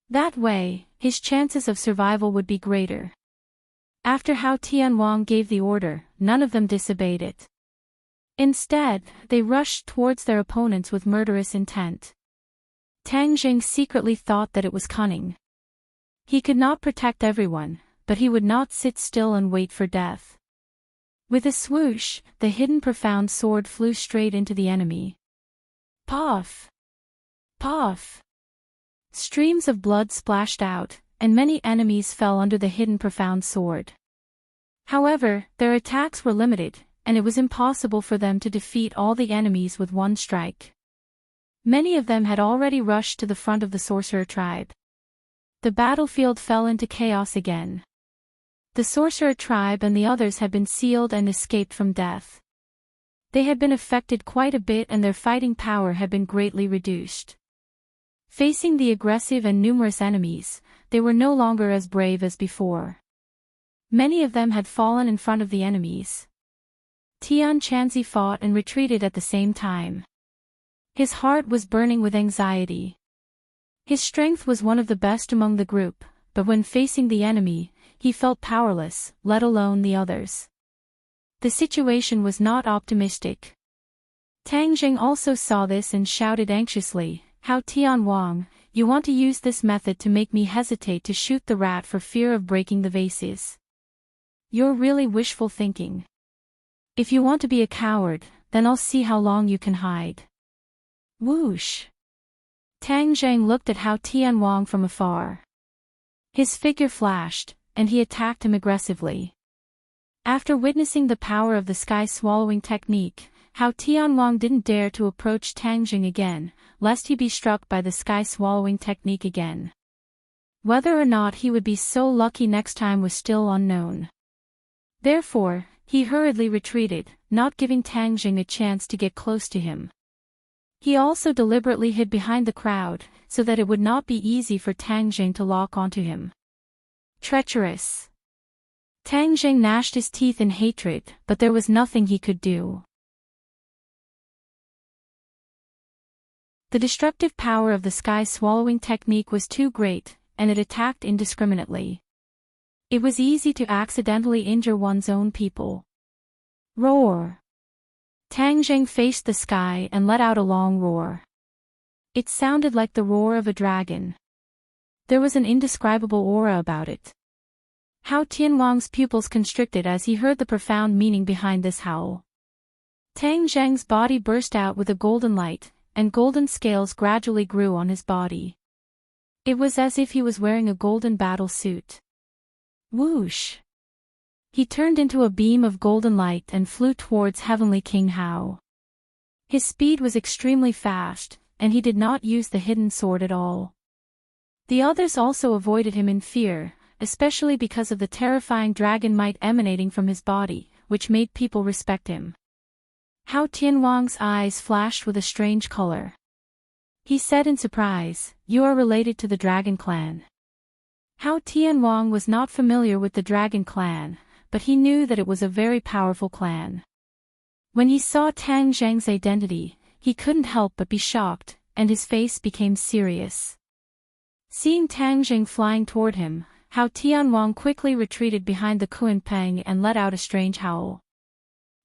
That way, his chances of survival would be greater. After Hao Tianhuang gave the order, none of them disobeyed it. Instead, they rushed towards their opponents with murderous intent. Tang Jing secretly thought that it was cunning. He could not protect everyone, but he would not sit still and wait for death. With a swoosh, the hidden profound sword flew straight into the enemy. Puff! Puff! Streams of blood splashed out, and many enemies fell under the hidden profound sword. However, their attacks were limited, and it was impossible for them to defeat all the enemies with one strike. Many of them had already rushed to the front of the sorcerer tribe. The battlefield fell into chaos again. The sorcerer tribe and the others had been sealed and escaped from death. They had been affected quite a bit and their fighting power had been greatly reduced. Facing the aggressive and numerous enemies, they were no longer as brave as before. Many of them had fallen in front of the enemies. Tian Chanzi fought and retreated at the same time. His heart was burning with anxiety. His strength was one of the best among the group, but when facing the enemy, he felt powerless, let alone the others. The situation was not optimistic. Tang Jing also saw this and shouted anxiously, Hao Tianhuang, you want to use this method to make me hesitate to shoot the rat for fear of breaking the vases. You're really wishful thinking. If you want to be a coward, then I'll see how long you can hide. Whoosh! Tang Zheng looked at Hao Tianhuang from afar. His figure flashed, and he attacked him aggressively. After witnessing the power of the sky-swallowing technique, Hao Tianhuang didn't dare to approach Tang Jing again, lest he be struck by the sky-swallowing technique again. Whether or not he would be so lucky next time was still unknown. Therefore, he hurriedly retreated, not giving Tang Jing a chance to get close to him. He also deliberately hid behind the crowd, so that it would not be easy for Tang Jing to lock onto him. Treacherous! Tang Jing gnashed his teeth in hatred, but there was nothing he could do. The destructive power of the sky-swallowing technique was too great, and it attacked indiscriminately. It was easy to accidentally injure one's own people. Roar! Tang Zheng faced the sky and let out a long roar. It sounded like the roar of a dragon. There was an indescribable aura about it. Hao Tianwang's pupils constricted as he heard the profound meaning behind this howl. Tang Zheng's body burst out with a golden light, and golden scales gradually grew on his body. It was as if he was wearing a golden battle suit. Whoosh! He turned into a beam of golden light and flew towards Heavenly King Hao. His speed was extremely fast, and he did not use the hidden sword at all. The others also avoided him in fear, especially because of the terrifying dragon might emanating from his body, which made people respect him. Hao Tianwang's eyes flashed with a strange color. He said in surprise, "You are related to the Dragon Clan." Hao Tianwang was not familiar with the Dragon Clan, but he knew that it was a very powerful clan. When he saw Tang Zheng's identity, he couldn't help but be shocked, and his face became serious. Seeing Tang Zheng flying toward him, Hao Tianwang quickly retreated behind the Kunpeng and let out a strange howl.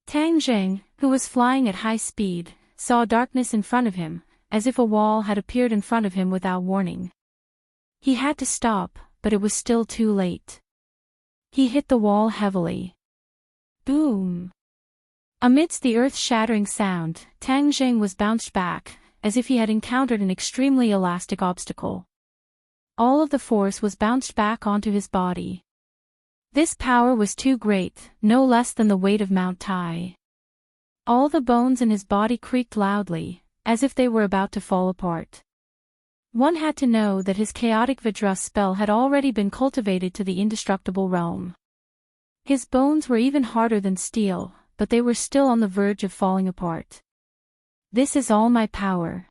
Tang Zheng, who was flying at high speed, saw darkness in front of him, as if a wall had appeared in front of him without warning. He had to stop, but it was still too late. He hit the wall heavily. Boom! Amidst the earth-shattering sound, Tang Zheng was bounced back, as if he had encountered an extremely elastic obstacle. All of the force was bounced back onto his body. This power was too great, no less than the weight of Mount Tai. All the bones in his body creaked loudly, as if they were about to fall apart. One had to know that his chaotic Vajra spell had already been cultivated to the indestructible realm. His bones were even harder than steel, but they were still on the verge of falling apart. This is all my power.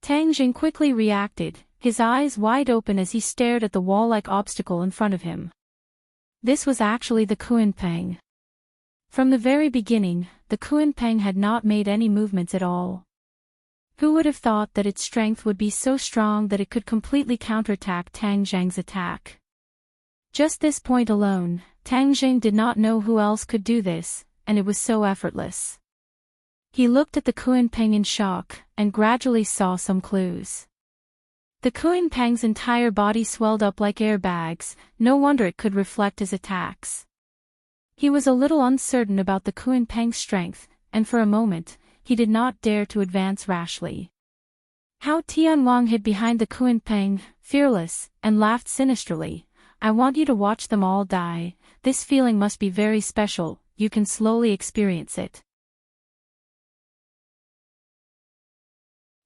Tang Zheng quickly reacted, his eyes wide open as he stared at the wall-like obstacle in front of him. This was actually the Kunpeng. From the very beginning, the Kunpeng had not made any movements at all. Who would have thought that its strength would be so strong that it could completely counterattack Tang Zheng's attack? Just this point alone, Tang Zheng did not know who else could do this, and it was so effortless. He looked at the Kunpeng in shock, and gradually saw some clues. The Kunpeng's entire body swelled up like airbags, no wonder it could reflect his attacks. He was a little uncertain about the Kunpeng's strength, and for a moment, he did not dare to advance rashly. Hao Tianwang hid behind the Kunpeng, fearless, and laughed sinisterly. "I want you to watch them all die. This feeling must be very special, you can slowly experience it."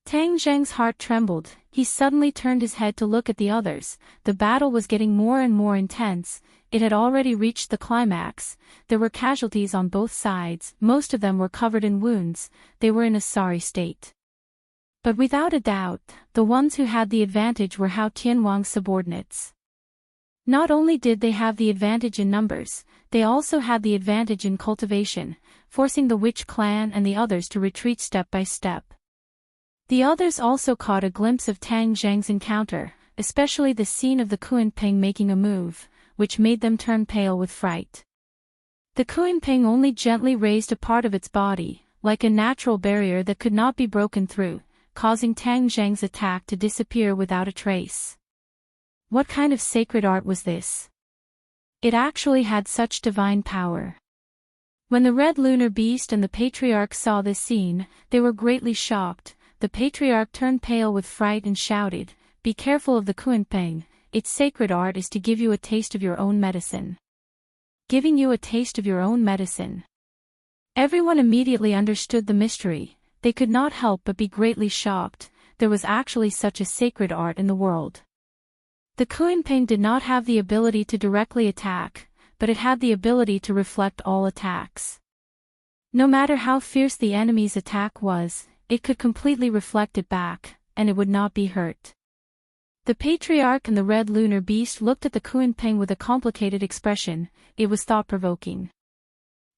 Tang Zheng's heart trembled, he suddenly turned his head to look at the others. The battle was getting more and more intense, it had already reached the climax, there were casualties on both sides, most of them were covered in wounds, they were in a sorry state. But without a doubt, the ones who had the advantage were Hao Tianwang's subordinates. Not only did they have the advantage in numbers, they also had the advantage in cultivation, forcing the Witch clan and the others to retreat step by step. The others also caught a glimpse of Tang Zheng's encounter, especially the scene of the Kunpeng making a move, which made them turn pale with fright. The Kunpeng only gently raised a part of its body, like a natural barrier that could not be broken through, causing Tang Zheng's attack to disappear without a trace. What kind of sacred art was this? It actually had such divine power. When the Red Lunar Beast and the Patriarch saw this scene, they were greatly shocked. The Patriarch turned pale with fright and shouted, "Be careful of the Kunpeng, its sacred art is to give you a taste of your own medicine." Giving you a taste of your own medicine. Everyone immediately understood the mystery, they could not help but be greatly shocked, there was actually such a sacred art in the world. The Kunpeng did not have the ability to directly attack, but it had the ability to reflect all attacks. No matter how fierce the enemy's attack was, it could completely reflect it back, and it would not be hurt. The Patriarch and the Red Lunar Beast looked at the Kunpeng with a complicated expression, it was thought-provoking.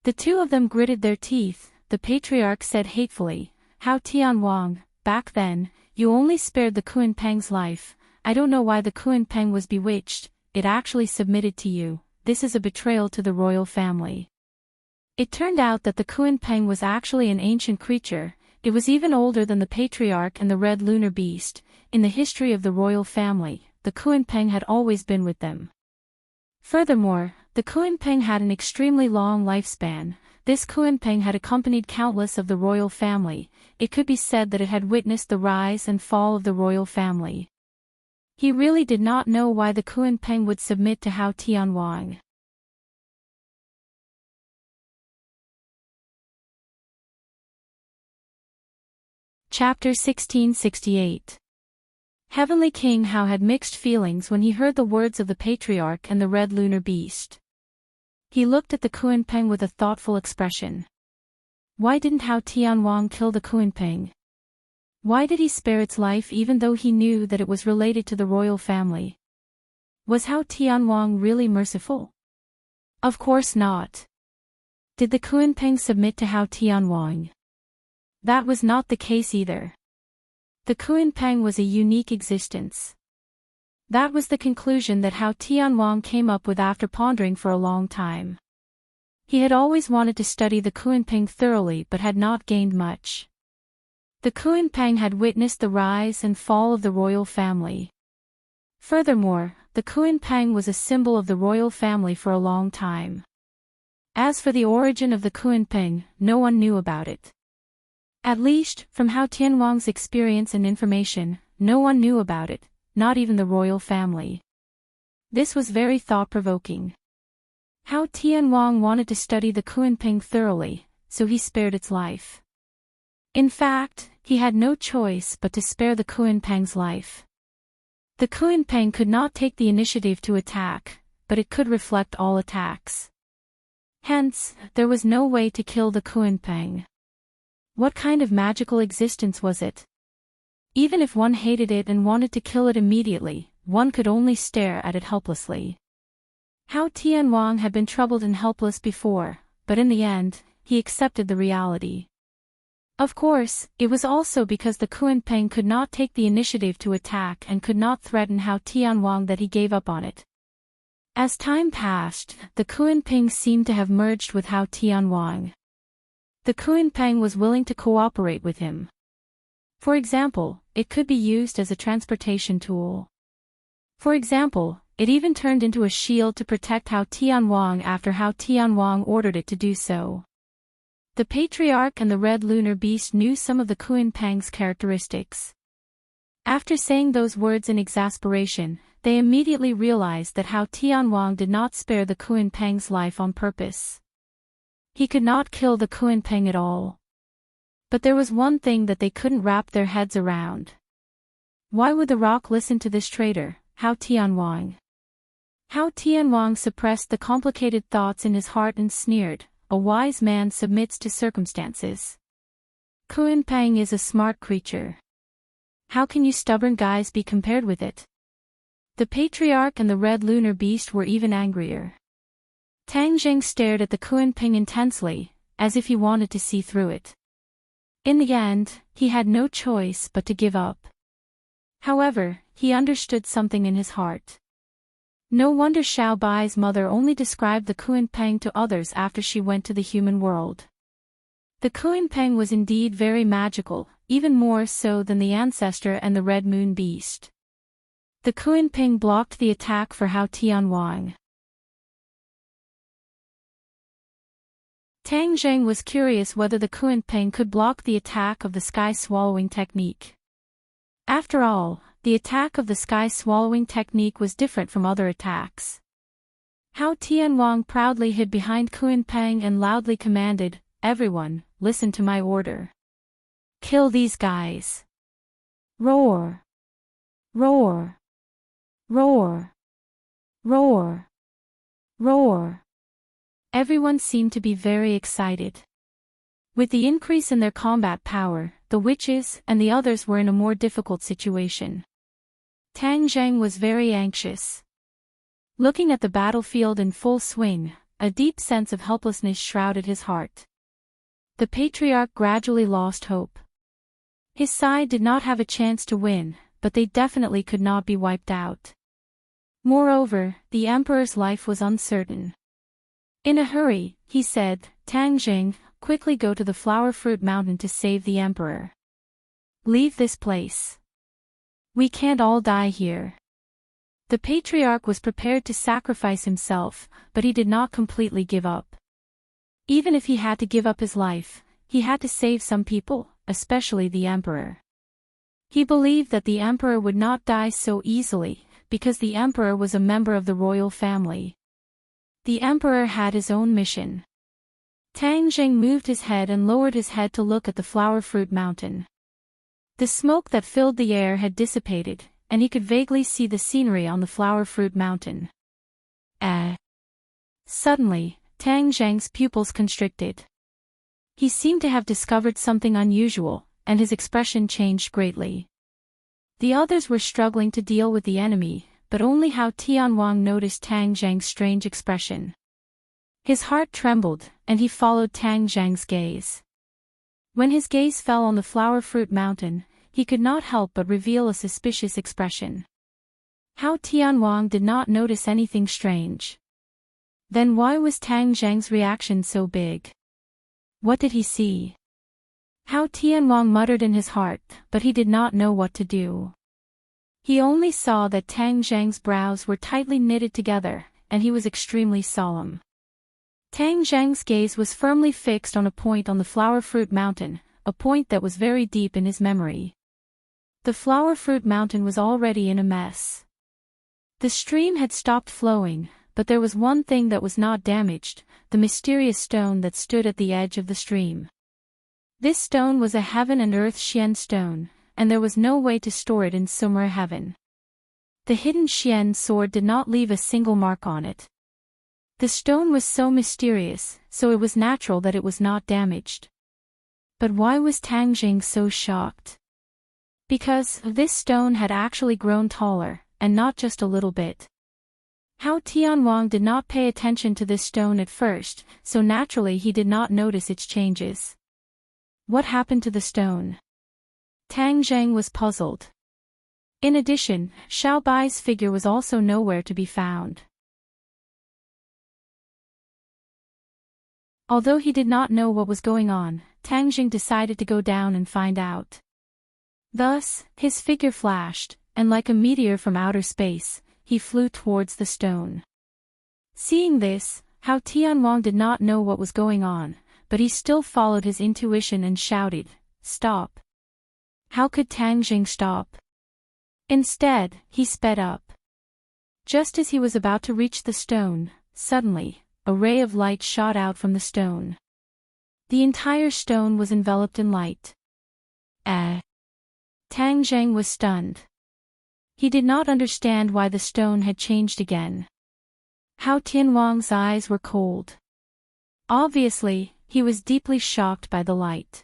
The two of them gritted their teeth, the Patriarch said hatefully, "Hao Tianwang, back then, you only spared the Kunpeng's life, I don't know why the Kunpeng was bewitched, it actually submitted to you. This is a betrayal to the royal family. It turned out that the Kuenpeng was actually an ancient creature. It was even older than the patriarch and the red lunar beast. In the history of the royal family, the Kuenpeng had always been with them. Furthermore, the Kuenpeng had an extremely long lifespan. This Kuenpeng had accompanied countless of the royal family. It could be said that it had witnessed the rise and fall of the royal family. He really did not know why the Kuenpeng would submit to Hao Tianwang. Chapter 1668. Heavenly King Hao had mixed feelings when he heard the words of the patriarch and the red lunar beast. He looked at the Kuenpeng with a thoughtful expression. Why didn't Hao Tianwang kill the Kuenpeng? Why did he spare its life even though he knew that it was related to the royal family? Was Hao Tianwang really merciful? Of course not. Did the Kuenpeng submit to Hao Tianwang? That was not the case either. The Kuenpeng was a unique existence. That was the conclusion that Hao Tianwang came up with after pondering for a long time. He had always wanted to study the Kuenpeng thoroughly but had not gained much. The Kuenpeng had witnessed the rise and fall of the royal family. Furthermore, the Kuenpeng was a symbol of the royal family for a long time. As for the origin of the Kuenpeng, no one knew about it. At least, from Hao Tianwang's experience and information, no one knew about it, not even the royal family. This was very thought-provoking. Hao Tianwang wanted to study the Kuenpeng thoroughly, so he spared its life. In fact, he had no choice but to spare the Kuenpeng's life. The Kuenpeng could not take the initiative to attack, but it could reflect all attacks. Hence, there was no way to kill the Kuenpeng. What kind of magical existence was it? Even if one hated it and wanted to kill it immediately, one could only stare at it helplessly. Hao Tianwang had been troubled and helpless before, but in the end, he accepted the reality. Of course, it was also because the Kuenpeng could not take the initiative to attack and could not threaten Hao Tianwang that he gave up on it. As time passed, the Kuenpeng seemed to have merged with Hao Tianwang. The Kuenpeng was willing to cooperate with him. For example, it could be used as a transportation tool. For example, it even turned into a shield to protect Hao Tianwang after Hao Tianwang ordered it to do so. The patriarch and the red lunar beast knew some of the Kuenpeng's characteristics. After saying those words in exasperation, they immediately realized that Hao Tianwang did not spare the Kuenpeng's life on purpose. He could not kill the Kuenpeng at all. But there was one thing that they couldn't wrap their heads around. Why would the rock listen to this traitor, Hao Tianwang? Hao Tianwang suppressed the complicated thoughts in his heart and sneered, "A wise man submits to circumstances. Kuenpeng is a smart creature. How can you stubborn guys be compared with it?" The patriarch and the red lunar beast were even angrier. Tang Zheng stared at the Kuenpeng intensely, as if he wanted to see through it. In the end, he had no choice but to give up. However, he understood something in his heart. No wonder Xiao Bai's mother only described the Kuenpeng to others after she went to the human world. The Kuenpeng was indeed very magical, even more so than the ancestor and the red moon beast. The Kuenpeng blocked the attack for Hao Tianwang. Tang Zheng was curious whether the Kuenpeng could block the attack of the sky-swallowing technique. After all, the attack of the sky-swallowing technique was different from other attacks. Hao Tianwang proudly hid behind Kuenpeng and loudly commanded, "Everyone, listen to my order. Kill these guys. Roar! Roar! Roar! Roar! Roar!" Everyone seemed to be very excited. With the increase in their combat power, the witches and the others were in a more difficult situation. Tang Zheng was very anxious. Looking at the battlefield in full swing, a deep sense of helplessness shrouded his heart. The patriarch gradually lost hope. His side did not have a chance to win, but they definitely could not be wiped out. Moreover, the emperor's life was uncertain. In a hurry, he said, "Tang Jing, quickly go to the flower fruit mountain to save the emperor. Leave this place. We can't all die here." The patriarch was prepared to sacrifice himself, but he did not completely give up. Even if he had to give up his life, he had to save some people, especially the emperor. He believed that the emperor would not die so easily, because the emperor was a member of the royal family. The emperor had his own mission. Tang Jing moved his head and lowered his head to look at the flower fruit mountain. The smoke that filled the air had dissipated, and he could vaguely see the scenery on the flower fruit mountain. Suddenly, Tang Jing's pupils constricted. He seemed to have discovered something unusual, and his expression changed greatly. The others were struggling to deal with the enemy, but only Hao Tianwang noticed Tang Jing's strange expression. His heart trembled, and he followed Tang Jing's gaze. When his gaze fell on the flower fruit mountain, he could not help but reveal a suspicious expression. Hao Tianwang did not notice anything strange. Then why was Tang Jing's reaction so big? What did he see? Hao Tianwang muttered in his heart, but he did not know what to do. He only saw that Tang Jing's brows were tightly knitted together, and he was extremely solemn. Tang Jing's gaze was firmly fixed on a point on the flower fruit mountain, a point that was very deep in his memory. The flower fruit mountain was already in a mess. The stream had stopped flowing, but there was one thing that was not damaged, the mysterious stone that stood at the edge of the stream. This stone was a heaven and earth Xian stone, and there was no way to store it in Sumer heaven. The hidden Xian sword did not leave a single mark on it. The stone was so mysterious, so it was natural that it was not damaged. But why was Tang Jing so shocked? Because this stone had actually grown taller, and not just a little bit. Hao Tianwang did not pay attention to this stone at first, so naturally he did not notice its changes. What happened to the stone? Tang Jing was puzzled. In addition, Xiao Bai's figure was also nowhere to be found. Although he did not know what was going on, Tang Jing decided to go down and find out. Thus, his figure flashed, and like a meteor from outer space, he flew towards the stone. Seeing this, Hao Tianwang did not know what was going on, but he still followed his intuition and shouted, "Stop!" How could Tang Jing stop? Instead, he sped up. Just as he was about to reach the stone, suddenly, a ray of light shot out from the stone. The entire stone was enveloped in light. Tang Jing was stunned. He did not understand why the stone had changed again. Hao Tianwang's eyes were cold. Obviously, he was deeply shocked by the light.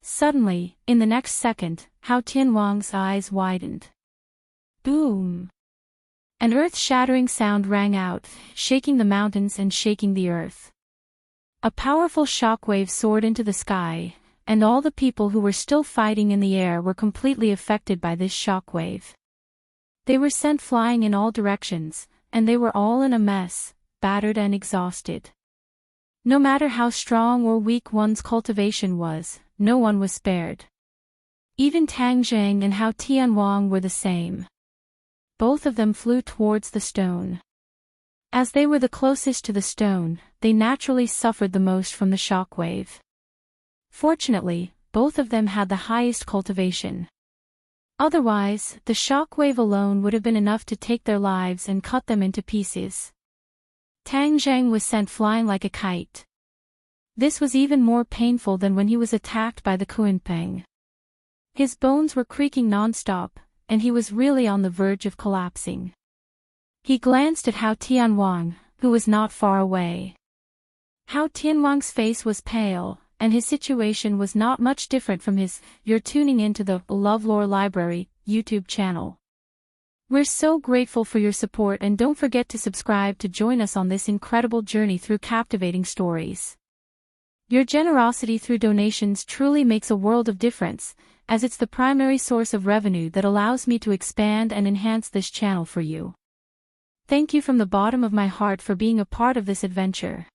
Suddenly, in the next second, Hao Tianwang's eyes widened. Boom! An earth-shattering sound rang out, shaking the mountains and shaking the earth. A powerful shockwave soared into the sky, and all the people who were still fighting in the air were completely affected by this shockwave. They were sent flying in all directions, and they were all in a mess, battered and exhausted. No matter how strong or weak one's cultivation was, no one was spared. Even Tang Jing and Hao Tianwang were the same. Both of them flew towards the stone. As they were the closest to the stone, they naturally suffered the most from the shockwave. Fortunately, both of them had the highest cultivation. Otherwise, the shockwave alone would have been enough to take their lives and cut them into pieces. Tang Jing was sent flying like a kite. This was even more painful than when he was attacked by the Kunpeng. His bones were creaking non-stop, and he was really on the verge of collapsing. He glanced at Hao Tianwang, who was not far away. Hao Tianwang's face was pale, and his situation was not much different from his. You're tuning into the LoveLore Library YouTube channel. We're so grateful for your support, and don't forget to subscribe to join us on this incredible journey through captivating stories. Your generosity through donations truly makes a world of difference, as it's the primary source of revenue that allows me to expand and enhance this channel for you. Thank you from the bottom of my heart for being a part of this adventure.